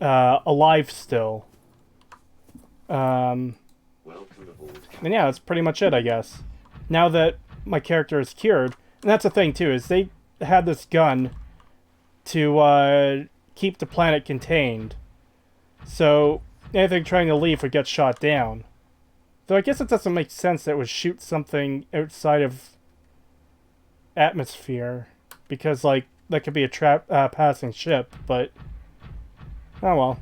alive still. Welcome aboard. And yeah, that's pretty much it, I guess. Now that my character is cured, and that's the thing too, is they had this gun to keep the planet contained. So anything trying to leave would get shot down. Though I guess it doesn't make sense that it would shoot something outside of atmosphere, because like that could be a passing ship, but oh well.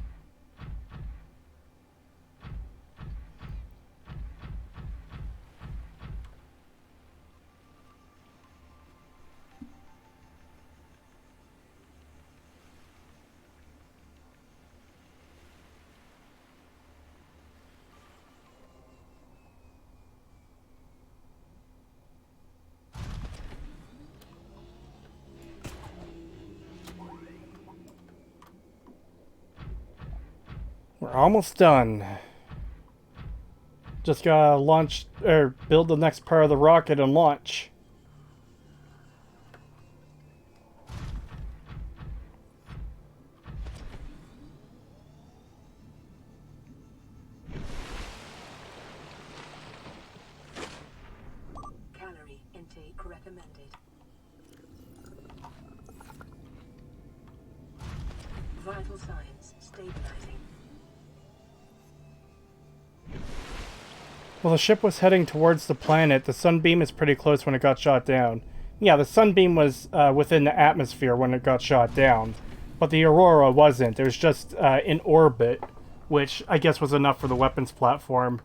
We're almost done. Just gotta launch, or build the next part of the rocket and launch. Calorie intake recommended. Vital signs stabilizing. Well, the ship was heading towards the planet. The sunbeam is pretty close when it got shot down. Yeah, the sunbeam was within the atmosphere when it got shot down, but the Aurora wasn't. It was just in orbit, which I guess was enough for the weapons platform.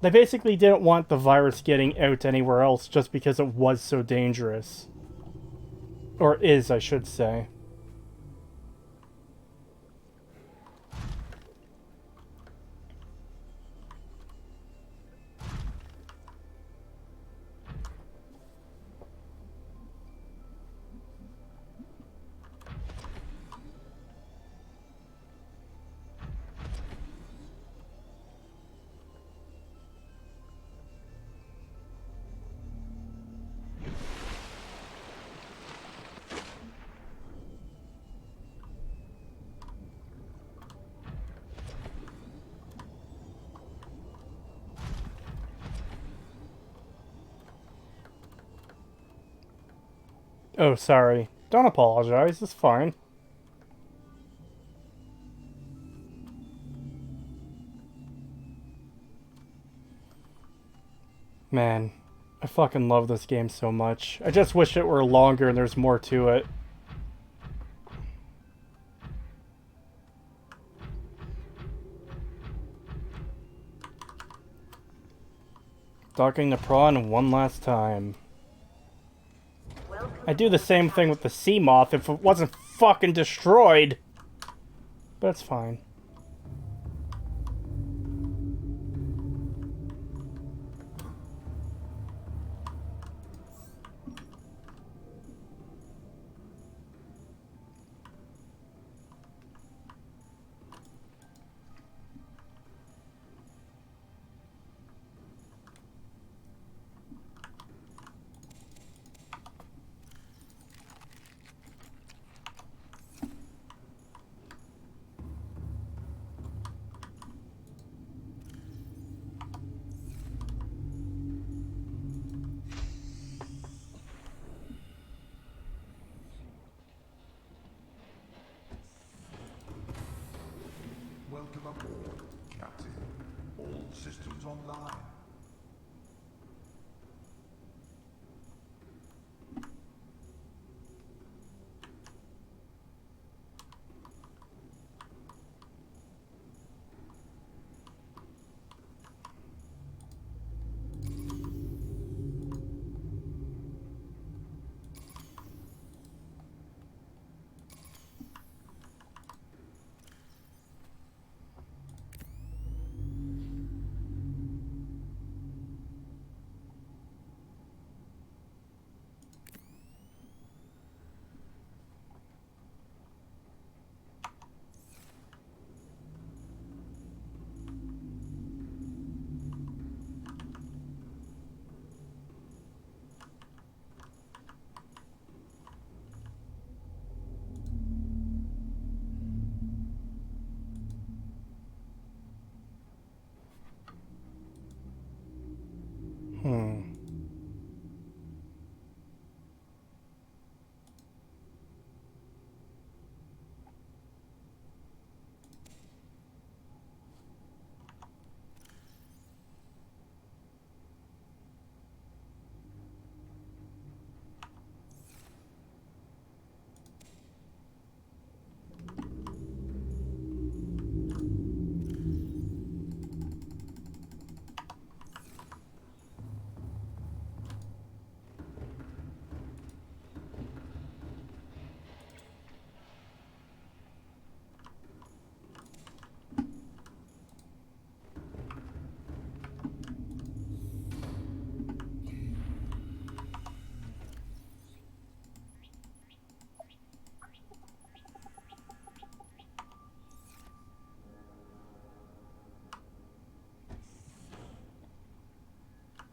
They basically didn't want the virus getting out anywhere else just because it was so dangerous. Or is, I should say. Oh, sorry. Don't apologize, it's fine. Man, I fucking love this game so much. I just wish it were longer and there's more to it. Docking the prawn one last time. I'd do the same thing with the sea moth if it wasn't fucking destroyed. But it's fine. Welcome aboard, Captain. All systems online.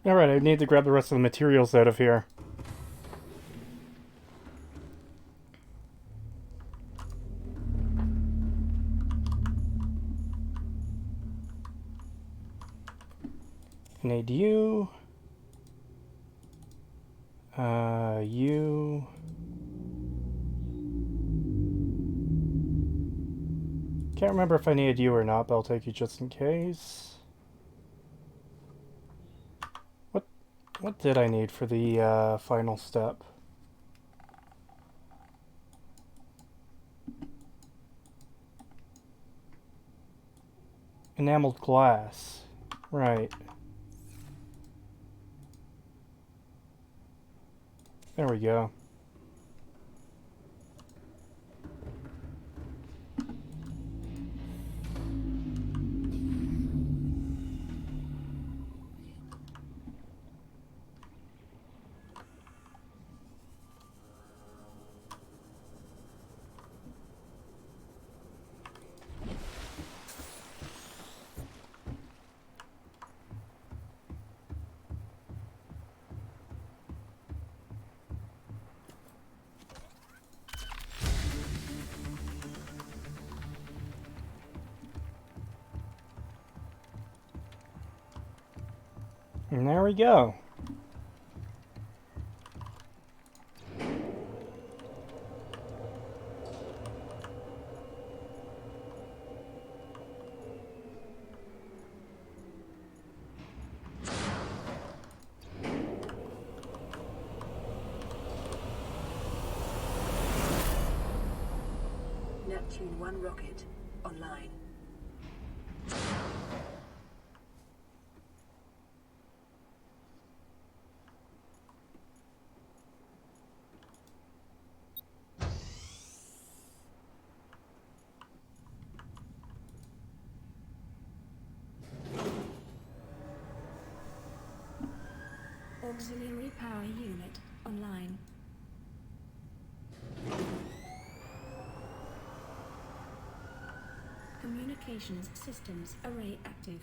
Alright, I need to grab the rest of the materials out of here. I need you. You. Can't remember if I needed you or not, but I'll take you just in case. What did I need for the final step? Enameled glass. Right. There we go. And there we go. Neptune 1 rocket online. Auxiliary power unit online. Communications systems array active.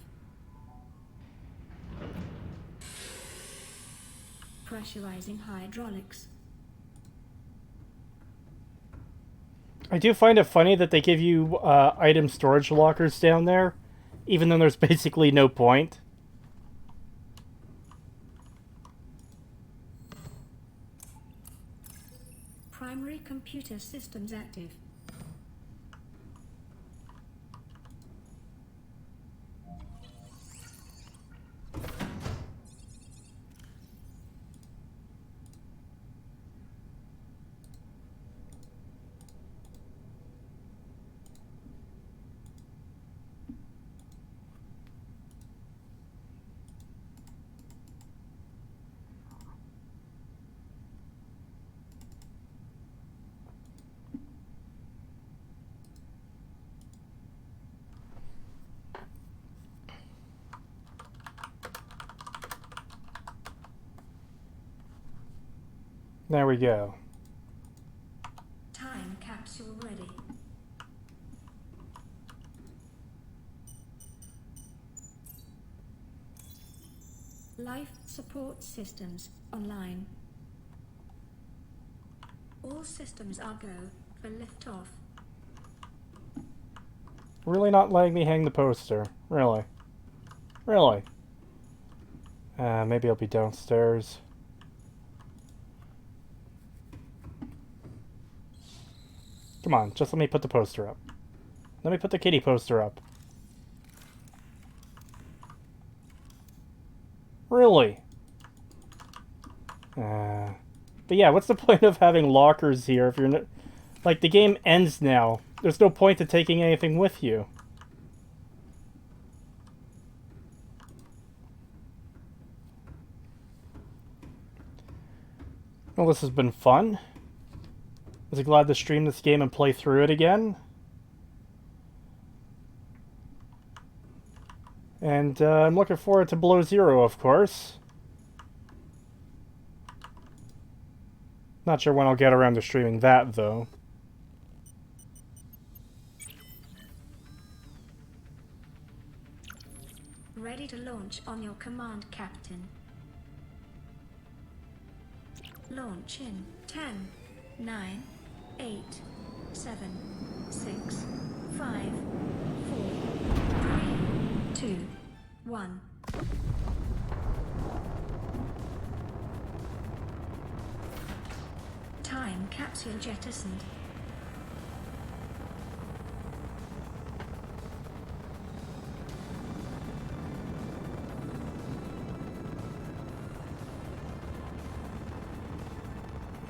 Pressurizing hydraulics. I do find it funny that they give you item storage lockers down there, even though there's basically no point. Primary computer systems active. There we go. Time capsule ready. Life support systems online. All systems are go for liftoff. Really not letting me hang the poster. Really. Really. Maybe I'll be downstairs. Come on, just let me put the poster up. Let me put the kitty poster up. Really? But yeah, what's the point of having lockers here if you're not... Like, the game ends now. There's no point to taking anything with you. Well, this has been fun. Was glad to stream this game and play through it again. And I'm looking forward to Below Zero, of course. Not sure when I'll get around to streaming that, though. Ready to launch on your command, Captain. Launch in 10, 9, 8, 7, 6, 5, 4, 3, 2, 1. Time capsule jettisoned.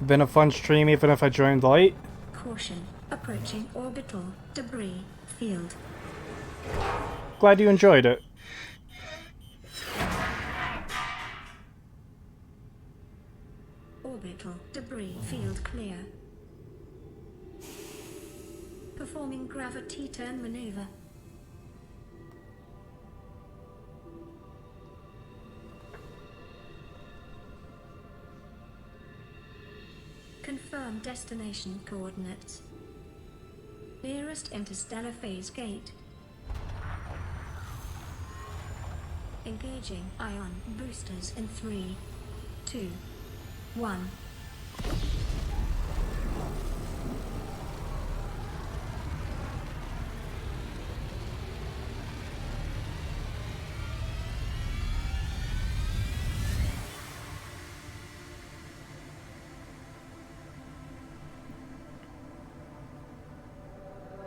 Been a fun stream even if I joined late. Caution, approaching orbital debris field. Glad you enjoyed it. Orbital debris field clear. Performing gravity turn maneuver. Confirm destination coordinates. Nearest interstellar phase gate. Engaging ion boosters in 3, 2, 1.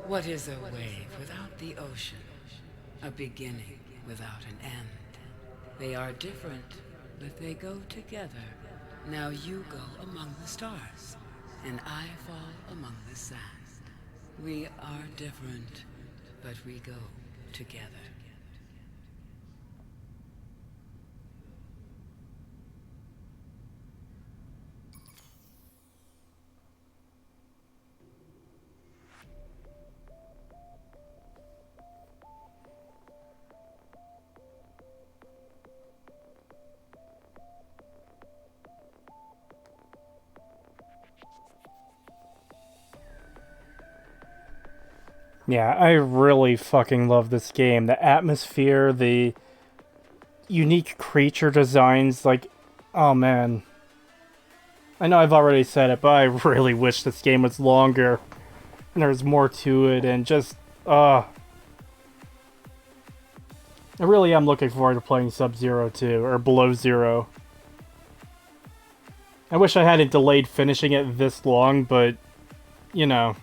What is a wave without the ocean? A beginning without an end. They are different, but they go together. Now you go among the stars, and I fall among the sand. We are different, but we go together. Yeah, I really fucking love this game. The atmosphere, the unique creature designs, like, oh man. I know I've already said it, but I really wish this game was longer. And there's more to it, and just, I really am looking forward to playing Sub-Zero 2, or Below Zero. I wish I hadn't delayed finishing it this long, but, you know.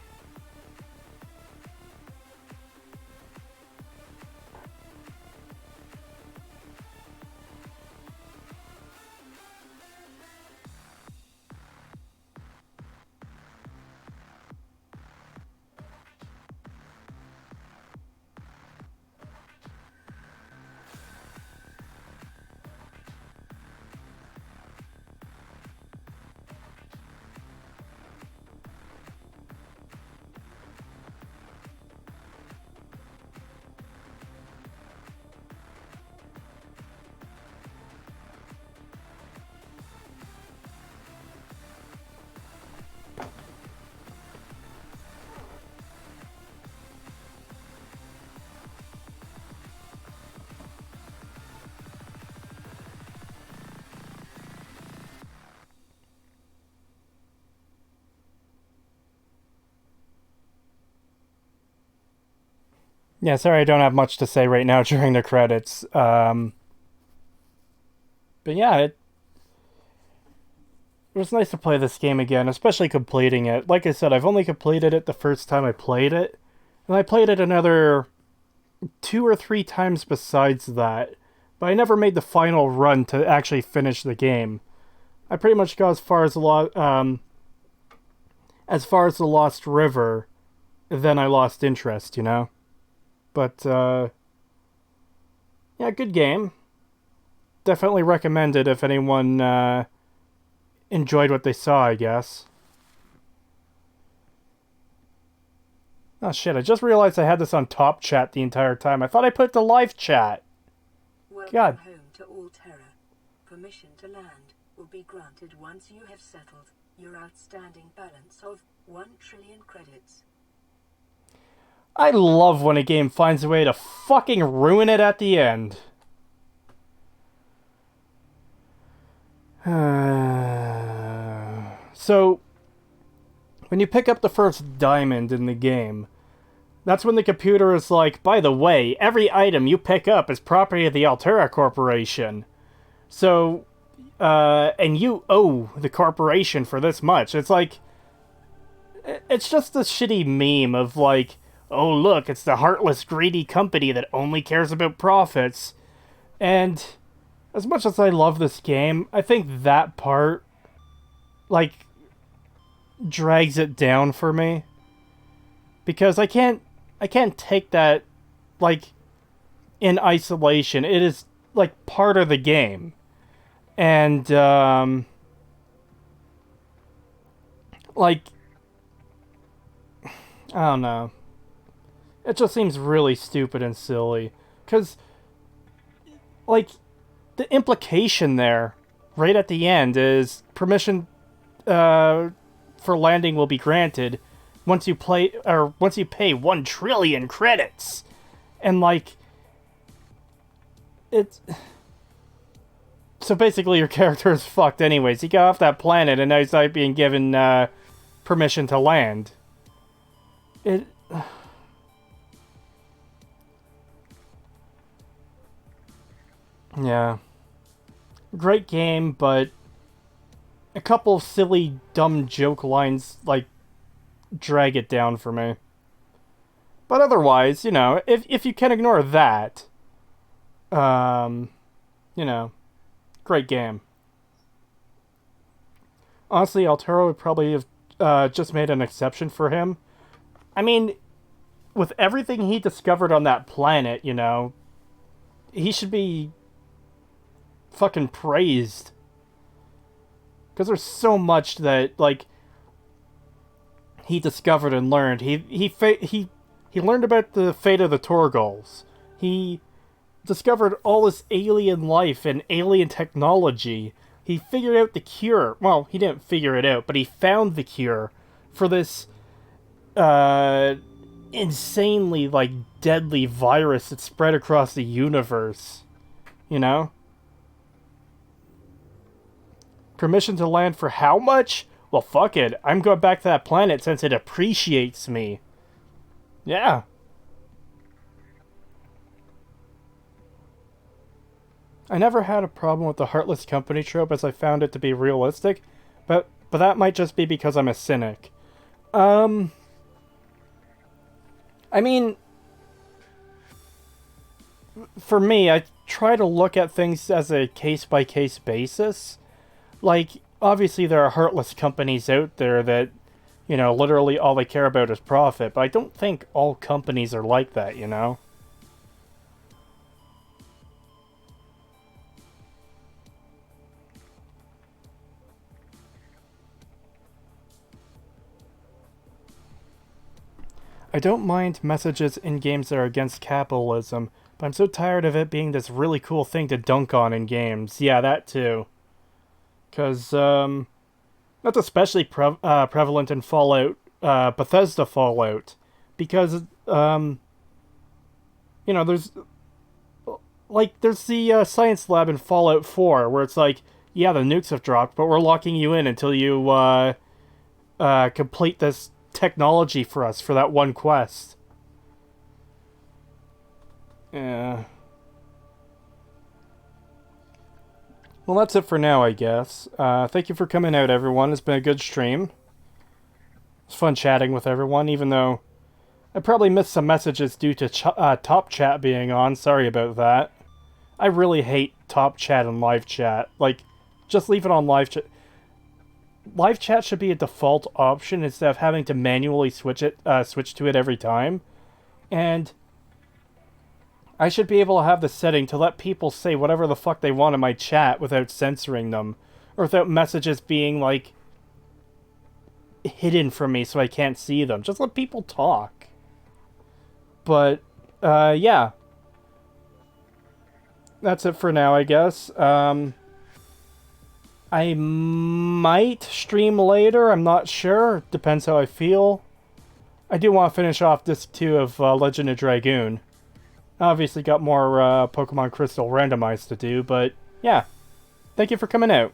Yeah, sorry I don't have much to say right now during the credits. But yeah, it was nice to play this game again, especially completing it. Like I said, I've only completed it the first time I played it, and I played it another 2 or 3 times besides that, but I never made the final run to actually finish the game. I pretty much got as far as the Lost River, then I lost interest, you know? But, yeah, good game. Definitely recommend it if anyone, enjoyed what they saw, I guess. Oh shit, I just realized I had this on top chat the entire time. I thought I put the live chat. Welcome God. home to all terror. Permission to land will be granted once you have settled your outstanding balance of 1 trillion credits. I love when a game finds a way to fucking ruin it at the end. So, when you pick up the first diamond in the game, that's when the computer is like, by the way, every item you pick up is property of the Altera Corporation. So, and you owe the corporation for this much. It's like, it's just a shitty meme of like, oh look, it's the heartless, greedy company that only cares about profits. And as much as I love this game, I think that part, like, drags it down for me. Because I can't take that, like, in isolation. It is, like, part of the game. And, like, I don't know. It just seems really stupid and silly. Because, like, the implication there, right at the end, is permission for landing will be granted once you pay 1 trillion credits. And, like, it's... So basically your character is fucked anyways. He got off that planet and now he's not being given permission to land. It... Yeah. Great game, but a couple silly, dumb joke lines, like, drag it down for me. But otherwise, you know, if you can ignore that, you know, great game. Honestly, Altero would probably have just made an exception for him. I mean, with everything he discovered on that planet, you know, he should be fucking praised. Because there's so much that, like, he discovered and learned. He learned about the fate of the Torgals. He discovered all this alien life and alien technology. He figured out the cure. Well, he didn't figure it out, but he found the cure for this insanely, like, deadly virus that spread across the universe. You know? Permission to land for how much? Well, fuck it. I'm going back to that planet since it appreciates me. Yeah. I never had a problem with the Heartless Company trope as I found it to be realistic, but that might just be because I'm a cynic. I mean, for me, I try to look at things as a case-by-case basis. Like, obviously there are heartless companies out there that, you know, literally all they care about is profit, but I don't think all companies are like that, you know? I don't mind messages in games that are against capitalism, but I'm so tired of it being this really cool thing to dunk on in games. Yeah, that too. Because, that's especially prevalent in Fallout, Bethesda Fallout. Because, you know, there's the science lab in Fallout 4, where it's like, yeah, the nukes have dropped, but we're locking you in until you, complete this technology for us for that one quest. Yeah. Well, that's it for now, I guess. Thank you for coming out, everyone. It's been a good stream. It's fun chatting with everyone, even though I probably missed some messages due to top chat being on. Sorry about that. I really hate top chat and live chat. Like, just leave it on live chat. Live chat should be a default option instead of having to manually switch to it every time. And I should be able to have the setting to let people say whatever the fuck they want in my chat without censoring them. Or without messages being, like, hidden from me so I can't see them. Just let people talk. But, yeah. That's it for now, I guess. I might stream later, I'm not sure. Depends how I feel. I do want to finish off Disc 2 of Legend of Dragoon. Obviously got more Pokemon Crystal randomized to do, but yeah. Thank you for coming out.